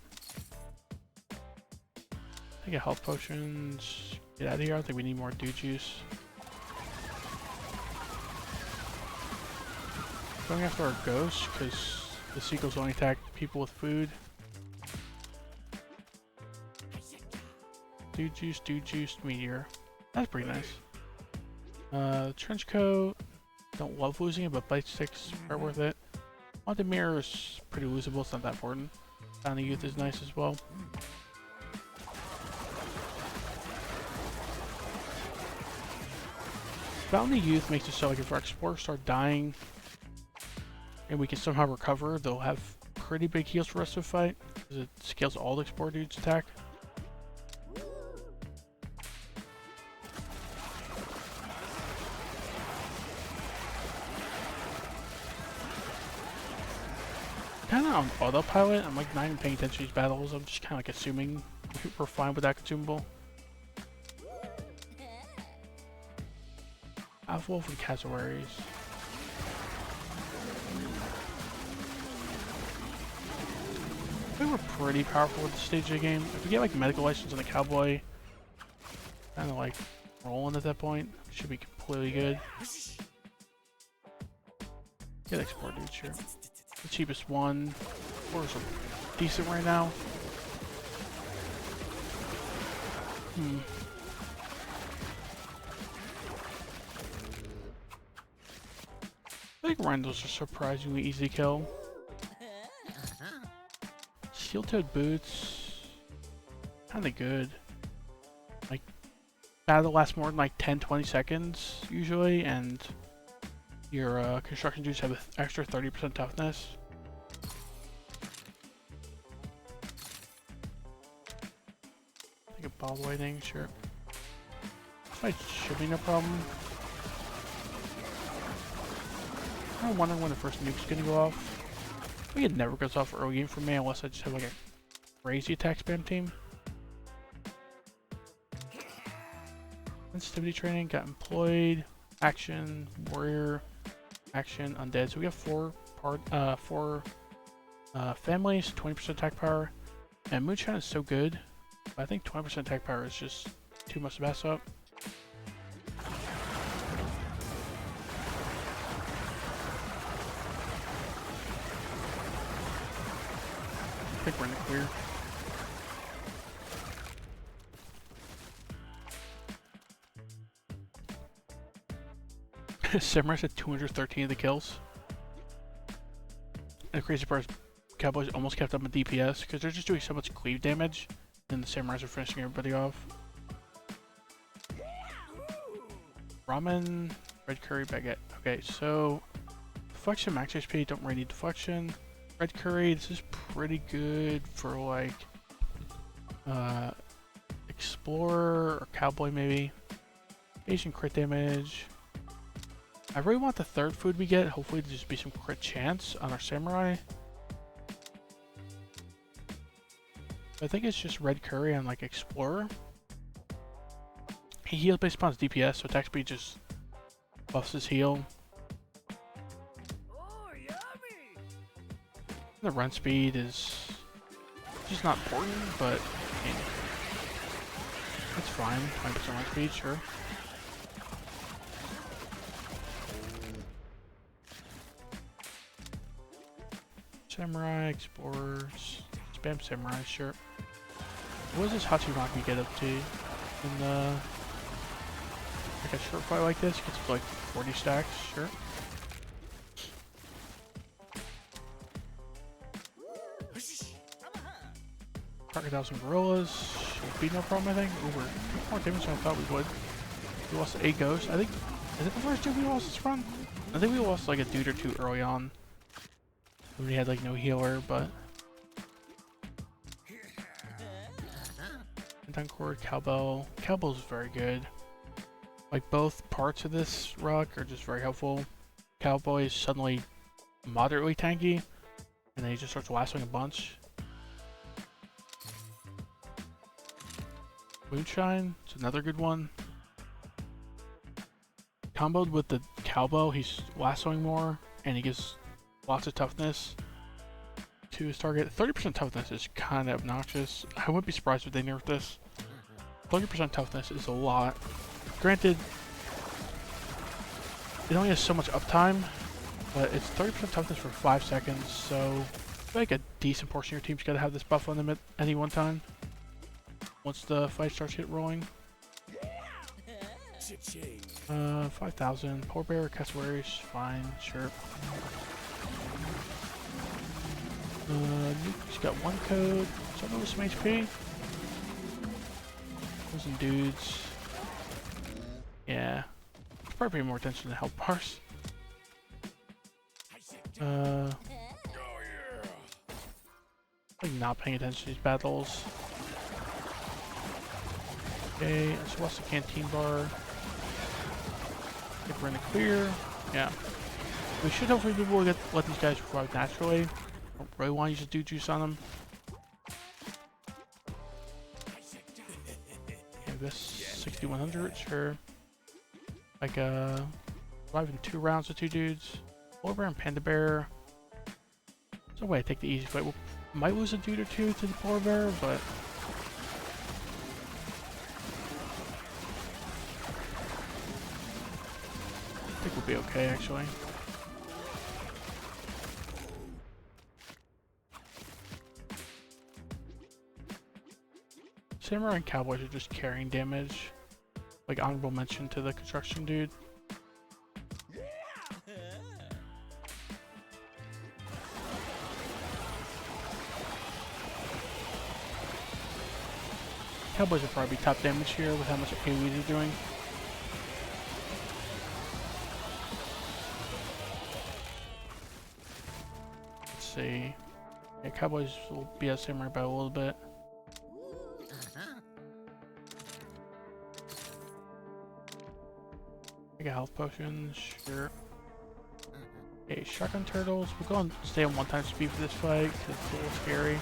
I get health potions. Get out of here. I don't think we need more Dew Juice. Going after our ghosts because the sequels only attack people with food. Dew Juice, Meteor. That's pretty nice. Trench Coat. Don't love losing it, but Bite Sticks are worth it. Haunted Mirror is pretty losable. It's not that important. Found the Youth is nice as well. Found the Youth makes it so like if our explorers start dying and we can somehow recover, they'll have pretty big heals for the rest of the fight because it scales all the explorer dudes' attack. kind of on autopilot. I'm like not even paying attention to these battles. I'm just kind of like assuming we're fine with that consumable. Wolf and Cassowaries. I think we're pretty powerful at this stage of the game. If we get like medical license and the cowboy, kind of like rolling at that point, should be completely good. Get export dude, sure. The cheapest one. Fours are decent right now. I think Randall's a surprisingly easy kill. Steel-toed boots, kinda good. Like, battle lasts more than like 10-20 seconds usually, and your construction dudes have an extra 30% toughness. I think a ball lightning, sure. This fight should be no problem. I'm wondering when the first nuke's gonna go off. I think it never goes off early game for me unless I just have like a crazy attack spam team. Sensitivity training, got employed, action, warrior, action, undead. So we have four families, 20% attack power, and Moonshine is so good. But I think 20% attack power is just too much to mess up. I think we're in the clear. Samurai's at 213 of the kills. And the crazy part is Cowboys almost kept up with DPS because they're just doing so much cleave damage, and the Samurais are finishing everybody off. Ramen, red curry, baguette. Okay, so deflection, max HP, don't really need deflection. Red curry, this is pretty good for like explorer or cowboy maybe. Asian crit damage. I really want the third food we get, hopefully to just be some crit chance on our samurai. I think it's just red curry on like explorer. He heals based upon his DPS, so attack speed just buffs his heal. The run speed is just not important, but I mean, it's fine. 20% run speed, sure. Samurai, explorers, spam samurai, sure. What does this Hachimaki get up to in the like a short fight like this? Gets like 40 stacks, sure. Crocodiles and gorillas should be no problem, I think. Ooh, we're more damage than I thought we would. We lost 8 ghosts. I think, is it the first dude we lost this run? I think we lost like a dude or two early on. We had like no healer, but Concord, Cowbell. Cowbell's very good. Like both parts of this rock are just very helpful. Cowboy is suddenly moderately tanky, and then he just starts lassoing a bunch. Moonshine, it's another good one. Comboed with the cowbow, he's lassoing more, and he gives lots of toughness to his target. 30% toughness is kind of obnoxious. I wouldn't be surprised if they nerfed this. 30% toughness is a lot. Granted, it only has so much uptime, but it's 30% toughness for 5 seconds, so I feel like a decent portion of your team's got to have this buff on them at any one time. Once the fight starts to get rolling. 5,000. Polar Bear, Cassowaries, fine, sure. Nuke's got 1 code. Someone with some HP. There's some dudes. Yeah. Should probably pay more attention to health bars. Like not paying attention to these battles. Okay, so what's the canteen bar? I think we're in the clear. Yeah. We should hopefully be able to let these guys revive naturally. Don't really want to use a dude juice on him. Okay, this 6100, sure. Like surviving 2 rounds with 2 dudes. Polar bear and panda bear. There's no way I take the easy fight. We might lose a dude or 2 to the polar bear, but I think we'll be okay actually. Samurai and cowboys are just carrying damage. Like honorable mention to the construction dude. Cowboys will probably be top damage here with how much AoE they're doing. Let's see. Yeah, Cowboys will be a samurai battle a little bit. I got health potions, sure. Okay, shotgun turtles. We're going to stay on 1 time speed for this fight because it's a little scary.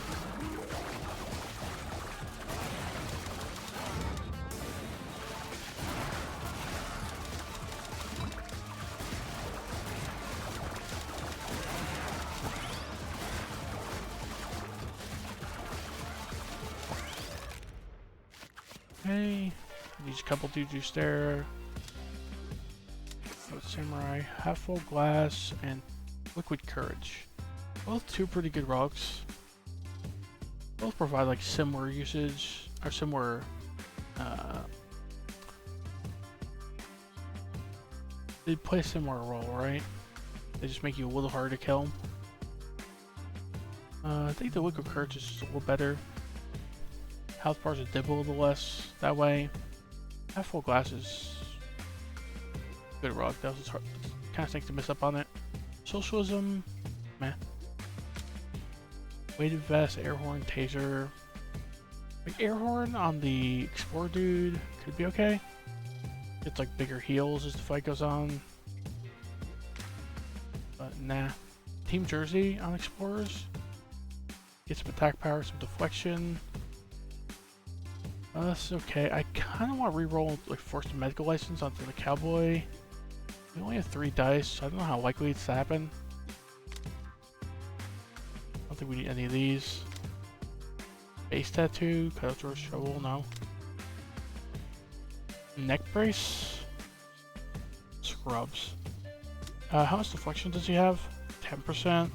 Okay, use a couple dude juice there. Samurai, half full glass, and liquid courage. Both 2 pretty good rocks. Both provide like similar usage or similar. They play a similar role, right? They just make you a little harder to kill. I think the liquid courage is a little better. Health bars are dip a little less that way. Half full glass is good rock. That was hard. Kind of stinks to miss up on it. Socialism, meh. Weighted vest, air horn, taser. Like air horn on the explorer dude could be okay. It's like bigger heals as the fight goes on. But nah. Team Jersey on explorers. Get some attack power, some deflection. That's okay. I kind of want to re-roll, like, force the medical license onto the cowboy. We only have 3 dice, so I don't know how likely it's to happen. I don't think we need any of these. Base tattoo, cut out George shovel, no. Neck brace. Scrubs. How much deflection does he have? 10%.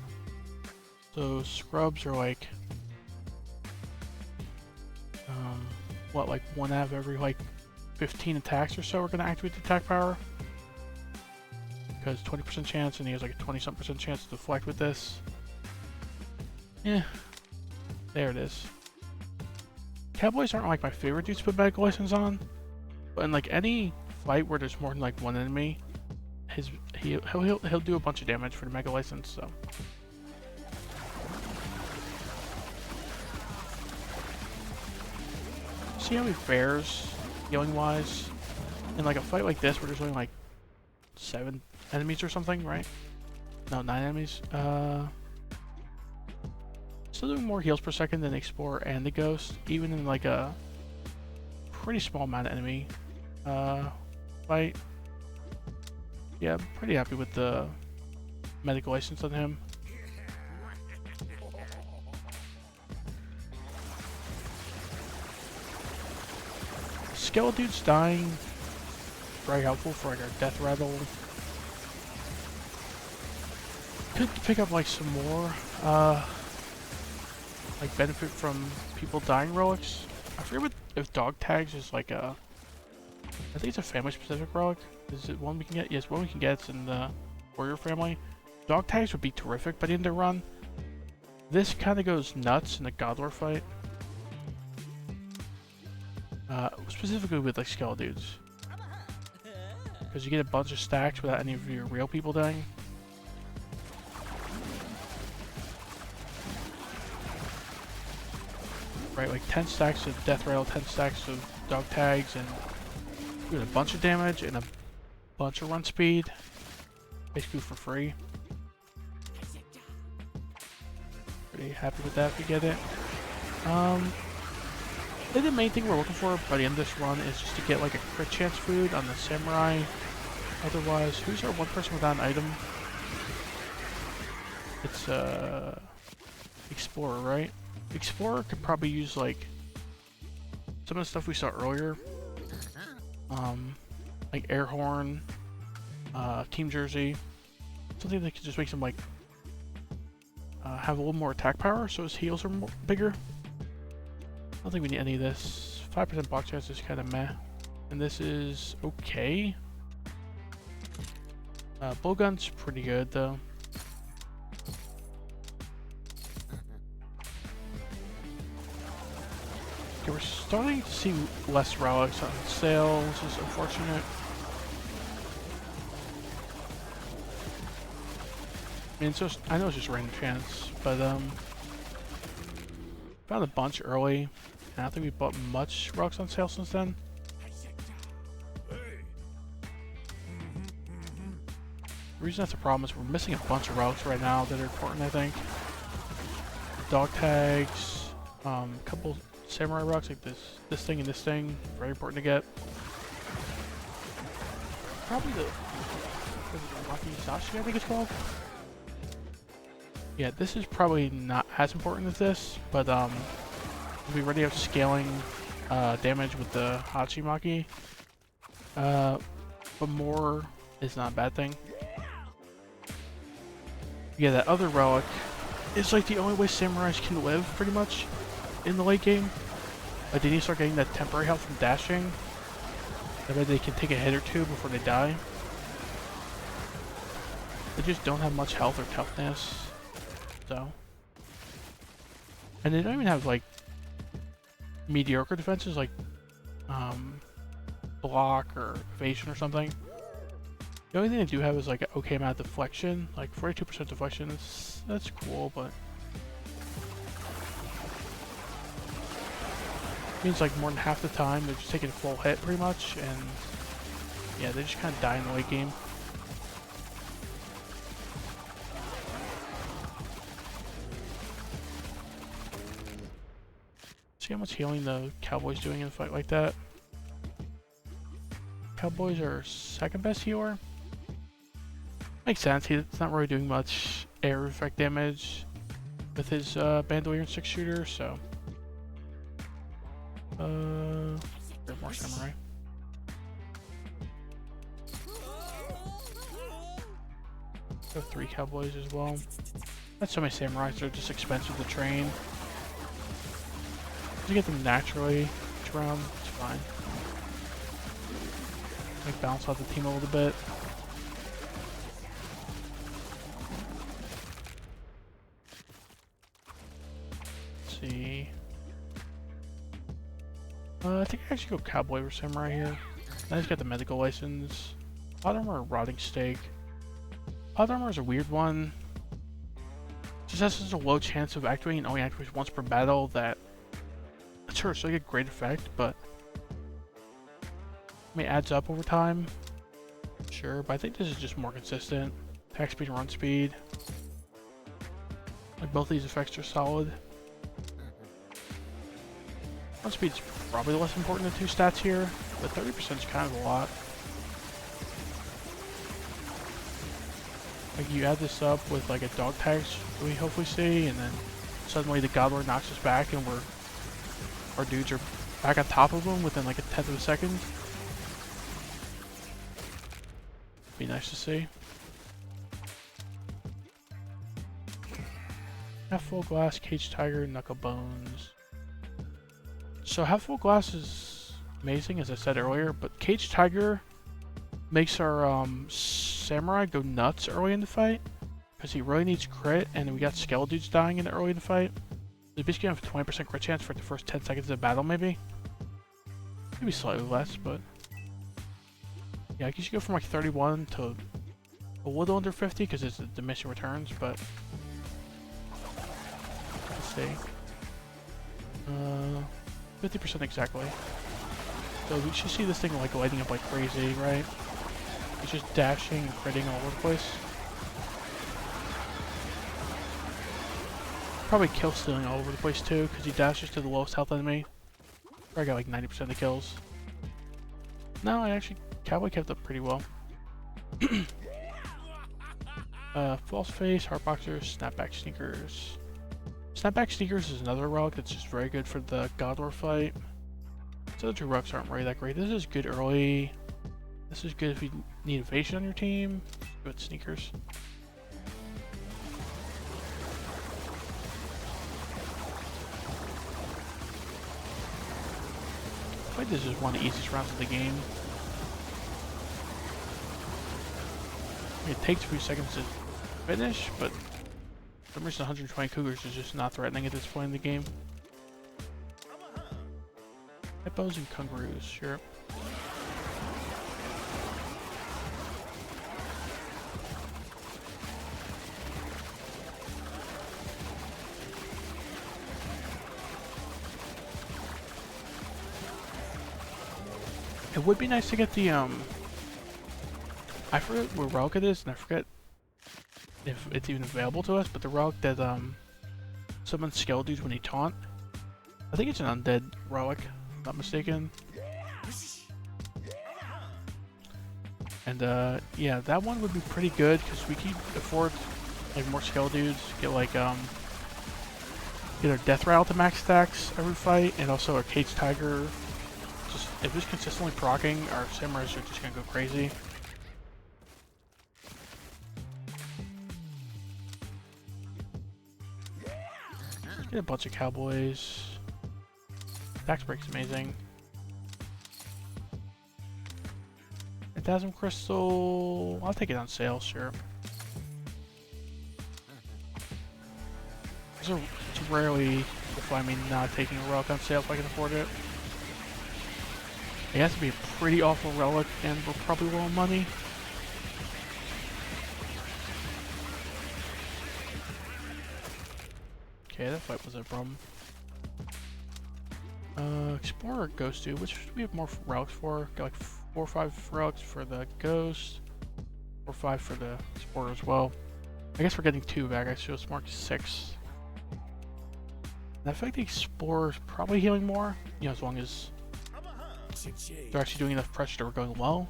So scrubs are like what, like 1 out of every like 15 attacks or so we're gonna activate the attack power. Because 20% chance, and he has like a 20-something% chance to deflect with this. Yeah, there it is. Cowboys aren't like my favorite dudes to put medical license on, but in like any fight where there's more than like 1 enemy, he'll do a bunch of damage for the mega license. So. See how he fares, healing wise, in like a fight like this where there's only like 7 enemies or something, right? No, 9 enemies. Still doing more heals per second than the Explorer and the Ghost, even in like a pretty small amount of enemy fight. Yeah, I'm pretty happy with the medical license on him. Skeledude's dying. Very helpful for like our death rattle. Could pick up like some more like benefit from people dying relics. I forget if dog tags is like a, I think it's a family specific relic. Is it one we can get? Yes, one we can get. It's in the warrior family. Dog tags would be terrific by the end of the run. This kind of goes nuts in the Godlord fight. Specifically with like Skeledudes. Because you get a bunch of stacks without any of your real people dying. Right, like 10 stacks of death rattle, 10 stacks of dog tags, and you get a bunch of damage and a bunch of run speed. Basically for free. pretty happy with that if we get it. I think the main thing we're looking for by the end of this run is just to get like a crit chance food on the samurai. Otherwise, who's our one person without an item? It's Explorer, right? Explorer could probably use like some of the stuff we saw earlier. Like air horn, team jersey. Something that could just make him like have a little more attack power so his heals are bigger. I don't think we need any of this. 5% block chance is kind of meh. And this is okay. Blowgun's pretty good though. Okay, we're starting to see less relics on sale, which is unfortunate. I mean, I know it's just random chance, but found a bunch early, and I don't think we bought much relics on sale since then. The reason that's a problem is we're missing a bunch of relics right now that are important, I think. Dog tags, a couple samurai relics like this thing and this thing, very important to get. Probably the Wakizashi, I think it's called. Yeah, this is probably not as important as this, but we already have scaling damage with the Hachimaki. But more is not a bad thing. Yeah, that other relic is like the only way samurais can live, pretty much, in the late game. Like, they need to start getting that temporary health from dashing. That way they can take a hit or two before they die. They just don't have much health or toughness, so. And they don't even have, like, mediocre defenses, like, block or evasion or something. The only thing they do have is like an okay amount of deflection, like 42% deflection. That's cool, but it means like more than half the time they're just taking a full hit pretty much, and yeah, they just kind of die in the late game. See how much healing the Cowboy's doing in a fight like that. Cowboys are second best healer. Makes sense, he's not really doing much air effect damage with his bandolier and 6-shooter, so. More samurai. Go 3 cowboys as well. That's so many samurais, they're just expensive to train. You get them naturally each round, it's fine. Like balance out the team a little bit. See. I think I actually go cowboy or samurai here. I just got the medical license. Plot armor or rotting stake. Plot armor is a weird one. Just has such a low chance of activating and only activates once per battle that sure, so like a great effect, but I mean, it adds up over time. Sure, but I think this is just more consistent. Attack speed and run speed. Like both of these effects are solid. Run speed is probably less important than 2 stats here, but 30% is kind of a lot. Like you add this up with like a dog tag we hopefully see, and then suddenly the God Lord knocks us back, and our dudes are back on top of them within like a 10th of a second. Be nice to see. Half full glass, cage tiger, knuckle bones. So half full glass is amazing, as I said earlier, but cage tiger makes our samurai go nuts early in the fight because he really needs crit, and we got skeletal dudes dying in the early in the fight. So basically have a 20% crit chance for the first 10 seconds of the battle, maybe slightly less, but yeah, I guess you go from like 31 to a little under 50 because it's the diminishing returns, but let's see. 50% exactly. So we should see this thing like lighting up like crazy, right? It's just dashing and critting all over the place. probably kill stealing all over the place too, because he dashes to the lowest health enemy. I got like 90% of the kills. No, I actually, Cowboy kept up pretty well. False Face, Heartboxers, Snapback Sneakers. Snapback Sneakers is another relic that's just very good for the God War fight. So the two relics aren't really that great. This is good early. This is good if you need evasion on your team. Good Sneakers. I think this is one of the easiest rounds of the game. It takes a few seconds to finish, but for some reason 120 Cougars is just not threatening at this point in the game. Hippos and kangaroos, sure. It would be nice to get the I forget what relic it is, and I forget if it's even available to us, but the relic that summons Skeledudes when he taunt. I think it's an undead relic, if I'm not mistaken. And yeah, that one would be pretty good because we can afford like more Skeledudes, get like get our Death Rattle to max stacks every fight, and also our Cage Tiger. Just if it's consistently proccing, our Samurais are just gonna go crazy. Let's get a bunch of Cowboys. Tax Break's amazing. Phantasm Crystal, I'll take it on sale, sure. It's rarely define me not taking a relic on sale if I can afford it. It has to be a pretty awful relic, and we're probably low on money. Okay, that fight was a problem. Explorer or Ghost Dude, which we have more relics for. Got like 4 or 5 relics for the Ghost, 4 or 5 for the Explorer as well. I guess we're getting 2 back, I should have marked 6. And I feel like the Explorer is probably healing more, you know, as long as they're actually doing enough pressure that we're going low.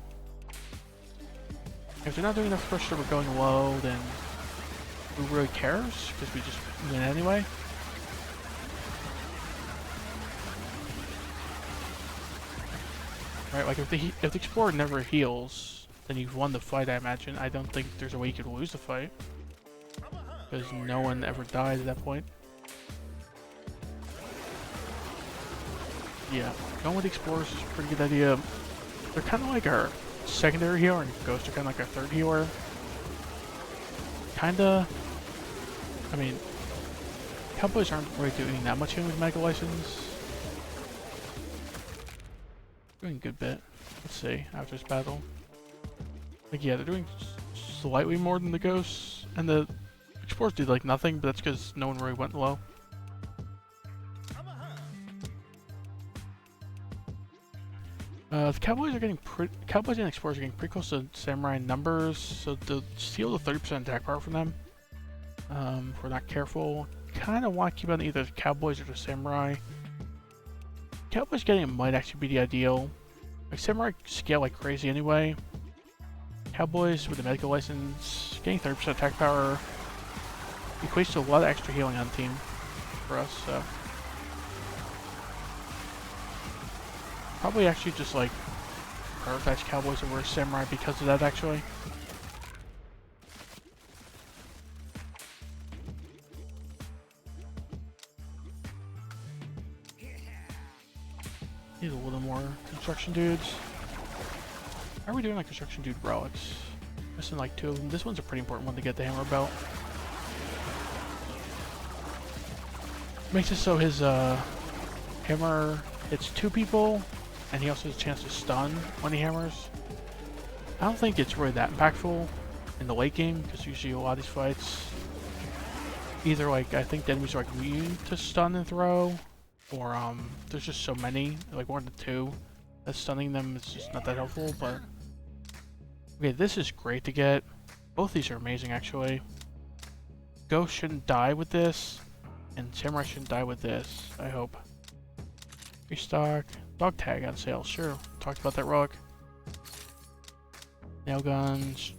If they're not doing enough pressure that we're going low, then who really cares? Because we just win anyway. Right, like if the Explorer never heals, then you've won the fight, I imagine. I don't think there's a way you could lose the fight. Because no one ever died at that point. Yeah, going with Explorers is a pretty good idea. They're kind of like our secondary healer, and Ghosts are kind of like our third healer. Kinda. I mean, Cowboys aren't really doing that much healing with Mega License. Doing a good bit. Let's see, after this battle. Like, yeah, they're doing slightly more than the Ghosts, and the Explorers did like nothing, but that's because no one really went low. The Cowboys are getting Cowboys and Explorers are getting pretty close to Samurai numbers, so to steal the 30% attack power from them, if we're not careful, kind of want to keep on either the Cowboys or the Samurai. Cowboys getting it might actually be the ideal. Like, Samurai scale like crazy anyway. Cowboys with the medical license, getting 30% attack power, equates to a lot of extra healing on the team for us, so. Probably actually just like prioritize Cowboys over Samurai because of that, actually. Need a little more construction dudes. How are we doing on construction dude relics? Missing like 2 of them. This one's a pretty important one to get the hammer belt. Makes it so his hammer hits 2 people, and he also has a chance to stun when he hammers. I don't think it's really that impactful in the late game, because usually a lot of these fights, either like, I think the enemies are like immune to stun and throw, or there's just so many, like 1 to 2, that stunning them is just not that helpful, but... Okay, this is great to get. Both these are amazing, actually. Ghost shouldn't die with this. And Samurai shouldn't die with this, I hope. Restock. Dog tag on sale, sure. Talked about that relic. Nail guns.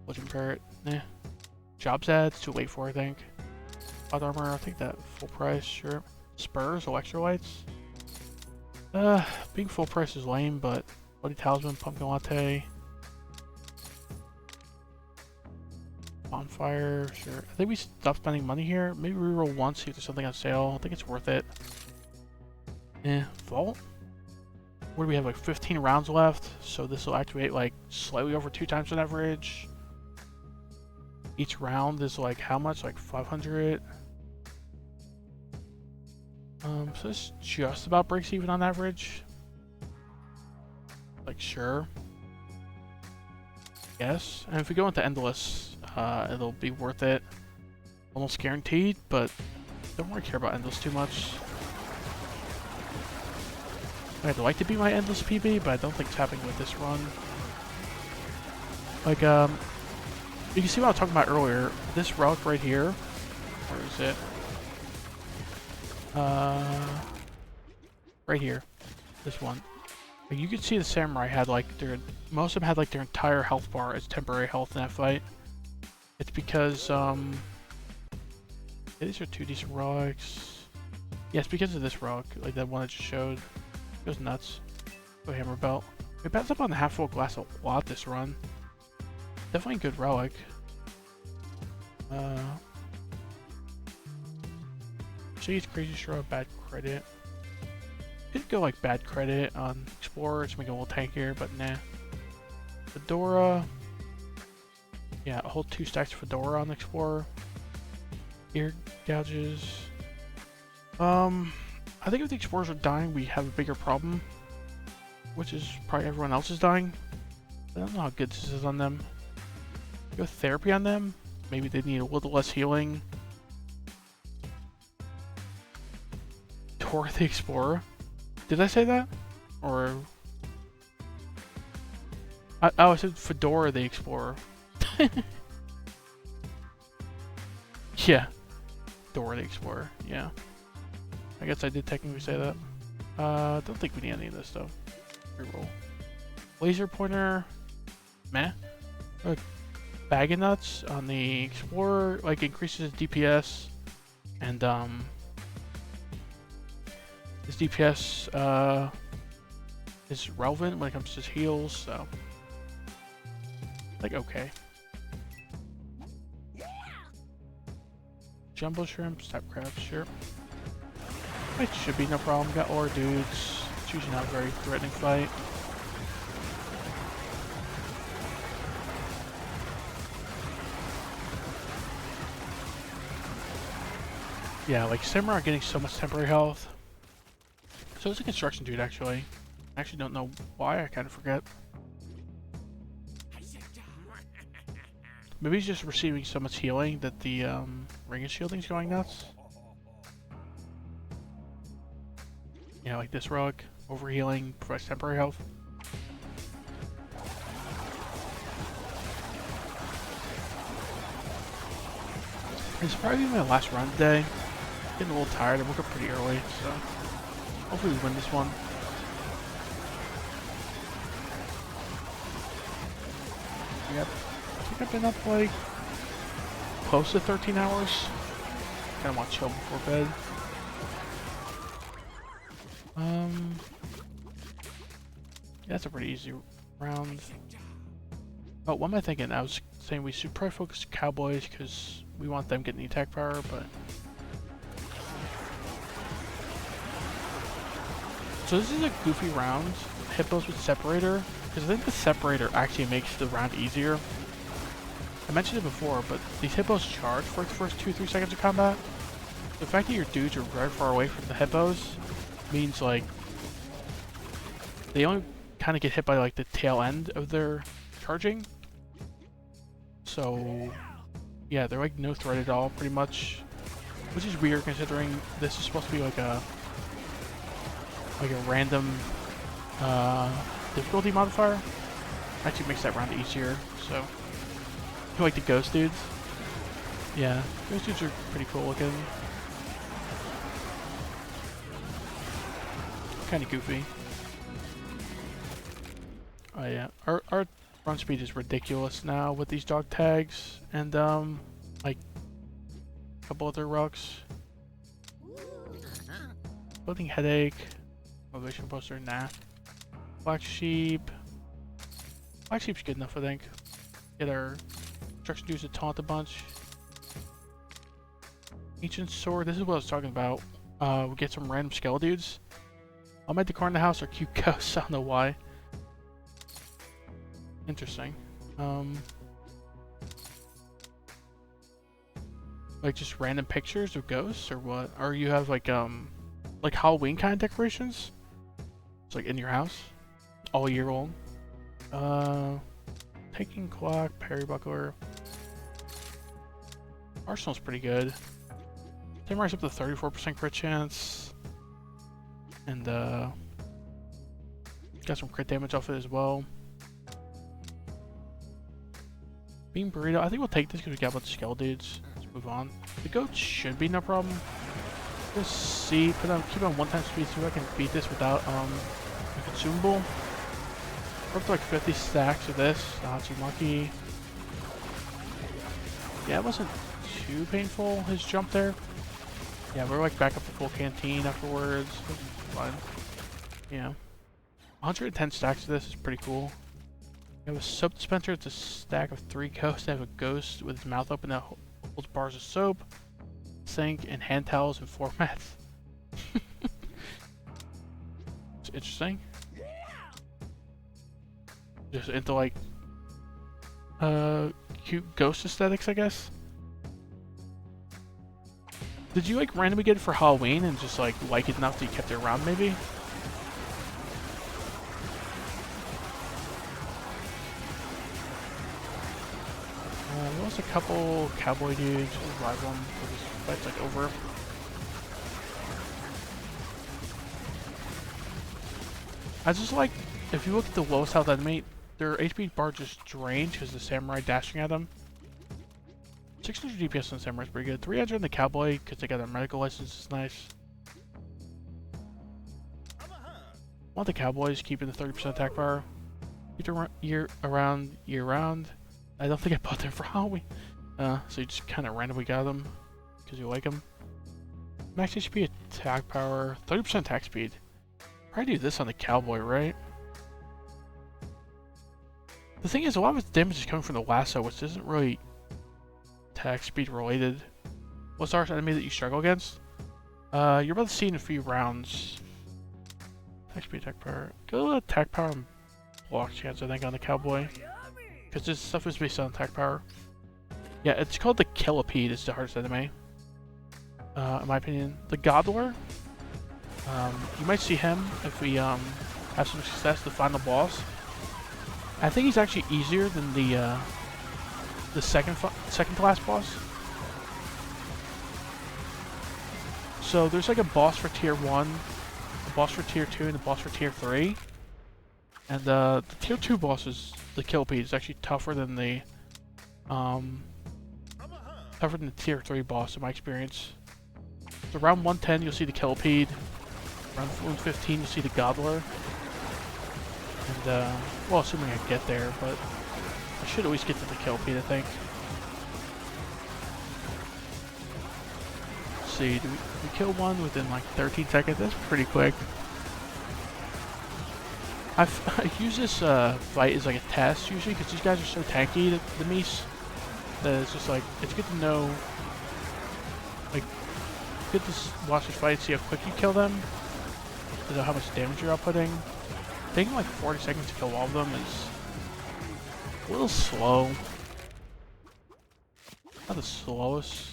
Legend parrot. Nah. Jobs ads, too late for, I think. Hot armor, I think that full price, sure. Spurs, electrolytes. Being full price is lame, but Bloody Talisman, Pumpkin Latte. Bonfire, sure. I think we stopped spending money here. Maybe reroll once, see if there's something on sale. I think it's worth it. Vault? What do we have, like 15 rounds left? So this will activate like slightly over 2 times on average. Each round is like how much? Like 500. So this just about breaks even on average. Like sure. Yes. And if we go into Endless, it'll be worth it. Almost guaranteed, but don't really care about Endless too much. I'd like to be my Endless PB, but I don't think it's happening with this run. Like, you can see what I was talking about earlier. This relic right here. Where is it? Right here. This one. Like, you can see the samurai had like most of them had like their entire health bar as temporary health in that fight. It's because these are 2 decent relics. Yeah, it's because of this relic, like that one I just showed. It goes nuts. Go hammer belt. We passed up on the half full glass a lot this run. Definitely a good relic. She's crazy straw, bad credit. Could go like bad credit on Explorer to make it a little tankier, but nah. Fedora. Yeah, a whole 2 stacks of Fedora on Explorer. Ear gouges. I think if the Explorers are dying, we have a bigger problem. Which is probably everyone else is dying. I don't know how good this is on them. Go therapy on them. Maybe they need a little less healing. Tor the Explorer. Did I say that? Or... I said Fedora the Explorer. Yeah. Dora the Explorer, yeah. I guess I did technically say that. Don't think we need any of this though. Reroll. Laser pointer. Meh. Bag of nuts on the Explorer, like increases DPS. And his DPS is relevant when it comes to his heals, so like okay. Jumbo shrimp, step crab, sure. It should be no problem. Got ore dudes. It's usually not a very threatening fight. Yeah, like Samurai are getting so much temporary health. So it's a construction dude actually. I actually don't know why, I kind of forget. Maybe he's just receiving so much healing that the ring of shielding's going nuts. Yeah, like this relic, overhealing, provides temporary health. It's probably my last run today. Getting a little tired, I woke up pretty early, so hopefully we win this one. Yep. I think I've been up like close to 13 hours. Kinda want to chill before bed. Yeah, that's a pretty easy round. Oh, what am I thinking? I was saying we should probably focus Cowboys because we want them getting the attack power, but... So this is a goofy round. Hippos with Separator, because I think the Separator actually makes the round easier. I mentioned it before, but these Hippos charge for the first 2-3 seconds of combat. The fact that your dudes are very far away from the Hippos means like they only kind of get hit by like the tail end of their charging. So yeah, they're like no threat at all pretty much, which is weird considering this is supposed to be like a random difficulty modifier. Actually makes that round easier. So you like the ghost dudes? Yeah, ghost dudes are pretty cool looking. kind of goofy. Oh yeah, our run speed is ridiculous now with these dog tags and like a couple other rocks. Building headache, motivation poster, nah. Black sheep. Black sheep's good enough, I think. Get our instruction dudes to taunt a bunch. Ancient sword. This is what I was talking about. We get some random skeleton dudes. I'll make the car in the house or cute ghosts. I don't know why. Interesting. Like just random pictures of ghosts or what? Or you have like Halloween kind of decorations? It's like in your house, all year long. Taking clock, parry buckler. Arsenal's pretty good. Samurai's up to 34% crit chance. And got some crit damage off it as well. Bean burrito, I think we'll take this because we got a bunch of skeleton dudes. Let's move on. The goat should be no problem. Let's see, keep on 1 time speed, see if I can beat this without a consumable. We're up to like 50 stacks of this. Hatsumaki. Yeah, it wasn't too painful, his jump there. Yeah, we're like back up to full canteen afterwards. Fine. Yeah. 110 stacks of this is pretty cool. We have a soap dispenser. It's a stack of 3 ghosts. They have a ghost with his mouth open that holds bars of soap, sink, and hand towels and floor mats. It's interesting. Just into like cute ghost aesthetics, I guess. Did you like randomly get it for Halloween and just like it enough that you kept it around maybe? There was a couple cowboy dudes. Revive them. This fight's like over. I just like, if you look at the lowest health enemy, their HP bar just drained because the samurai dashing at them. 600 DPS on the samurai is pretty good. 300 on the cowboy because they got their medical license is nice. Want the cowboys keeping the 30% attack power. Keep it year round. I don't think I bought them for Halloween. So you just kind of randomly got them because you like them. Max HP attack power, 30% attack speed. Probably do this on the cowboy, right? The thing is, a lot of its damage is coming from the lasso, which isn't really attack speed related. What's our enemy that you struggle against? You're about to see in a few rounds. Attack speed, attack power. Go attack power and block chance, I think, on the cowboy. Because this stuff is based on attack power. Yeah, it's called the Killipede. It's the hardest enemy. In my opinion. The Gobbler. You might see him if we have some success, the final boss. I think he's actually easier than the second to last boss. So there's like a boss for tier 1, a boss for tier 2, and a boss for tier 3. And the tier 2 boss is the Killipede. It's actually tougher than the tier 3 boss in my experience. So round 110 you'll see the Killipede. Round 115 you'll see the Gobbler. And well, assuming I get there, but I should always get to the Killipede, I think. Let's see, do we kill one within like 13 seconds? That's pretty quick. I use this fight as like a test usually because these guys are so tanky, the Mies, that it's just like, it's good to know, like, good to watch this fight, see how quick you kill them, to know how much damage you're outputting. Taking like 40 seconds to kill all of them is a little slow. Not the slowest,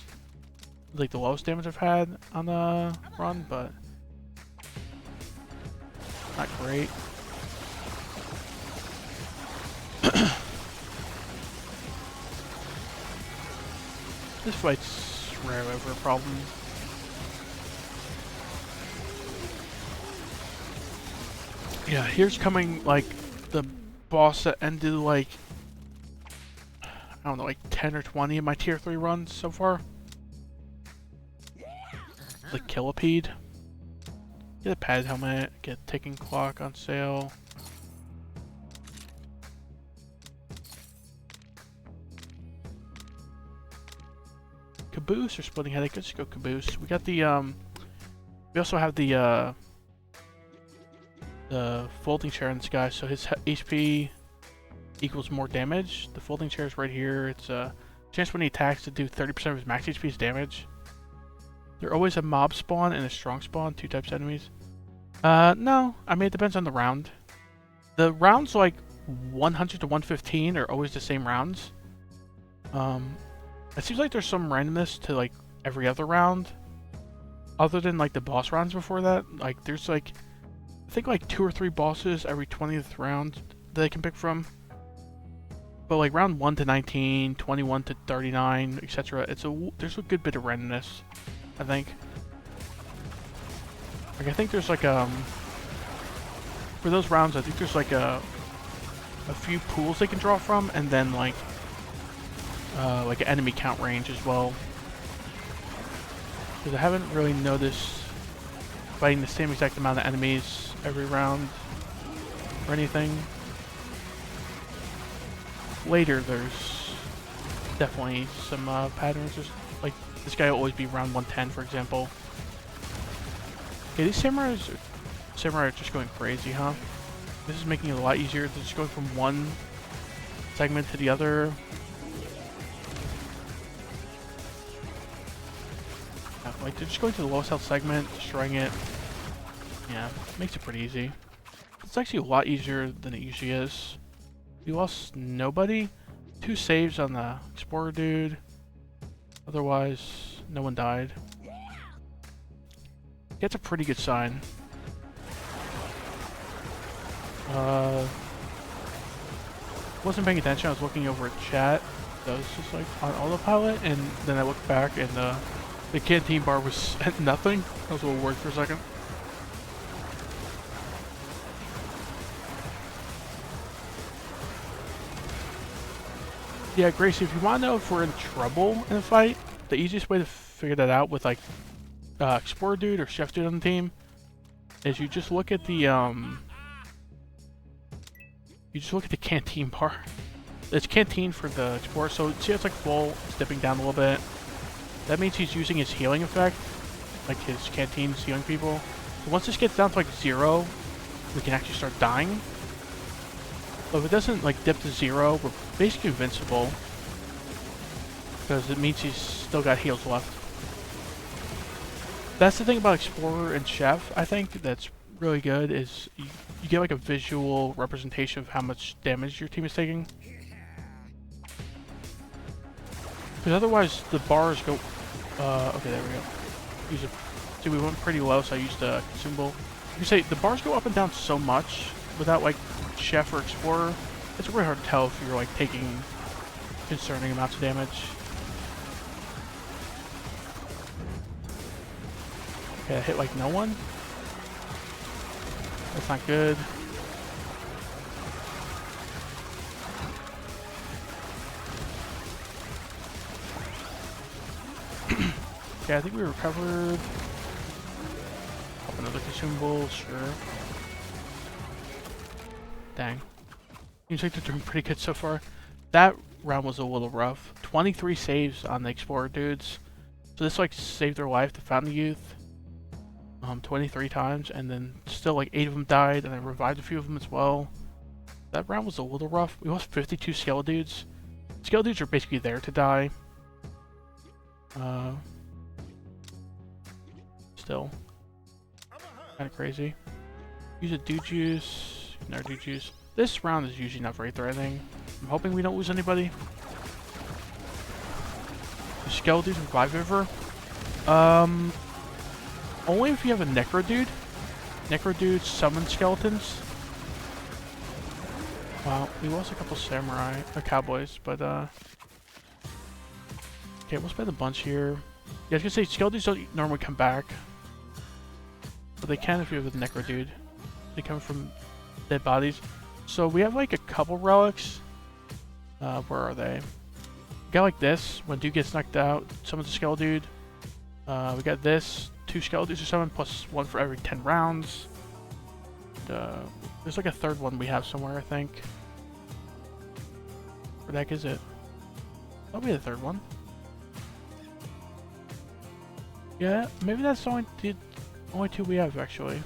like the lowest damage I've had on the run, but not great. This fight's rarely ever a problem. Yeah, here's coming like the boss that ended like, I don't know, like 10 or 20 of my tier 3 runs so far. The Killipede. Get a padded helmet, get a ticking clock on sale. Caboose or splitting headache? Let's go caboose. We got the we also have the folding chair in this guy, so his HP equals more damage. The folding chair is right here. It's a chance when he attacks to do 30% of his max HP's damage. There always a mob spawn and a strong spawn, 2 types of enemies. No, I mean it depends on the round. The rounds like 100 to 115 are always the same rounds. It seems like there's some randomness to like every other round, other than like the boss rounds before that. Like there's like I think like 2 or 3 bosses every 20th round that I can pick from. But like round 1 to 19, 21 to 39, etc. There's a good bit of randomness, I think. Like I think there's like for those rounds I think there's like a few pools they can draw from, and then like an enemy count range as well. Because I haven't really noticed fighting the same exact amount of enemies every round or anything. Later there's definitely some patterns. Just like this guy will always be round 110 for example. Okay, these samurai are just going crazy, huh? This is making it a lot easier. They're just going from one segment to the other. Yeah, like they're just going to the lowest health segment, destroying it. Yeah, makes it pretty easy. It's actually a lot easier than it usually is. We lost nobody. 2 saves on the explorer dude. Otherwise, no one died. That's a pretty good sign. Wasn't paying attention. I was looking over at chat. So I was just like on autopilot, and then I looked back, and the canteen bar was at nothing. I was a little worried for a second. Yeah, Gracie, if you want to know if we're in trouble in a fight, the easiest way to figure that out with like Explorer Dude or Chef Dude on the team is you just look at the canteen bar. It's canteen for the Explorer, so see it's like full, it's dipping down a little bit. That means he's using his healing effect, like his canteen's healing people. So once this gets down to like 0, we can actually start dying. But if it doesn't like dip to 0, we're basically invincible. Because it means he's still got heals left. That's the thing about Explorer and Chef, I think, that's really good, is you get like a visual representation of how much damage your team is taking. Because otherwise the bars go... okay, there we go. See, we went pretty low, so I used a consumable. You can say the bars go up and down so much without like Chef or Explorer. It's really hard to tell if you're like taking concerning amounts of damage. Okay, I hit like no one. That's not good. Okay, I think we recovered. Pop another consumable, sure. Dang. Seems like they're doing pretty good so far. That round was a little rough. 23 saves on the Explorer dudes. So this like saved their life, the Fountain Youth. 23 times, and then still like 8 of them died, and I revived a few of them as well. That round was a little rough. We lost 52 Scale Dudes. Scale Dudes are basically there to die. Still. Kinda crazy. Use a Dude Juice. No Dude Juice. This round is usually not very threatening. I'm hoping we don't lose anybody. Do Scale Dudes revive ever? Only if you have a Necro Dude. Necro Dudes summon skeletons. Wow, we lost a couple samurai, cowboys, but okay, we'll spend a bunch here. Yeah, I was gonna say skeletons don't normally come back, but they can if you have a Necro Dude. They come from dead bodies. So we have like a couple relics. Where are they? We got like this when dude gets knocked out, summons a Skeleton Dude. We got this. 2 skeletons to summon, plus 1 for every 10 rounds. There's like a third one we have somewhere, I think. Where the heck is it? That'll be the third one. Yeah, maybe that's the only 2 we have, actually.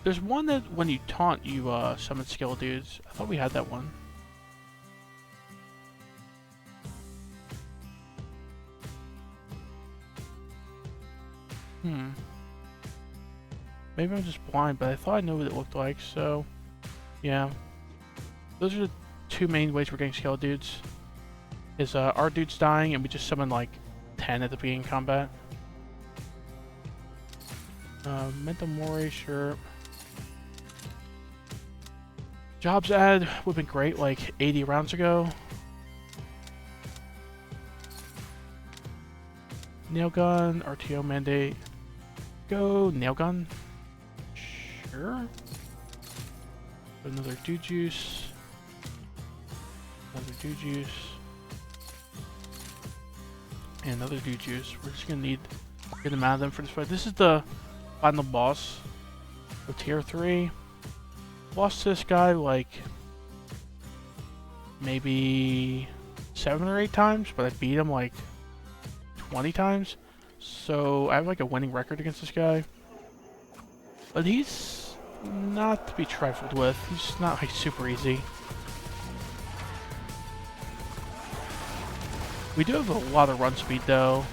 There's one that when you taunt, you summon skill dudes. I thought we had that one. Maybe I'm just blind, but I thought I knew what it looked like, so... Yeah. Those are the 2 main ways we're getting skill dudes. Is our dude's dying, and we just summon like 10 at the beginning of combat. Mental Mori, sure. Jobs ad would've been great like 80 rounds ago. Nail gun, RTO mandate. Go, nail gun. Sure. Another dew juice. Another dew juice. And another dew juice. We're just gonna need a good amount of them for this fight. This is the final boss of tier 3. Lost to this guy like maybe 7 or 8 times, but I beat him like 20 times. So I have like a winning record against this guy. But he's not to be trifled with. He's not like super easy. We do have a lot of run speed though,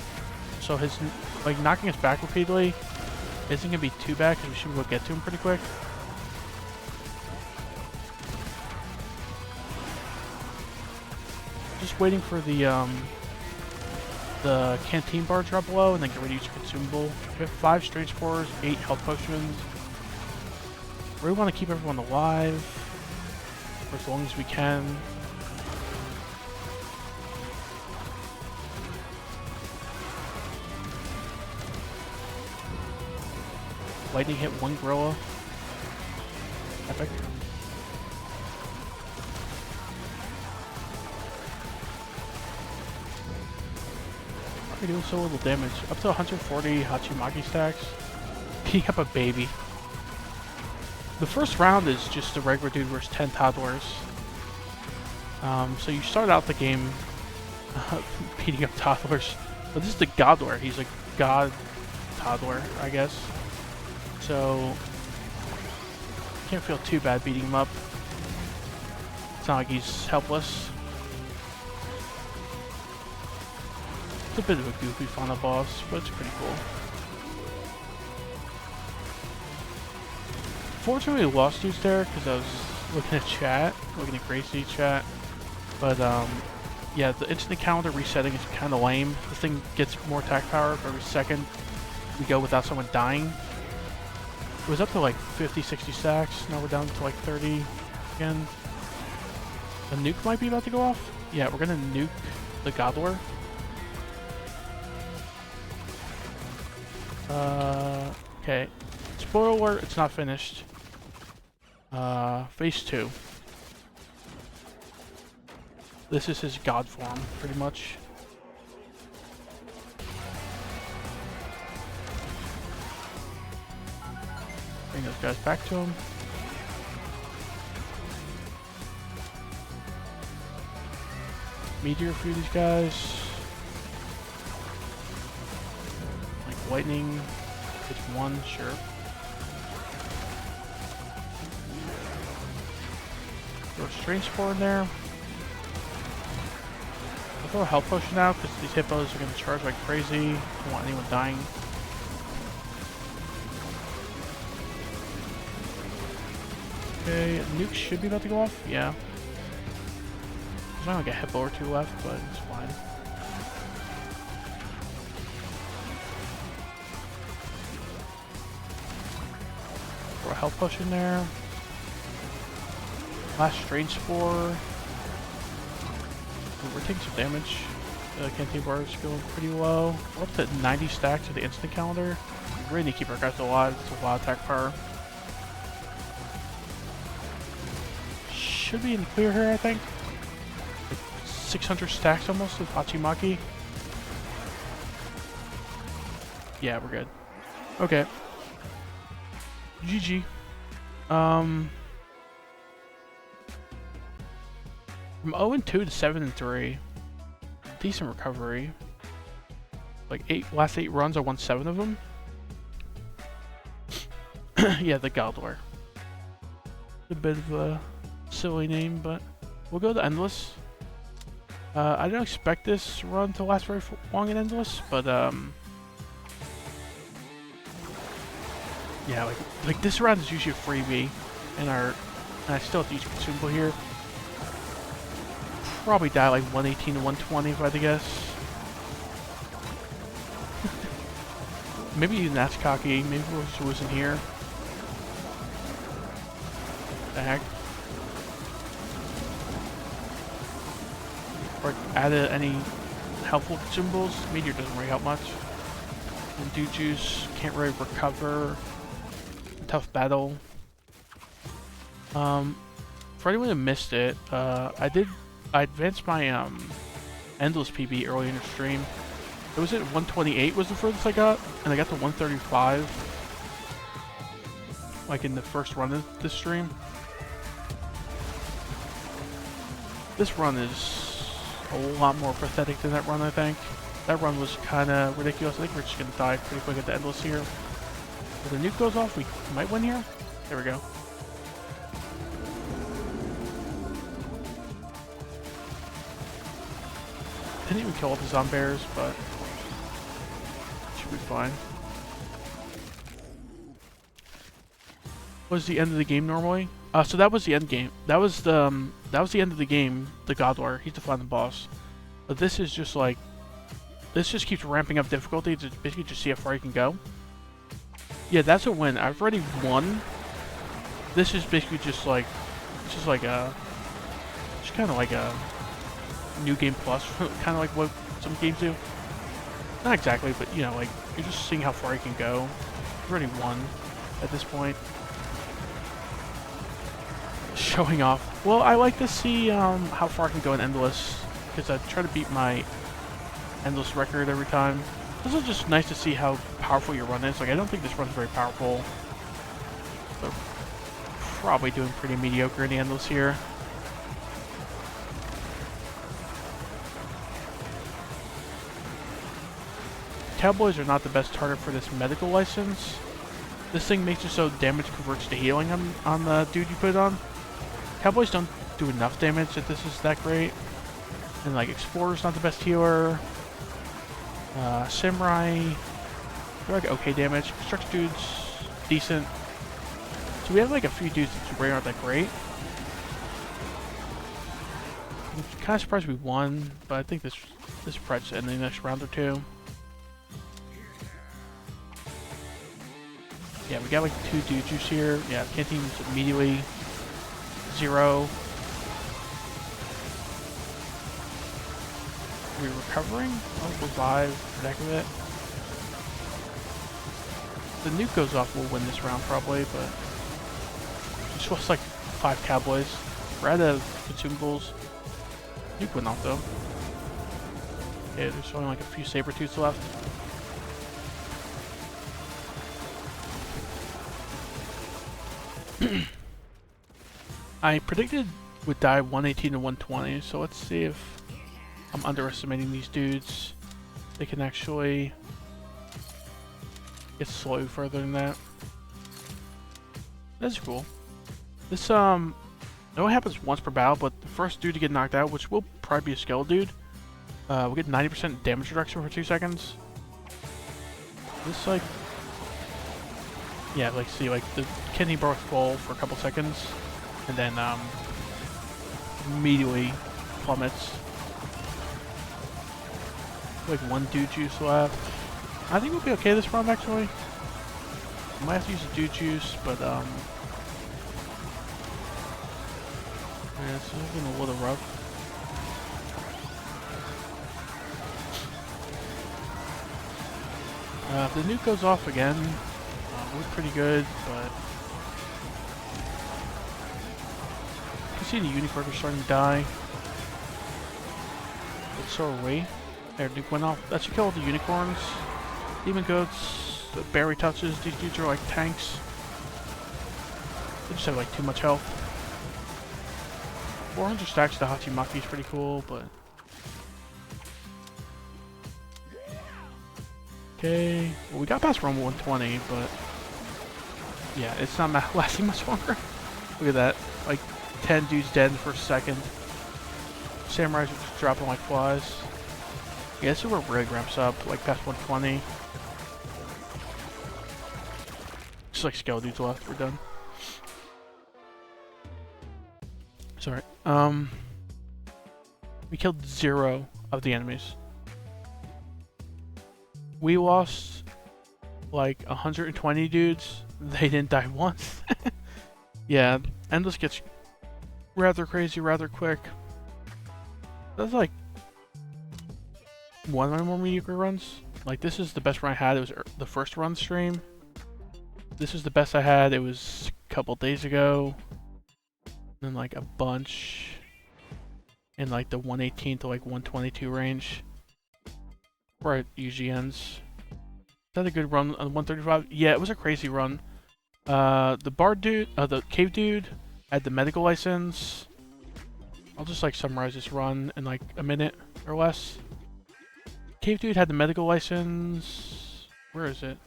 so his like knocking us back repeatedly isn't gonna be too bad because we should be able to get to him pretty quick. Just waiting for the canteen bar to drop below and then get ready to use your consumable. We have 5 strange spores, 8 health potions. We really want to keep everyone alive for as long as we can. Lightning hit 1 gorilla. Epic. We're doing so little damage. Up to 140 Hachimaki stacks. Beating up a baby. The first round is just a regular dude versus 10 toddlers. So you start out the game beating up toddlers. But this is the Godler. He's a god toddler, I guess. So can't feel too bad beating him up. It's not like he's helpless. It's a bit of a goofy final boss, but it's pretty cool. Fortunately, we lost dudes there because I was looking at chat, looking at Gracie chat. But yeah, the instant calendar resetting is kind of lame. This thing gets more attack power for every second we go without someone dying. It was up to like 50, 60 stacks. Now we're down to like 30 again. The nuke might be about to go off. Yeah, we're gonna nuke the Godler. Okay. Spoiler alert, it's not finished. Phase 2. This is his god form, pretty much. Bring those guys back to him. Meteor for these guys. Like lightning. It's 1, sure. Throw a strange spore in there. I'll throw a health potion out because these hippos are going to charge like crazy. I don't want anyone dying. Okay, nuke should be about to go off. Yeah. There's only like a hippo or 2 left, but it's fine. Throw a health potion there. Last strange spore. We're taking some damage. The canteen bar is going pretty low. We're up to 90 stacks of the instant calendar. We really need to keep our guys alive. It's a lot of attack power. Should be in the clear here, I think. Like 600 stacks almost with Hachimaki. Yeah, we're good. Okay. GG. From 0-2 to 7-3. Decent recovery. Like last 8 runs, I won 7 of them. Yeah, the Galdor. A bit of a silly name, but we'll go to Endless. I didn't expect this run to last very long in Endless, but yeah, like this round is usually a freebie, and I still have to use consumable here. Probably die like 118 to 120 if I had to guess. Maybe even that's cocky. Maybe it wasn't here. The heck? Or added any helpful consumables. Meteor doesn't really help much. And Dude Juice can't really recover. Tough battle. For anyone who missed it, I advanced my Endless PB early in the stream. It was at 128 was the furthest I got, and I got to 135 like in the first run of this stream. This run is a lot more pathetic than that run, I think. That run was kind of ridiculous. I think we're just going to die pretty quick at the Endless here. If the nuke goes off, we might win here. There we go. Didn't even kill all the zombears, but should be fine. Was the end of the game normally? So that was the end game. That was the end of the game. The Godwar, he's the final boss. But this is just like, this just keeps ramping up difficulty to basically just see how far you can go. Yeah, that's a win. I've already won. This is basically just like, it's just like a, just kind of like a new game plus, kind of like what some games do. Not exactly, but you know, like you're just seeing how far you can go. You've already won at this point. Showing off. Well, I like to see how far I can go in Endless, because I try to beat my Endless record every time. This is just nice to see how powerful your run is. Like, I don't think this run's very powerful. So, probably doing pretty mediocre in the Endless here. Cowboys are not the best target for this medical license. This thing makes it so damage converts to healing on the dude you put it on. Cowboys don't do enough damage that this is that great. And like Explorer's not the best healer. Samurai, they're like okay damage. Construction dudes, decent. So we have like a few dudes that really aren't that great. I'm kind of surprised we won, but I think this probably in the next round or two. Yeah, we got like 2 dude juice here. Yeah, Canteens immediately 0. Are we recovering? Oh, we're alive. For the heck of it. The nuke goes off, we'll win this round probably, but just lost like 5 cowboys. We're out of consumables. Nuke went off though. Okay, there's only like a few Sabertooths left. I predicted would die 118 to 120, so let's see if I'm underestimating these dudes. They can actually get slow further than that. That's cool. This, it only happens once per battle, but the first dude to get knocked out, which will probably be a skill dude, we'll get 90% damage reduction for 2 seconds. This, like, yeah, like, see, like, the kidney bar fall for a couple seconds, and then, immediately plummets. Like, 1 dude juice left. I think we'll be okay this round, actually. Might have to use a dude juice, but, yeah, it's been a little rough. If the nuke goes off again, we're pretty good, but you can see the unicorns are starting to die. But so are we. There, nuke went off. That should kill all the unicorns. Demon Goats, the berry touches, these dudes are like tanks. They just have like too much health. 400 stacks to Hachimaki is pretty cool, but... Okay, well we got past Rumble 120, but... Yeah, it's not lasting much longer. Look at that, like 10 dudes dead in the first second. Samurais are just dropping like flies. Yeah, this is where it really ramps up, like past 120. Just like scale dudes left, we're done. Sorry. We killed 0 of the enemies. We lost like 120 dudes. They didn't die once. Yeah, Endless gets rather crazy rather quick. That's like one of my more mediocre runs. Like this is the best run I had. It was the first run stream. This is the best I had. It was a couple days ago. And then like a bunch in like the 118 to like 122 range. Where it usually ends. Is that a good run on 135? Yeah, it was a crazy run. The bard dude, the cave dude had the medical license. I'll just like summarize this run in like a minute or less. Cave dude had the medical license. Where is it?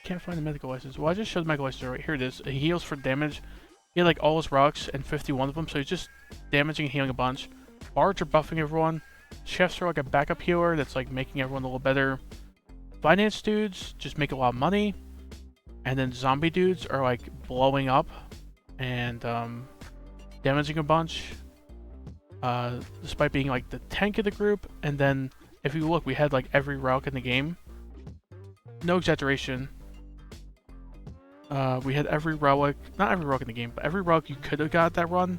Can't find the medical license. Well, I just showed the medical license right here. It is. It heals for damage. He had like all his rocks and 51 of them, so he's just damaging and healing a bunch. Bards are buffing everyone. Chefs are like a backup healer that's like making everyone a little better. Finance dudes just make a lot of money. And then zombie dudes are like blowing up and damaging a bunch. Despite being like the tank of the group. And then if you look, we had like every relic in the game. No exaggeration. We had every relic, not every relic in the game, but every relic you could have got that run,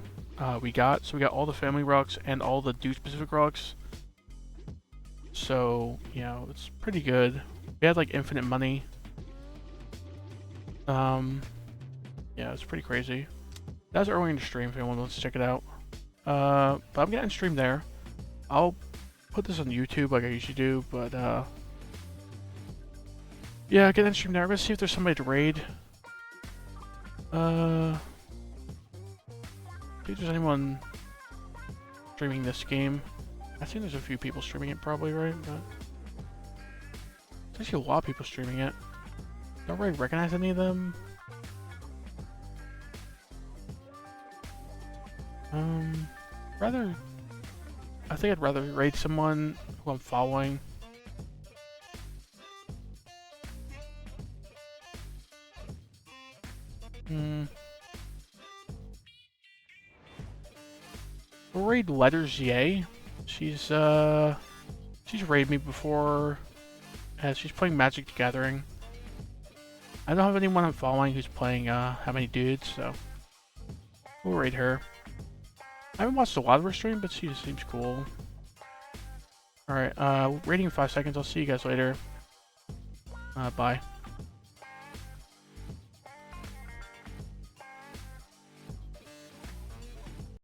we got. So we got all the family relics and all the dude-specific relics. So, you know, it's pretty good. We had like infinite money. Yeah, it's pretty crazy. That was early in the stream if anyone wants to check it out. But I'm gonna end stream there. I'll put this on YouTube like I usually do, but yeah, get end stream there. I'm gonna see if there's somebody to raid. See if there's anyone streaming this game. I think there's a few people streaming it probably, right? But there's actually a lot of people streaming it. Don't really recognize any of them. I think I'd rather raid someone who I'm following. We'll raid Letters Yay. She's raided me before. She's playing Magic the Gathering. I don't have anyone I'm following who's playing how many dudes, so we'll raid her. I haven't watched a lot of her stream, but she just seems cool. Alright, raiding in 5 seconds. I'll see you guys later. Bye.